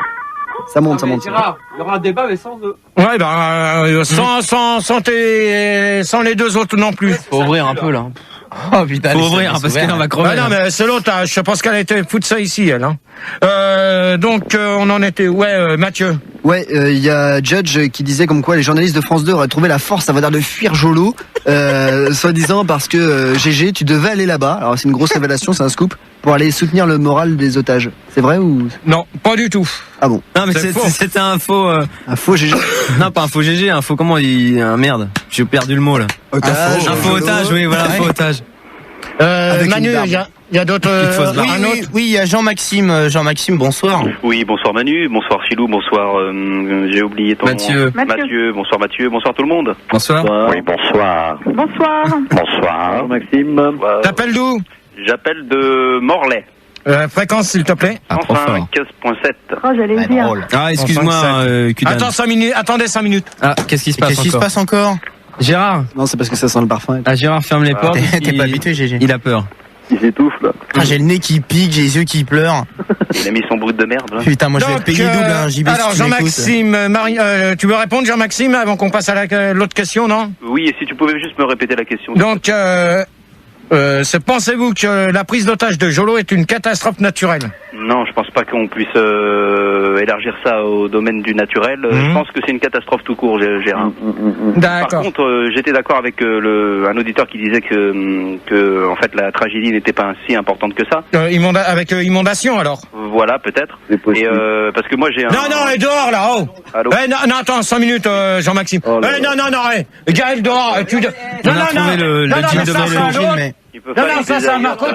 Ça monte. Il y aura un débat, mais sans eux. Ouais, sans les 2 autres non plus. Faut ouvrir un peu là. Oh putain, faut ouvrir parce que là on va crever. Non, mais c'est l'autre, je pense qu'elle a été foutre ça ici, elle. Hein. Donc on en était. Ouais, Mathieu. Ouais, il y a Judge qui disait comme quoi les journalistes de France 2 auraient trouvé la force, ça va dire, de fuir Jolo, soi-disant parce que GG, tu devais aller là-bas. Alors c'est une grosse révélation, c'est un scoop, pour aller soutenir le moral des otages. C'est vrai ou? Non, pas du tout. Ah bon? Non, mais c'était un faux. Un faux GG. Non, pas un faux GG, un faux comment il. Merde, j'ai perdu le mot là. Un faux otage, oui, voilà, un faux otage. Manu, il y a d'autres. Oui, il y a Jean-Maxime. Jean-Maxime, bonsoir. Oui, bonsoir Manu, bonsoir Philou, bonsoir. J'ai oublié ton Mathieu. Bonsoir Mathieu, bonsoir tout le monde. Bonsoir. Oui, bonsoir. Bonsoir. Bonsoir. Maxime. T'appelles d'où? J'appelle de Morlaix. Fréquence, s'il te plaît. 105,7. Oh, j'allais le dire. Ah, excuse-moi, Kudan. Attends 5 minutes. Attendez 5 minutes. Ah, qu'est-ce qui se passe encore? Gérard. Non, c'est parce que ça sent le parfum. Ah, Gérard, ferme les portes. T'es pas habitué, GG. Il a peur. Il s'étouffe là. J'ai le nez qui pique, j'ai les yeux qui pleurent. Il a mis son brut de merde là. Putain, moi je vais payer double, hein, JB. Alors Jean-Maxime, tu veux répondre Jean-Maxime avant qu'on passe à l'autre question, non? Oui, et si tu pouvais juste me répéter la question. Donc, pensez-vous que la prise d'otage de Jolo est une catastrophe naturelle? Non, je pense pas qu'on puisse élargir ça au domaine du naturel. Je pense que c'est une catastrophe tout court, Gérard. D'accord. Par contre, j'étais d'accord avec un auditeur qui disait que en fait la tragédie n'était pas si importante que ça. Avec inondation alors? Voilà, peut-être. Et parce que moi j'ai un... Non, elle est dehors là, oh. Allô? Non, attends, 5 minutes, Jean-Maxime. Non, Gaël dehors. On a trouvé le jean de Maël. Non, ça, c'est un Marco,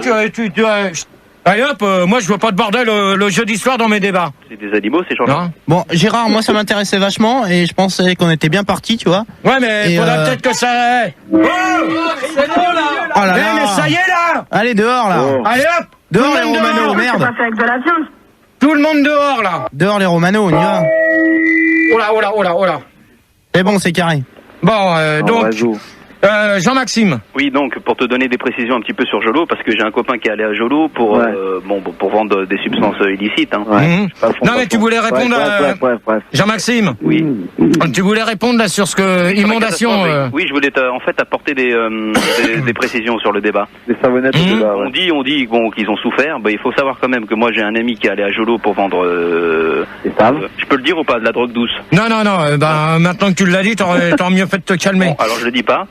allez hop, moi je veux pas de bordel le jeudi soir dans mes débats. C'est des animaux, ces gens-là. Bon, Gérard, moi ça m'intéressait vachement et je pensais qu'on était bien partis, tu vois. Ouais, mais il faudrait peut-être que ça... Oh, c'est bon là. Mais ça y est là. Allez, dehors là. Allez hop. Dehors les Romano, merde. merde. C'est pas fait avec de la viande. Tout le monde dehors, là. Dehors les Romano, on y va. Oh là. C'est bon, c'est carré. Bon, donc... Jean-Maxime. Oui, donc pour te donner des précisions un petit peu sur Jolo, parce que j'ai un copain qui est allé à Jolo pour pour vendre des substances illicites. Hein. Non mais tu voulais répondre à Jean-Maxime. Oui. Tu voulais répondre là sur ce que inondation. Oui, je voulais en fait apporter des précisions sur le débat. Des savonnettes de débat. On dit bon qu'ils ont souffert. Bah, il faut savoir quand même que moi j'ai un ami qui est allé à Jolo pour vendre. Je peux le dire ou pas, de la drogue douce. Non. Maintenant que tu l'as dit, t'aurais mieux fait de te calmer. Bon, alors je le dis pas.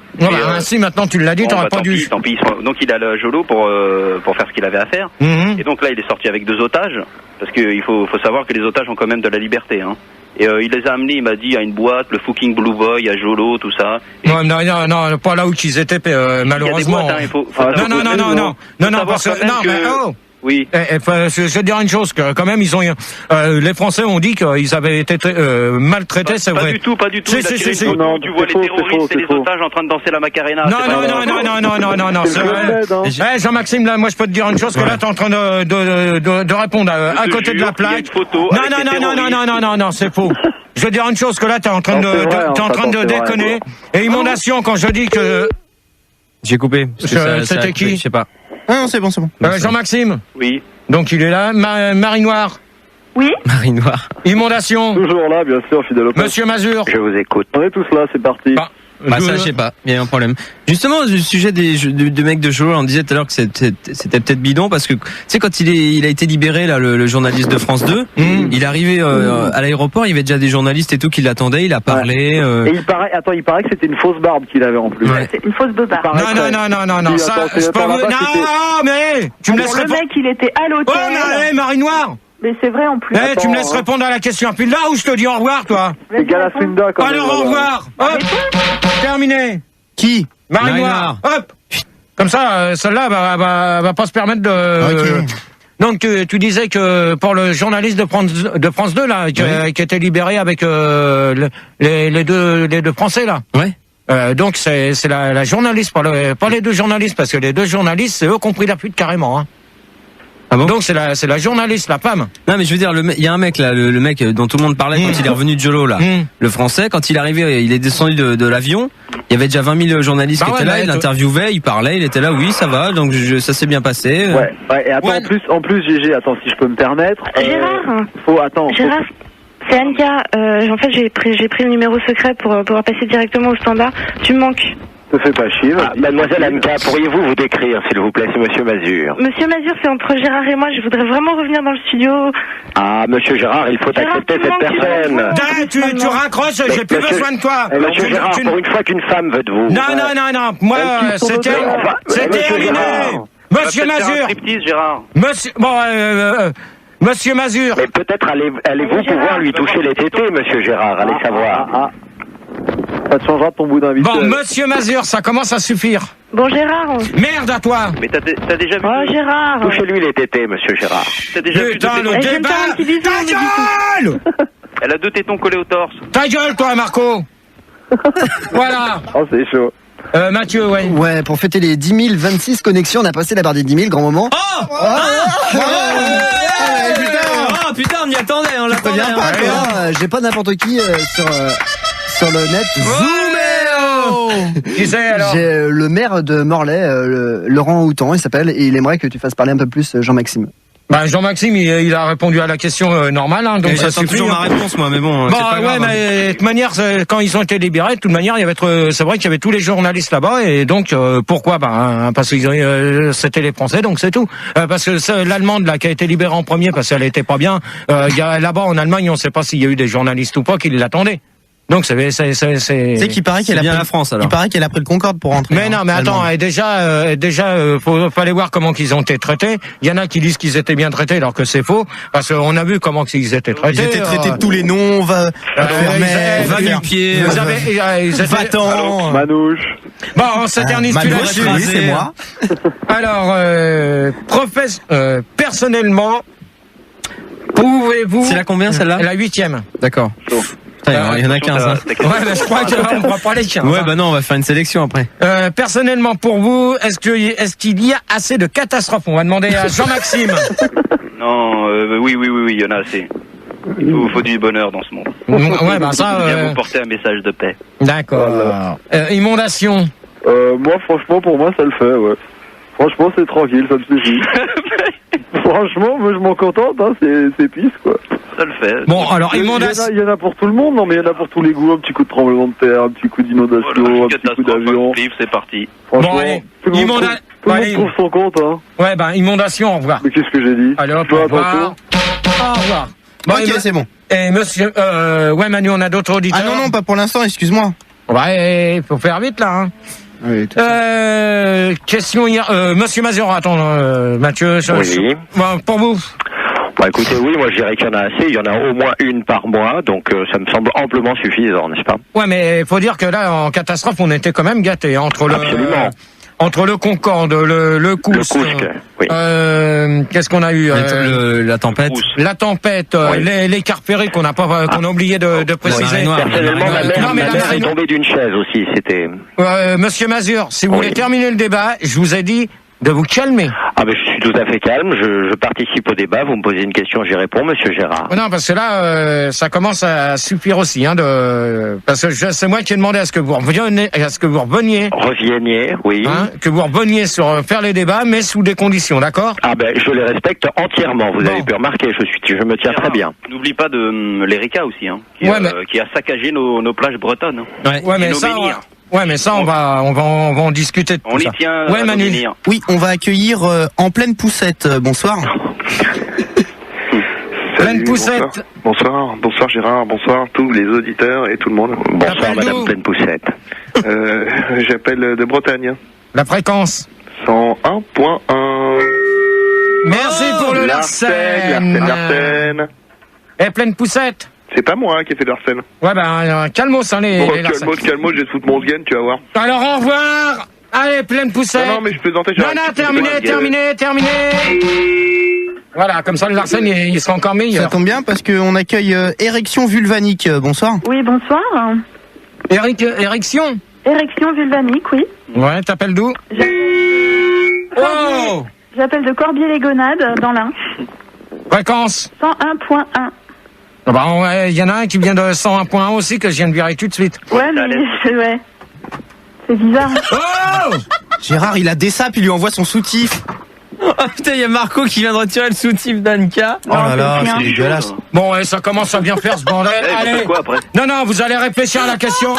Si maintenant tu l'as dit, t'aurais pas dû. Tant pis. Donc il est allé à Jolo pour faire ce qu'il avait à faire. Et donc là il est sorti avec 2 otages, parce qu'il faut savoir que les otages ont quand même de la liberté. Hein. Et il les a amenés, il m'a dit, à une boîte, le fucking Blue Boy, à Jolo, tout ça. Et non, pas là où ils étaient, malheureusement. Il y a des boîtes, non, parce que oui. Je vais te dire une chose, que quand même ils ont les Français ont dit qu'ils avaient été maltraités, c'est vrai. Pas du tout. Non, tu vois les terroristes et les otages en train de danser la Macarena. Non, c'est vrai. Jean-Maxime, là, moi je peux te dire une chose, que là t'es en train de répondre à côté de la plaque. Non, c'est faux. Je veux dire une chose, que là t'es en train de déconner. Et inondation, quand je dis que... J'ai coupé. C'était qui? Je sais pas. Non, c'est bon. Jean-Maxime. Oui. Donc il est là. Marie Noire. Oui. Marie Noire. Inondation. Toujours là, bien sûr, fidèle au poste. Monsieur Mazur. Je vous écoute. On est tous là, c'est parti. Ça, je sais pas. Il y a un problème. Justement, du sujet des mecs de Jolo, on disait tout à l'heure que c'était peut-être bidon, parce que, tu sais, quand il a été libéré, là, le journaliste de France 2, il est arrivé à l'aéroport, il y avait déjà des journalistes et tout qui l'attendaient, il a parlé. Et il paraît que c'était une fausse barbe qu'il avait en plus. Ouais. C'est une fausse barbe. Non, ça, je peux vous... Non, mais tu me laisses répondre. Le mec, il était à l'hôtel. Oh, non, Marie Noire. Mais c'est vrai en plus. Tu me laisses répondre à la question. Puis là où je te dis au revoir, toi. Alors au revoir. Hop. Terminé. Qui? Marie Noire. Hop. Comme ça, celle-là va pas se permettre de... Donc tu disais que pour le journaliste de France 2 là, qui était libéré avec les deux Français là. Ouais. Donc c'est la journaliste, pas les 2 journalistes, parce que les 2 journalistes, c'est eux qui ont pris la fuite carrément. Hein. Ah bon? Donc c'est la journaliste, la femme. Non mais je veux dire, il y a un mec là, le mec dont tout le monde parlait quand il est revenu de Jolo là, le Français, quand il est arrivé, il est descendu de l'avion, il y avait déjà 20 000 journalistes qui étaient là, il l'interviewait, il parlait, il était là, oui ça va, donc ça s'est bien passé. Ouais, et attends, en plus GG, attends, si je peux me permettre. Gérard, c'est Anka, en fait j'ai pris le numéro secret pour pouvoir passer directement au standard, tu me manques. Ne fais pas chier. Mademoiselle Anka, pourriez-vous vous décrire, s'il vous plaît, c'est Monsieur Mazur. Monsieur Mazur, c'est entre Gérard et moi. Je voudrais vraiment revenir dans le studio. Ah, Monsieur Gérard, il faut accepter cette personne. Tu raccroches, j'ai plus besoin de toi. Monsieur Gérard, pour une fois qu'une femme veut de vous. Non. Moi, c'est terminé. Monsieur Mazur. Monsieur Mazur. Mais peut-être allez-vous pouvoir lui toucher les tétés, Monsieur Gérard, allez savoir. Ça te changera ton bout d'invité. Bon, Monsieur Mazur, ça commence à suffire. Bon, Gérard. Merde à toi. Mais t'as déjà vu... Oh, Gérard. Touchez-lui les tétés, Monsieur Gérard. T'as déjà vu... Putain, le débat. Ta gueule. Elle a 2 tétons collés au torse. Ta gueule, toi, Marco. Voilà. Oh, c'est chaud. Mathieu, ouais. Ouais, pour fêter les 10 026 connexions, on a passé la barre des 10 000, grand moment. Putain, on y attendait, on l'attendait. J'ai pas n'importe qui sur le net. Qui c'est alors? J'ai le maire de Morlaix, Laurent Houtan, il s'appelle, et il aimerait que tu fasses parler un peu plus Jean-Maxime. Bah Jean-Maxime, il a répondu à la question normale, hein, donc ça suffit. Toujours ma réponse, moi, mais bon. Bah ouais, mais de toute manière, quand ils ont été libérés, de toute manière, c'est vrai qu'il y avait tous les journalistes là-bas, et donc pourquoi? Parce que c'était les Français, donc c'est tout. Parce que l'Allemande là qui a été libérée en premier parce qu'elle était pas bien. Là-bas en Allemagne, on sait pas s'il y a eu des journalistes ou pas qui l'attendaient. Donc c'est qu'il paraît qu'elle a pris la France alors. Il paraît qu'elle a pris le Concorde pour rentrer. Mais non, mais attends, fallait voir comment qu'ils ont été traités. Il y en a qui disent qu'ils étaient bien traités alors que c'est faux, parce qu'on a vu comment ils étaient traités. Ils étaient traités de tous les noms, va nu-pied, va-t'en, Manouche. Bon, on s'éternise plus là-dessus. Oui, c'est moi. Alors, personnellement, pouvez-vous... C'est la combien celle-là? La 8e. D'accord. Il y en a 15. Hein. Ouais, mais je crois qu'on va pas les 15. Ouais, bah non, on va faire une sélection après. Personnellement, pour vous, est-ce qu'il y a assez de catastrophes? On va demander à Jean-Maxime. Non, oui, il y en a assez. Il faut du bonheur dans ce monde. Ouais, bah ça. Bien vous porter un message de paix. D'accord. Voilà. Inondation. Moi, franchement, pour moi, ça le fait, ouais. Franchement, c'est tranquille, ça me suffit. Franchement, moi, je m'en contente, hein, c'est pisse, quoi. Ça le fait. Bon, alors, inondation. Il y en a pour tout le monde, non, mais il y en a pour tous les goûts. Un petit coup de tremblement de terre, un petit coup d'inondation, un petit coup d'avion. C'est parti. Franchement, Bon, allez. tout le monde trouve son compte, hein. Ouais, bah, inondation, au revoir. Mais qu'est-ce que j'ai dit? Allez, hop, au revoir. Au revoir. Bon, ok, c'est bon. Et monsieur, ouais, Manu, on a d'autres auditeurs. Ah non, pas pour l'instant, excuse-moi. Ouais, faut faire vite, là, hein. Oui, question hier, monsieur Mazur, attends, Mathieu. Oui. Bon, pour vous. Bah écoutez, oui, moi je dirais qu'il y en a assez, il y en a au moins une par mois, donc ça me semble amplement suffisant, n'est-ce pas? Ouais, mais faut dire que là, en catastrophe, on était quand même gâtés, entre le... Absolument. Entre le Concorde, le Cousque, oui. Qu'est-ce qu'on a eu la tempête. La tempête, oui. les carpériques qu'on a oublié de préciser. Personnellement, ma mère est tombée d'une chaise aussi, c'était... Monsieur Mazur, si vous voulez terminer le débat, je vous ai dit de vous calmer. Ah ben je suis tout à fait calme, je participe au débat, vous me posez une question, j'y réponds, monsieur Gérard. Non, parce que là, ça commence à suffire aussi, hein, parce que c'est moi qui ai demandé à ce que vous reveniez. Reveniez, oui. Hein, que vous reveniez sur faire les débats, mais sous des conditions, d'accord? Ah ben je les respecte entièrement, vous avez pu remarquer, je me tiens très bien. N'oublie pas de l'Erika aussi, hein, qui a saccagé nos plages bretonnes. Hein. Ouais, mais ça... Ouais, mais ça, on va en discuter. On y tient. Ouais, Manu. Oui, on va accueillir en pleine poussette. Bonsoir. Pleine poussette. Bonsoir Gérard, bonsoir tous les auditeurs et tout le monde. Bonsoir Madame Pleine Poussette. J'appelle de Bretagne. La fréquence 101.1. Merci pour le Larsen. Et Pleine Poussette. C'est pas moi qui ai fait de Larsen. Ouais, ben, calmos, hein, les Larsen. Calmos, je vais te foutre mon sgen, tu vas voir. Alors, au revoir. Allez, Pleine Poussette. Non, mais je plaisantais. Non, terminé. Voilà, comme ça, le Larsen, il sera encore meilleur. Ça tombe bien parce qu'on accueille Érection Vulvanique. Bonsoir. Oui, bonsoir. Érection Érection vulvanique, oui. Ouais, t'appelles d'où? J'appelle de Corbier-les-Gonades, dans l'Ain. Fréquence 101.1. Ah bah, y en a un qui vient de 101.1 aussi, que je viens de virer tout de suite. Ouais, mais ouais. C'est bizarre. Oh Gérard, il a des sapes, il lui envoie son soutif. Oh putain, il y a Marco qui vient de retirer le soutif d'Anka. Oh là là, c'est dégueulasse. Bon, ça commence à bien faire ce bordel. Allez. Quoi, après Non, vous allez réfléchir à la question.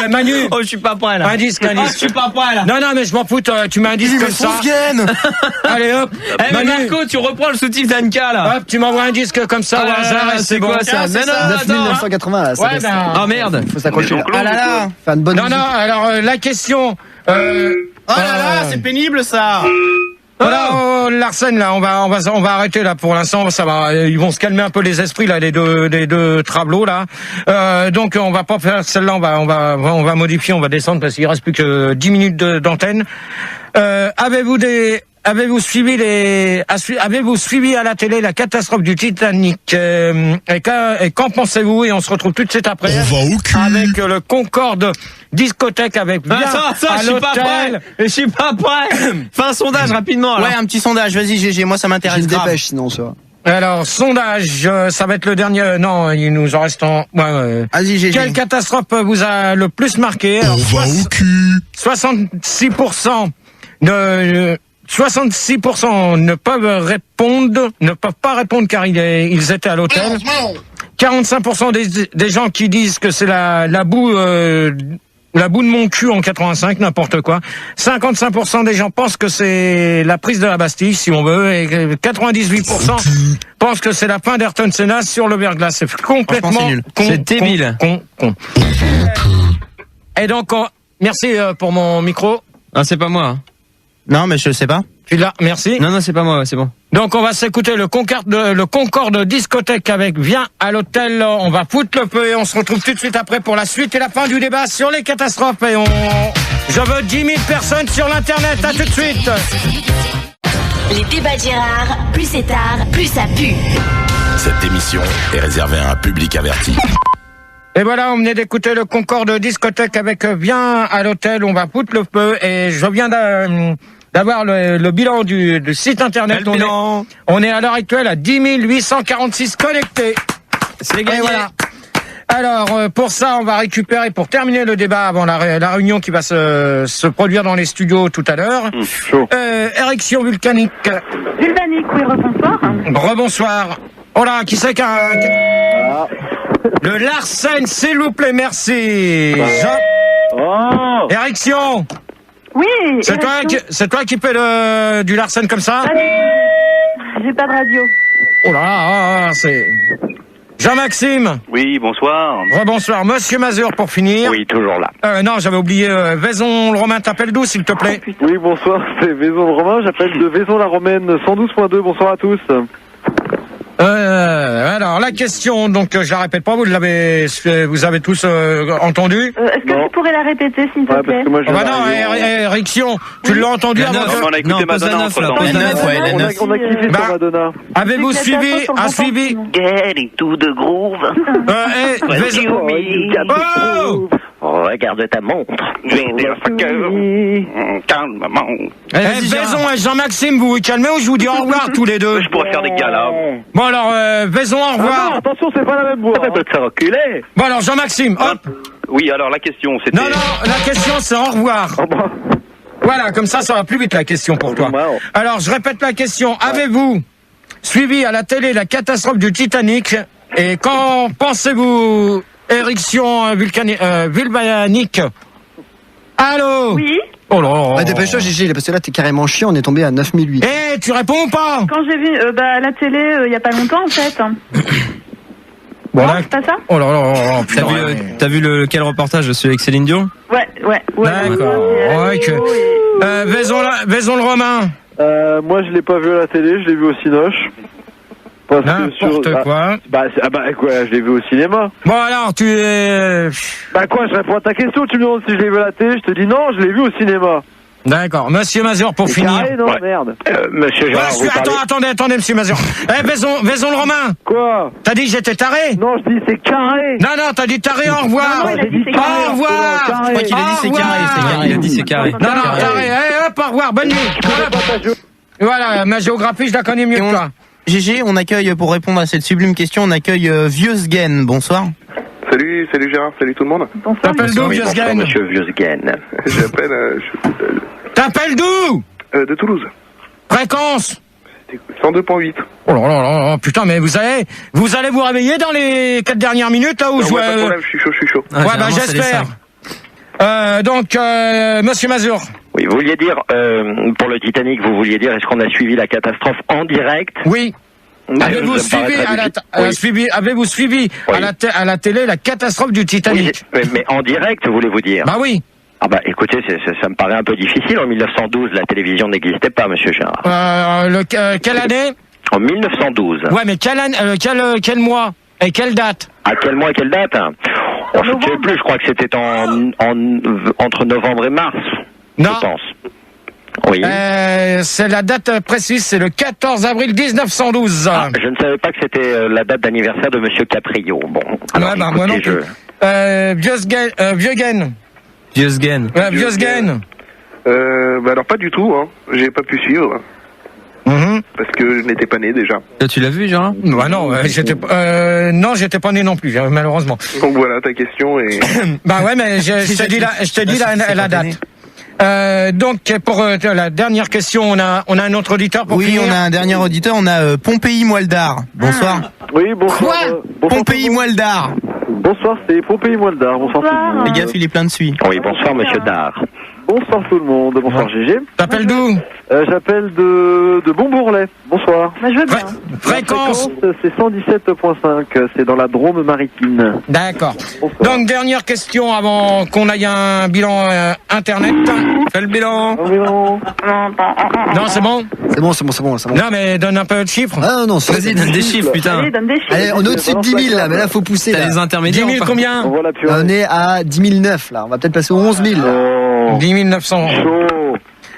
Manu. Oh, je suis pas prêt là. Un disque. Oh, je suis pas prêt là. Non, mais je m'en fous, tu mets un disque comme ça. Allez hop. Manu. Marco, tu reprends le soutif d'Anka là. Hop, tu m'envoies un disque comme ça au hasard. C'est quoi ça? 9.980. Ouais, oh merde. Faut s'accrocher. Ah là là. Faire une bonne Non, alors la question. Oh là là, c'est pénible ça. Voilà, Larsen, là, on va arrêter là pour l'instant. Ça va, ils vont se calmer un peu les esprits là, les deux trablots là. Donc on va pas faire celle-là, on va modifier, on va descendre parce qu'il reste plus que 10 minutes d'antenne. Avez-vous suivi à la télé la catastrophe du Titanic et qu'en pensez-vous? Et on se retrouve tout de suite après avec le Concorde discothèque avec bien je suis pas prêt. Fais un sondage rapidement. Alors. Ouais, un petit sondage. Vas-y, GG, moi ça m'intéresse. J'ai une dépêche sinon ça. Alors, sondage, ça va être le dernier. Non, il nous en reste en. Vas-y, GG. Quelle catastrophe vous a le plus marqué? Alors, 66% de 66% ne peuvent pas répondre car ils étaient à l'hôtel. 45% des gens qui disent que c'est la boue de mon cul en 85, n'importe quoi. 55% des gens pensent que c'est la prise de la Bastille, si on veut, et 98% pensent que c'est la fin d'Ayrton Senna sur le verglas. C'est complètement nul. C'est débile. Con. Et donc, merci pour mon micro. Ah, c'est pas moi. Hein. Non, mais je sais pas. Tu l'as, merci. Non, c'est pas moi, c'est bon. Donc on va s'écouter le Concorde discothèque avec Viens à l'hôtel. On va foutre le feu et on se retrouve tout de suite après pour la suite et la fin du débat sur les catastrophes. Et je veux 10 000 personnes sur l'internet. À tout de suite. Les débats de Gérard, plus c'est tard, plus ça pue. Cette émission est réservée à un public averti. Et voilà, on venait d'écouter le Concorde discothèque avec Viens à l'hôtel. On va foutre le feu et je viens d'avoir le bilan du site internet. On est à l'heure actuelle à 10 846 connectés. C'est gagné. Voilà. Alors, pour ça, on va récupérer, pour terminer le débat avant la réunion qui va se produire dans les studios tout à l'heure. Érection vulcanique. Vulcanique, oui, rebonsoir. Rebonsoir. Oh là, qui c'est Le Larsen, s'il vous plaît, merci. Érection. Oui. C'est toi qui fais du Larsen comme ça? J'ai pas de radio. Oh là, c'est... Jean-Maxime. Oui, bonsoir. Rebonsoir. Monsieur Mazur pour finir. Oui, toujours là. Non, j'avais oublié. Vaison le Romain, t'appelles d'où, s'il te plaît? Oui, bonsoir, c'est Vaison le Romain, j'appelle de Vaison la Romaine 112.2. Bonsoir à tous. Alors, la question, donc, je la répète pas, vous avez tous entendu. Est-ce que tu pourrais la répéter, s'il te plaît? Érection, tu l'as entendu avant on a écouté Madonna entre-temps. On a kiffé sur Madonna. Avez-vous suivi Getting to the groove. Regarde ta montre. Calmement. Vaison et Jean-Maxime, vous vous calmez ou je vous dis au revoir tous les deux? Je pourrais faire des galas. Bon alors, Vaison, au revoir. Non, attention, c'est pas la même voix. Ça peut te faire reculer. Bon alors, Jean-Maxime, hop. Oui, alors la question, c'était... Non, la question c'est au revoir. Voilà, comme ça va plus vite la question pour toi. Alors, je répète la question. Avez-vous suivi à la télé la catastrophe du Titanic? Et quand pensez-vous érection vulcanique? Allô? Oui. Oh là là. Dépêche-toi, Gégé, parce que là, t'es carrément chiant, on est tombé à 9008. Tu réponds ou pas? Quand j'ai vu à la télé, il y a pas longtemps, en fait. Voilà. C'est pas ça? Oh là là, putain. T'as vu quel reportage, celui avec Céline Dion? Ouais. D'accord. Vaison le Romain. Moi, je l'ai pas vu à la télé, je l'ai vu au Cinoche. N'importe quoi. Je l'ai vu au cinéma. Bon alors, tu es... Je réponds à ta question, tu me demandes si je l'ai vu à la télé, je te dis non, je l'ai vu au cinéma. D'accord. Monsieur Mazur, pour finir. Carré, non, merde. Monsieur Gérard, Attendez, monsieur Mazur. Vaison le Romain. Quoi? T'as dit que j'étais taré? Non, je dis c'est carré. Non, t'as dit taré, au revoir. Au revoir. Je crois qu'il a dit c'est carré, Il a dit c'est carré. Non, taré. Hop, au revoir, bonne nuit. Voilà, ma géographie, je la connais mieux que toi. Gégé, on accueille, pour répondre à cette sublime question, on accueille Vieux-Sgen. Bonsoir. Salut Gérard, salut tout le monde. T'appelles d'où, Vieux-Sgen? Monsieur Vieux-Sgen. J'appelle... T'appelles d'où? De Toulouse. Fréquence? 102.8. Oh là là, putain, mais vous allez vous réveiller dans les 4 dernières minutes, là, où pas de problème, je suis chaud. J'espère. Donc, monsieur Mazur. Oui, vous vouliez dire, pour le Titanic, est-ce qu'on a suivi la catastrophe en direct? Oui. Avez-vous suivi à la télé la catastrophe du Titanic? Oui, mais en direct, voulez-vous dire? Bah oui. Ah bah écoutez, ça me paraît un peu difficile. En 1912, la télévision n'existait pas, monsieur Gérard. Quelle année? En 1912. Ouais, mais quel mois et quelle date? À quel mois et quelle date? Je ne sais plus, je crois que c'était entre novembre et mars. Non. Je pense. Oui. C'est la date précise, c'est le 14 avril 1912. Je ne savais pas que c'était la date d'anniversaire de monsieur Caprio. Bon. Alors, moi non plus. Vieux-Sgen. Alors pas du tout, hein. J'ai pas pu suivre. Parce que je n'étais pas né déjà. Tu l'as vu, Gérard? Non, j'étais pas né non plus, malheureusement. Donc voilà ta question et... ouais, mais je te dis la date. Donc pour la dernière question, on a un autre auditeur pour finir. Oui, on a un dernier auditeur, on a Pompéi Moildar. Bonsoir. Oui, bonsoir. Pompéi Moildar. Bonsoir, c'est Pompéi Moildar. Bonsoir tout le monde. Les gars, il est plein de suie. Oui, bonsoir monsieur Dar. Bonsoir tout le monde. Bonsoir Gégé. T'appelles d'où? J'appelle de Bonbourlet. Bonsoir. Je veux bien. Fréquence, c'est 117.5. C'est dans la Drôme maritime. D'accord. Donc dernière question avant qu'on aille un bilan internet. Fais le bilan. Non, c'est bon. C'est bon. Non, mais donne un peu de chiffres. Ah non, vas-y, donne des chiffres, putain. Allez, on est au-dessus de 10 000 là, mais là faut pousser. T'as les intermédiaires. 10 000 combien? On est à 10 009 là, on va peut-être passer aux 11 000. 10 900.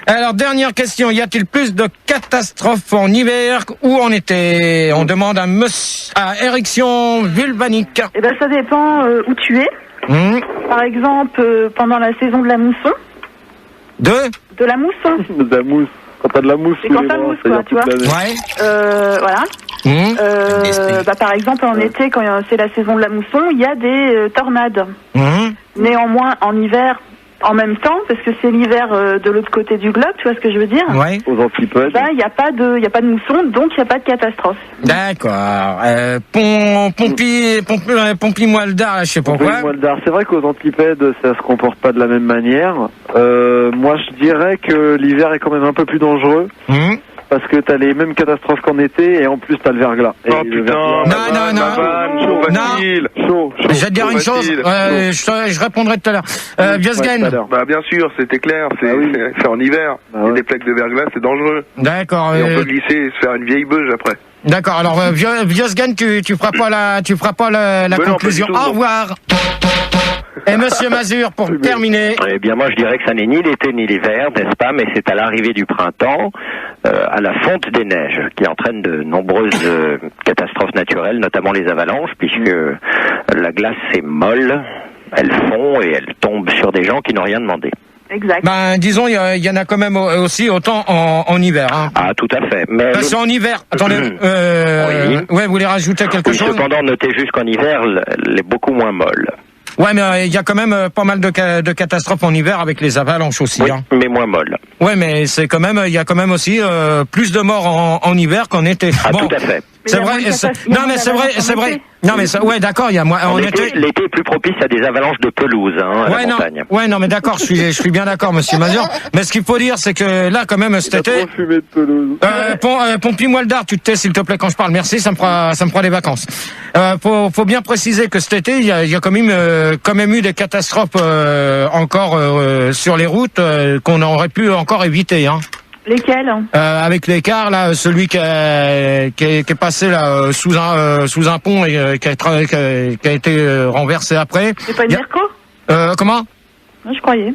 Alors, dernière question, y a-t-il plus de catastrophes en hiver ou en été? On demande à érection vulvanique. Eh ben, ça dépend où tu es. Par exemple, pendant la saison de la mousson. De la mousson. De la mousse. Quand t'as de la mousse, c'est quand ça mousse, quoi, tu vois. Ouais. Voilà. Par exemple, en été, quand c'est la saison de la mousson, il y a des tornades. Néanmoins, en hiver, en même temps, parce que c'est l'hiver de l'autre côté du globe, tu vois ce que je veux dire? Ouais. Aux antipodes. Il n'y a pas de mousson, donc il n'y a pas de catastrophe. D'accord. Pompi-Moildar, je sais pas quoi. Pompi-Moildar, c'est vrai qu'aux antipodes, ça se comporte pas de la même manière. Moi, je dirais que l'hiver est quand même un peu plus dangereux. Parce que t'as les mêmes catastrophes qu'en été et en plus t'as le verglas. Oh putain, non. Je vais te dire une chose, je répondrai tout à l'heure. Biosgen. Bah bien sûr, c'était clair, c'est en hiver. Il y a des plaques de verglas, c'est dangereux. D'accord. Et on peut glisser et se faire une vieille beuge après. D'accord, alors Biosgen, tu feras pas la conclusion. Au revoir. Et Monsieur Mazur, pour terminer. Eh bien, moi, je dirais que ça n'est ni l'été ni l'hiver, n'est-ce pas, mais c'est à l'arrivée du printemps, à la fonte des neiges, qui entraîne de nombreuses catastrophes naturelles, notamment les avalanches, puisque la glace est molle, elle fond et elle tombe sur des gens qui n'ont rien demandé. Exact. Disons, il y en a quand même aussi autant en hiver. Hein. Ah, tout à fait. Mais c'est en hiver. Attendez. oui. Ouais, vous voulez rajouter quelque chose? Cependant, notez juste qu'en hiver, elle est beaucoup moins molle. Ouais, mais il y a quand même pas mal de catastrophes en hiver avec les avalanches aussi. Oui, mais moins molle. Ouais, mais c'est quand même, il y a quand même aussi plus de morts en hiver qu'en été. Ah, tout à fait. C'est vrai. Non, mais c'est vrai. Non, mais ouais, d'accord. Il y a moins. En été, l'été est plus propice à des avalanches de pelouse, à la montagne. Ouais, non, mais d'accord. Je suis bien d'accord, Monsieur Mazur. Mais ce qu'il faut dire, c'est que là, quand même, cet été. Fumé de pelouse. Pompi-Moildar, tu te tais, s'il te plaît, quand je parle. Merci, ça me fera des vacances. Faut bien préciser que cet été, il y a quand même eu des catastrophes encore sur les routes qu'on aurait pu encore éviter, hein. Lesquels? Avec l'écart, là, celui qui est passé là sous un pont et qui a été renversé après. C'est pas une Merco? Comment? Non, je croyais.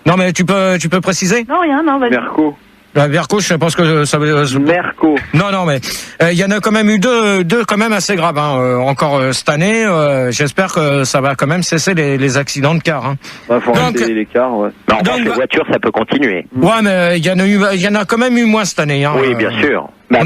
Non, mais tu peux préciser? Non, rien, non, vas-y. Merco. Merco, je pense que ça veut. Merco. Non, mais il y en a quand même eu deux quand même assez graves. Encore cette année, j'espère que ça va quand même cesser les accidents de car. Faut arrêter les cars, ouais. Les voitures, ça peut continuer. Ouais, mais il y en a quand même eu moins cette année. Oui, bien sûr. Non,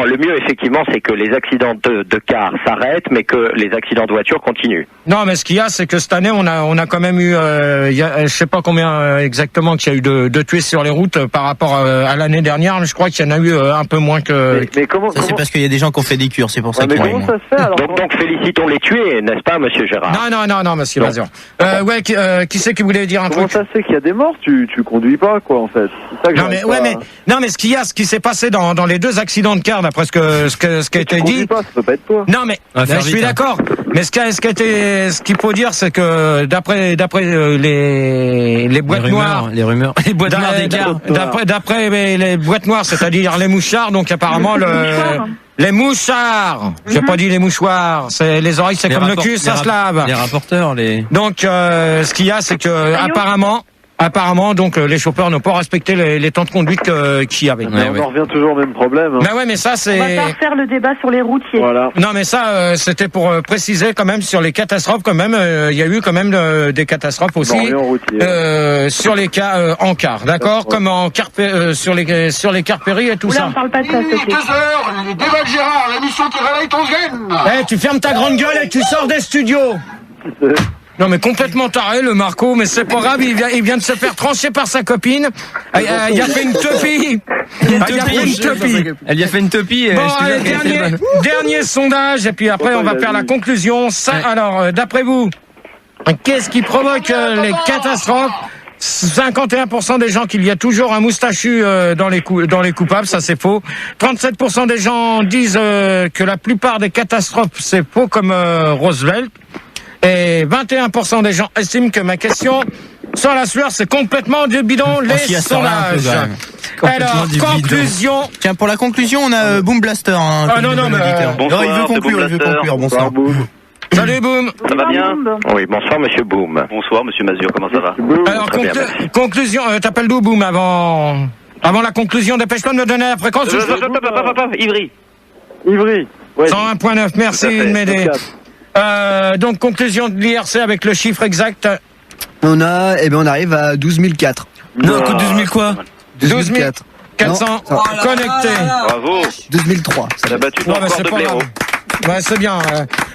le mieux effectivement, c'est que les accidents de car s'arrêtent, mais que les accidents de voiture continuent. Non, mais ce qu'il y a, c'est que cette année, on a quand même eu, je sais pas combien exactement qu'il y a eu de tués sur les routes par rapport à l'année dernière. Je crois qu'il y en a eu un peu moins que. Mais comment c'est parce qu'il y a des gens qui ont fait des cures, c'est pour ça. Mais comment ça se fait alors? Donc félicitons les tués, n'est-ce pas, Monsieur Gérard? Non, Monsieur Mazur. Ouais, qui c'est qui voulait dire un truc? Comment ça se fait qu'il y a des morts? Tu conduis pas, quoi, en fait. C'est ça que mais ce qui s'est passé dans les deux accidents de car, d'après ce qui a été dit. Pas, ça peut pas être toi. Non, mais je suis d'accord. Mais ce qu'il faut dire, c'est que d'après les boîtes noires, les rumeurs, les boîtes noires des cars, d'après les boîtes noires, c'est-à-dire les mouchards, donc apparemment les mouchards. J'ai pas dit les mouchoirs. C'est les oreilles, c'est comme le cul, ça se lave. Les rapporteurs, Donc ce qu'il y a, c'est que apparemment, donc les chauffeurs n'ont pas respecté les temps de conduite qu'il y avait. On en revient toujours au même problème. Mais ouais, mais ça c'est. On va pas refaire le débat sur les routiers. Voilà. Non, mais ça c'était pour préciser quand même sur les catastrophes. Quand même, il y a eu quand même des catastrophes aussi sur les cas en car, d'accord, comme en car sur les cars péris et tout ça. On parle pas de ça. 2 heures, les débats de Gérard, l'émission qui réveille ton gène. Tu fermes ta grande gueule et tu sors des studios. Non, mais complètement taré, le Marco, mais c'est pas grave, il vient de se faire trancher par sa copine. Il a fait une teupie. Elle lui a fait une teupie. Bon, allez, dernier sondage, et puis après, on va faire la conclusion. Alors, d'après vous, qu'est-ce qui provoque les catastrophes? 51% des gens qu'il y a toujours un moustachu dans les coupables, ça c'est faux. 37% des gens disent que la plupart des catastrophes, c'est faux comme Roosevelt. Et 21% des gens estiment que ma question sans la sueur, c'est complètement du bidon, les sondages. Alors, conclusion. Tiens, pour la conclusion, on a Boom Blaster. Non, mais bonsoir, il veut conclure. Bonsoir. Salut Boom. Ça va bien? Oui, bonsoir Monsieur Boom. Bonsoir Monsieur Mazur, comment ça va? Alors, conclusion, t'appelles d'où Boom avant la conclusion? Dépêche-toi de me donner la fréquence. Ivry. Ouais. 101.9, merci de m'aider. Donc conclusion de l'IRC avec le chiffre exact. On arrive à 12 004. Non, coûte 12 000 quoi? 12 400 connectés. Bravo. 2003. Ça a battu ton Ouais, bah, record c'est de pas blaireau. grave. Ouais, c'est bien.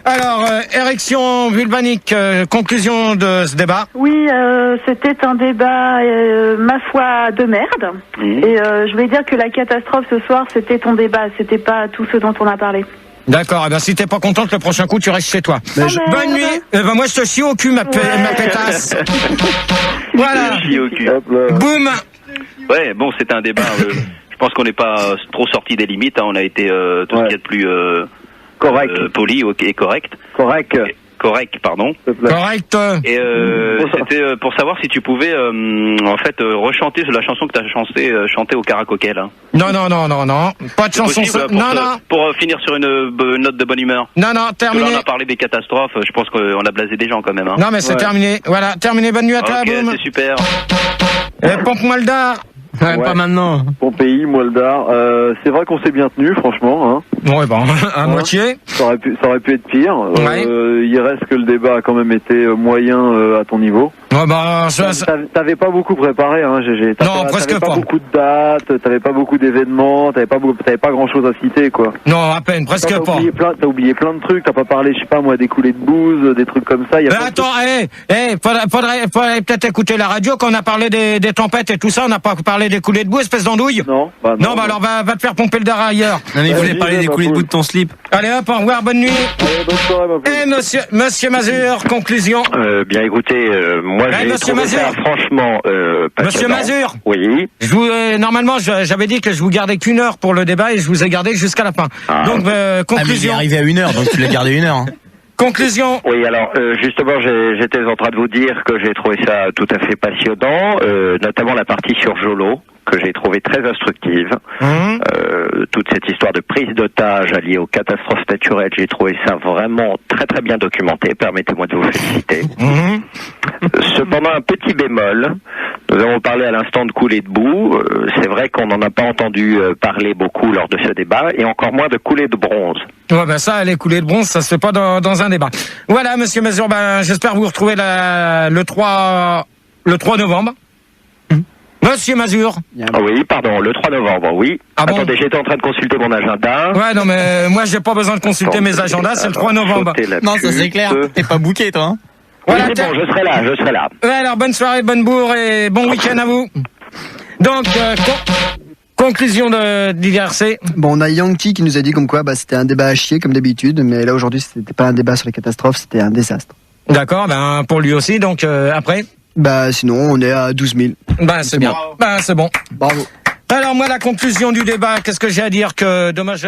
Alors, érection vulvanique, conclusion de ce débat. Oui, c'était un débat, ma foi, de merde. Et je voulais dire que la catastrophe ce soir, c'était ton débat, c'était pas tout ce dont on a parlé. D'accord, eh ben, si t'es pas contente, le prochain coup, tu restes chez toi. Bonne nuit. Moi, je te chie au cul, ma pétasse. Voilà. Chie au cul. Boum. Ouais, bon, c'était un débat. Je pense qu'on n'est pas trop sorti des limites. Hein. On a été tout ce qu'il y a de plus correct, poli et correct. Correct, pardon. Correct. Et c'était pour savoir si tu pouvais en fait rechanter la chanson que tu as chantée au Karakoké là. Non. Pas de chanson. Pour finir sur une note de bonne humeur. Non, terminé. Là, on a parlé des catastrophes. Je pense qu'on a blasé des gens quand même. Hein. Non, mais c'est terminé. Voilà, terminé. Bonne nuit à toi, boum. C'est super. Et pompe-moi le dard. Ouais, pas maintenant. Pompéi, Moldar. C'est vrai qu'on s'est bien tenu, franchement. Hein. Ouais, bon, à moitié. Ça aurait pu être pire. Il reste que le débat a quand même été moyen à ton niveau. Ouais, bah, t'avais pas beaucoup préparé, hein, GG. Non, presque pas. T'avais pas beaucoup de dates, t'avais pas beaucoup d'événements, t'avais pas grand chose à citer, quoi. Non, à peine, presque pas. T'as oublié plein de trucs, t'as pas parlé, je sais pas moi, des coulées de bouse, des trucs comme ça. Attends, faudrait peut-être écouter la radio quand on a parlé des tempêtes et tout ça, on n'a pas parlé des coulées de boue, espèce d'andouille. Non, alors va te faire pomper le dard ailleurs. Non, mais il voulait parler des coulées de boue de ton slip. Allez hop, au revoir, bonne nuit. Allez, bonne soirée, ma Et monsieur Mazur, conclusion. Bien écoutez, moi j'ai trouvé ça franchement Monsieur Mazur. Oui. Normalement, j'avais dit que je vous gardais qu'une heure pour le débat et je vous ai gardé jusqu'à la fin. Donc, conclusion. Mais il est arrivé à 1 heure, donc tu l'as gardé 1 heure. Hein. Conclusion. Oui, alors justement, j'étais en train de vous dire que j'ai trouvé ça tout à fait passionnant, notamment la partie sur Jolo, que j'ai trouvé très instructive. Toute cette histoire de prise d'otage alliée aux catastrophes naturelles, j'ai trouvé ça vraiment très très bien documenté. Permettez-moi de vous féliciter. Cependant, un petit bémol. Nous avons parlé à l'instant de coulées de boue. C'est vrai qu'on n'en a pas entendu parler beaucoup lors de ce débat, et encore moins de coulées de bronze. Ouais, ben ça, les coulées de bronze, ça se fait pas dans un débat. Voilà, monsieur Mazur, j'espère vous retrouver le 3 novembre. Monsieur Mazur. Oui, pardon, le 3 novembre, oui. Ah bon? Attendez, j'étais en train de consulter mon agenda. Ouais, non, mais moi, j'ai pas besoin de consulter mes agendas, c'est le 3 novembre. Non, ça c'est clair. T'es pas booké, toi, hein? Voilà, oui, c'est bon, je serai là. Ouais, alors, bonne soirée, bonne bourre et bon week-end à vous. Donc, conclusion d'IRC. Bon, on a Yankee qui nous a dit comme quoi c'était un débat à chier, comme d'habitude, mais là, aujourd'hui, c'était pas un débat sur les catastrophes, c'était un désastre. D'accord, pour lui aussi, donc, après? Sinon, on est à 12 000. C'est bien. C'est bon. Bravo. Alors, moi, la conclusion du débat, qu'est-ce que j'ai à dire? Que dommage.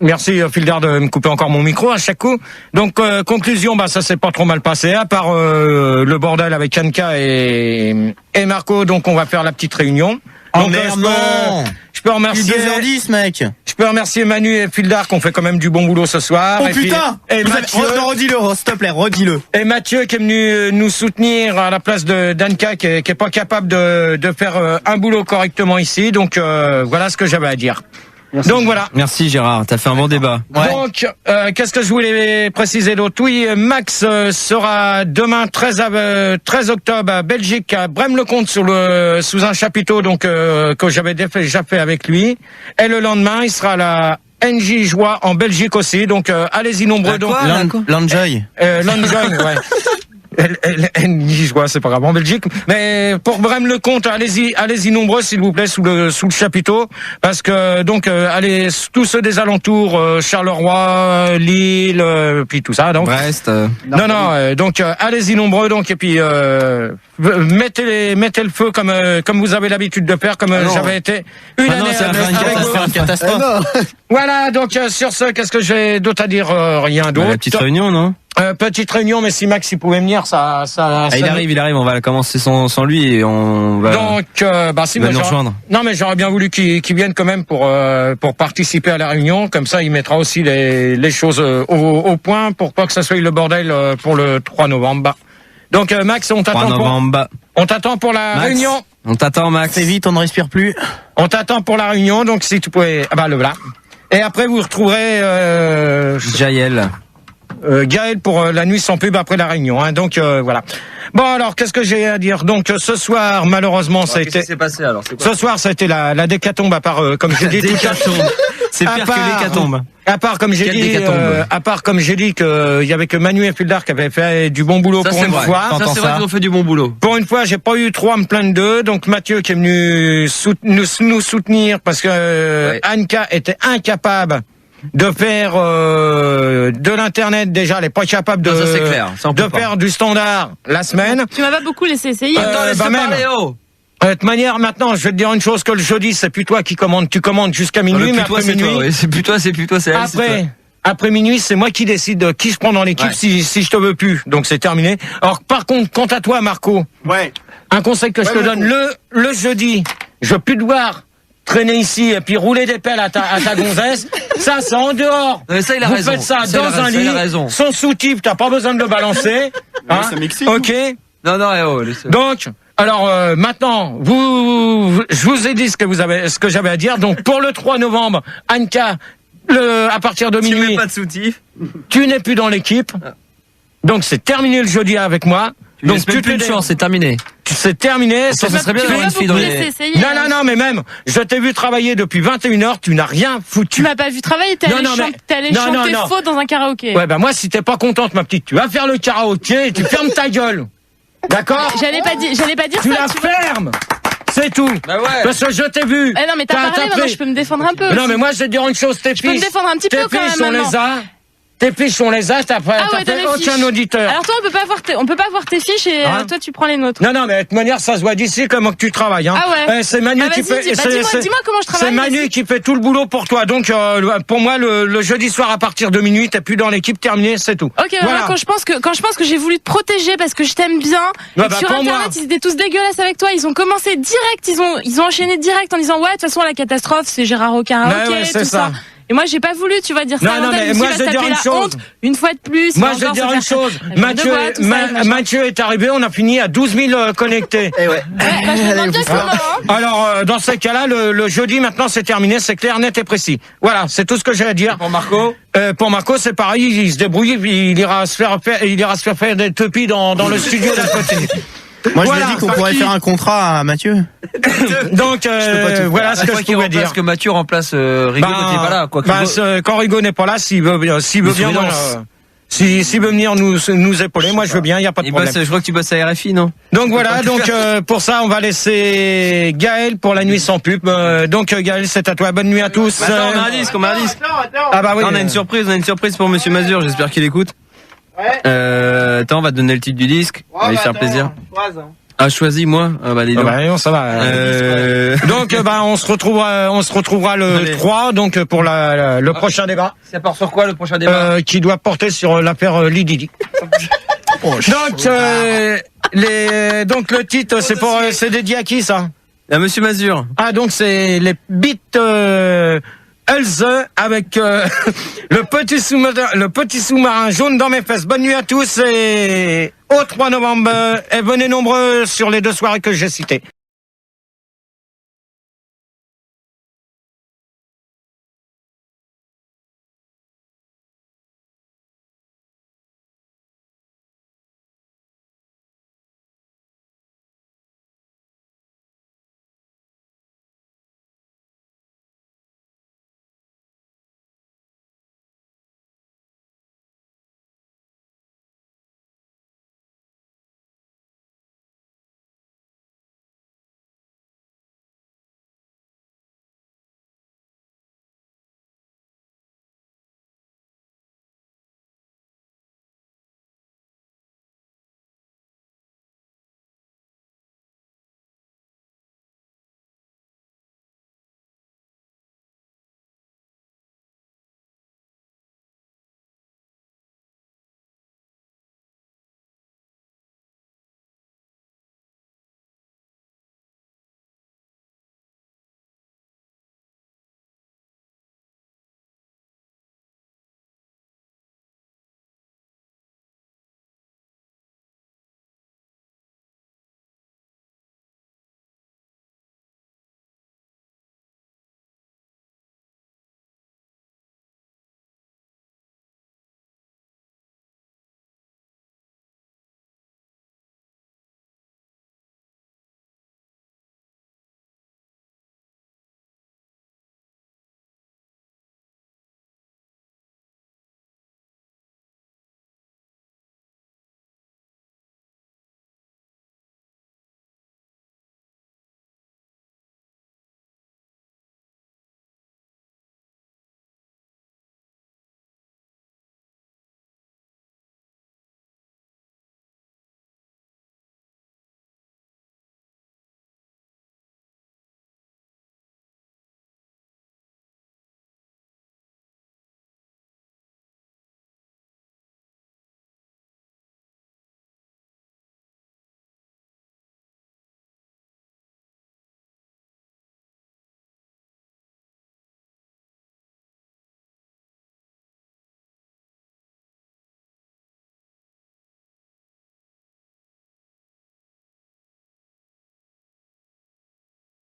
Merci, Fildar, de me couper encore mon micro à chaque coup. Donc, conclusion, ça s'est pas trop mal passé, à part le bordel avec Anka et Marco. Donc, on va faire la petite réunion. Oh donc, merde, non! Je peux remercier. 2h10, mec! Je peux remercier Manu et Fildar qui ont fait quand même du bon boulot ce soir. Oh putain! Et Mathieu. Redis-le, s'il te plaît, redis-le. Et Mathieu qui est venu nous soutenir à la place d'Anka qui est pas capable de faire un boulot correctement ici. Donc, voilà ce que j'avais à dire. Merci. Donc voilà. Merci Gérard, t'as fait un bon débat. Ouais. Donc, qu'est-ce que je voulais préciser d'autre? Oui, Max sera demain 13 octobre à Belgique, à Braine-le-Comte sous un chapiteau donc que j'avais déjà fait avec lui. Et le lendemain, il sera à la NJ Joie en Belgique aussi. Donc allez-y nombreux. L'Enjoy. L'Enjoy, ouais. Je vois, c'est pas grave en Belgique, mais pour Braine-le-Comte, allez-y nombreux s'il vous plaît sous le chapiteau, parce que donc allez tous ceux des alentours, Charleroi, Lille, puis tout ça, donc Brest. Donc allez-y nombreux, donc et puis mettez le feu comme vous avez l'habitude de faire, comme j'avais été une année avec une catastrophe. Voilà, donc sur ce, qu'est-ce que j'ai d'autre à dire? Rien d'autre. La petite réunion, non? Petite réunion, mais si Max il pouvait venir, ça il arrive, on va commencer sans lui et on va. Donc, si il va nous rejoindre. Non, mais j'aurais bien voulu qu'il vienne quand même pour participer à la réunion. Comme ça, il mettra aussi les choses au point pour pas que ça soit le bordel pour le 3 novembre. Donc, Max, on t'attend pour la réunion. On t'attend, Max. C'est vite, on ne respire plus. On t'attend pour la réunion, donc si tu pouvais, le voilà. Et après, vous retrouverez Jaël. Gaël pour la nuit sans pub après la réunion. Donc voilà. Bon, alors, qu'est-ce que j'ai à dire? Donc, ce soir, malheureusement, ça a été... Qu'est-ce qui s'est passé, alors? C'est quoi? Ce soir, ça a été la décatombe, à part, comme j'ai dit... C'est pire que l'hécatombe. À part, comme j'ai dit, qu'il y avait que Manu et Fuldar qui avaient fait du bon boulot pour une fois. Ça, c'est vrai qu'ils ont fait du bon boulot. Pour une fois, j'ai pas eu trop à me plaindre d'eux. Donc, Mathieu qui est venu nous soutenir parce que Anka était incapable de faire de l'internet déjà, elle est pas capable de, ça, c'est clair. Ça, de faire du standard la semaine. Tu m'as pas beaucoup laissé essayer. Attends, laisse-le parler, oh. De toute manière, maintenant, je vais te dire une chose, que le jeudi, c'est plus toi qui commandes. Tu commandes jusqu'à minuit, mais après minuit... C'est plus toi, c'est elle. Après minuit, c'est moi qui décide qui je prends dans l'équipe si je te veux plus. Donc c'est terminé. Alors, par contre, quant à toi, Marco, un conseil que je te donne, le jeudi, je veux plus devoir traîner ici et puis rouler des pelles à ta gonzesse. Ça, c'est en dehors. Ça, il a Vous raison. faites ça dans un lit, sans sous-type, t'as pas besoin de le balancer. Hein, ça m'excite. Ok. Non, Donc, alors maintenant, je vous ai dit ce que j'avais à dire. Donc pour le 3 novembre, Anka, à partir de minuit, tu mets pas de soutif. Tu n'es plus dans l'équipe. Donc c'est terminé le jeudi avec moi. Donc tu plus de chance, c'est terminé. C'est terminé. Ça serait bien d'avoir une fille dans les... Non, mais même, je t'ai vu travailler depuis 21h, tu n'as rien foutu. Tu m'as pas vu travailler, t'es allé chanter faux dans un karaoké. Ouais, bah moi, si t'es pas contente, ma petite, tu vas faire le karaoké et tu fermes ta gueule. D'accord? J'allais pas dire tu ça. La fermes! C'est tout. Bah ouais. Parce que je t'ai vu. Non, mais t'as parlé, maintenant je peux me défendre un peu. Non, mais moi, je vais te dire une chose, tes fils. Je peux me défendre un petit peu quand même. Tes fiches, on les a, t'as fait aucun auditeur. Alors toi, on peut pas voir tes fiches et toi, tu prends les nôtres. Non, mais de toute manière, ça se voit d'ici comment que tu travailles. Hein. Ah ouais. C'est Manu qui fait. Dis-moi comment je travaille. C'est Manu qui fait tout le boulot pour toi. Donc, pour moi, le jeudi soir à partir de minuit, t'es plus dans l'équipe, terminé, c'est tout. Ok, voilà. Quand je pense que j'ai voulu te protéger parce que je t'aime bien. Ouais, et sur Internet, ils étaient tous dégueulasses avec toi. Ils ont commencé direct. Ils ont enchaîné direct en disant ouais, de toute façon, la catastrophe, c'est Gérard au karaoké, tout ça. Et moi, j'ai pas voulu, tu vas dire ça. Non, mais moi, je vais dire une chose. Une fois de plus. Moi, je vais dire une chose. Mathieu est arrivé, on a fini à 12 000 connectés. Et ouais. Alors, dans ces cas-là, le jeudi, maintenant, c'est terminé. C'est clair, net et précis. Voilà, c'est tout ce que j'ai à dire. Pour Marco? Pour Marco, c'est pareil. Il se débrouille, il ira se faire faire des tepis dans le studio d'à côté. Moi, je lui ai dit qu'on pourrait faire un contrat à Mathieu. Donc, voilà ce que je pouvais dire. Parce que Mathieu remplace Rigaud quand il n'est pas là, quoi. Quand Rigaud n'est pas là, s'il veut bien, s'il veut venir nous épauler, moi je veux bien, il y a pas de problème. Je crois que tu bosses à RFI, non? Donc voilà, pour ça, on va laisser Gaël pour la nuit sans pub. Donc Gaël, c'est à toi. Bonne nuit à tous. Attends, on a un disque. Ah bah oui. On a une surprise pour Monsieur Mazur. J'espère qu'il écoute. Attends, on va te donner le titre du disque. On va lui faire plaisir. Ah, choisis moi. Ah bah dis donc. Non, ça va. Donc on se retrouvera le 3 donc pour le prochain débat. Ça part sur quoi le prochain débat? Qui doit porter sur l'affaire Lididi. Donc le titre c'est dédié à qui ça? À Monsieur Mazur. Ah donc c'est les beats Elze avec le petit sous-marin jaune dans mes fesses. Bonne nuit à tous et au 3 novembre et venez nombreux sur les 2 soirées que j'ai citées.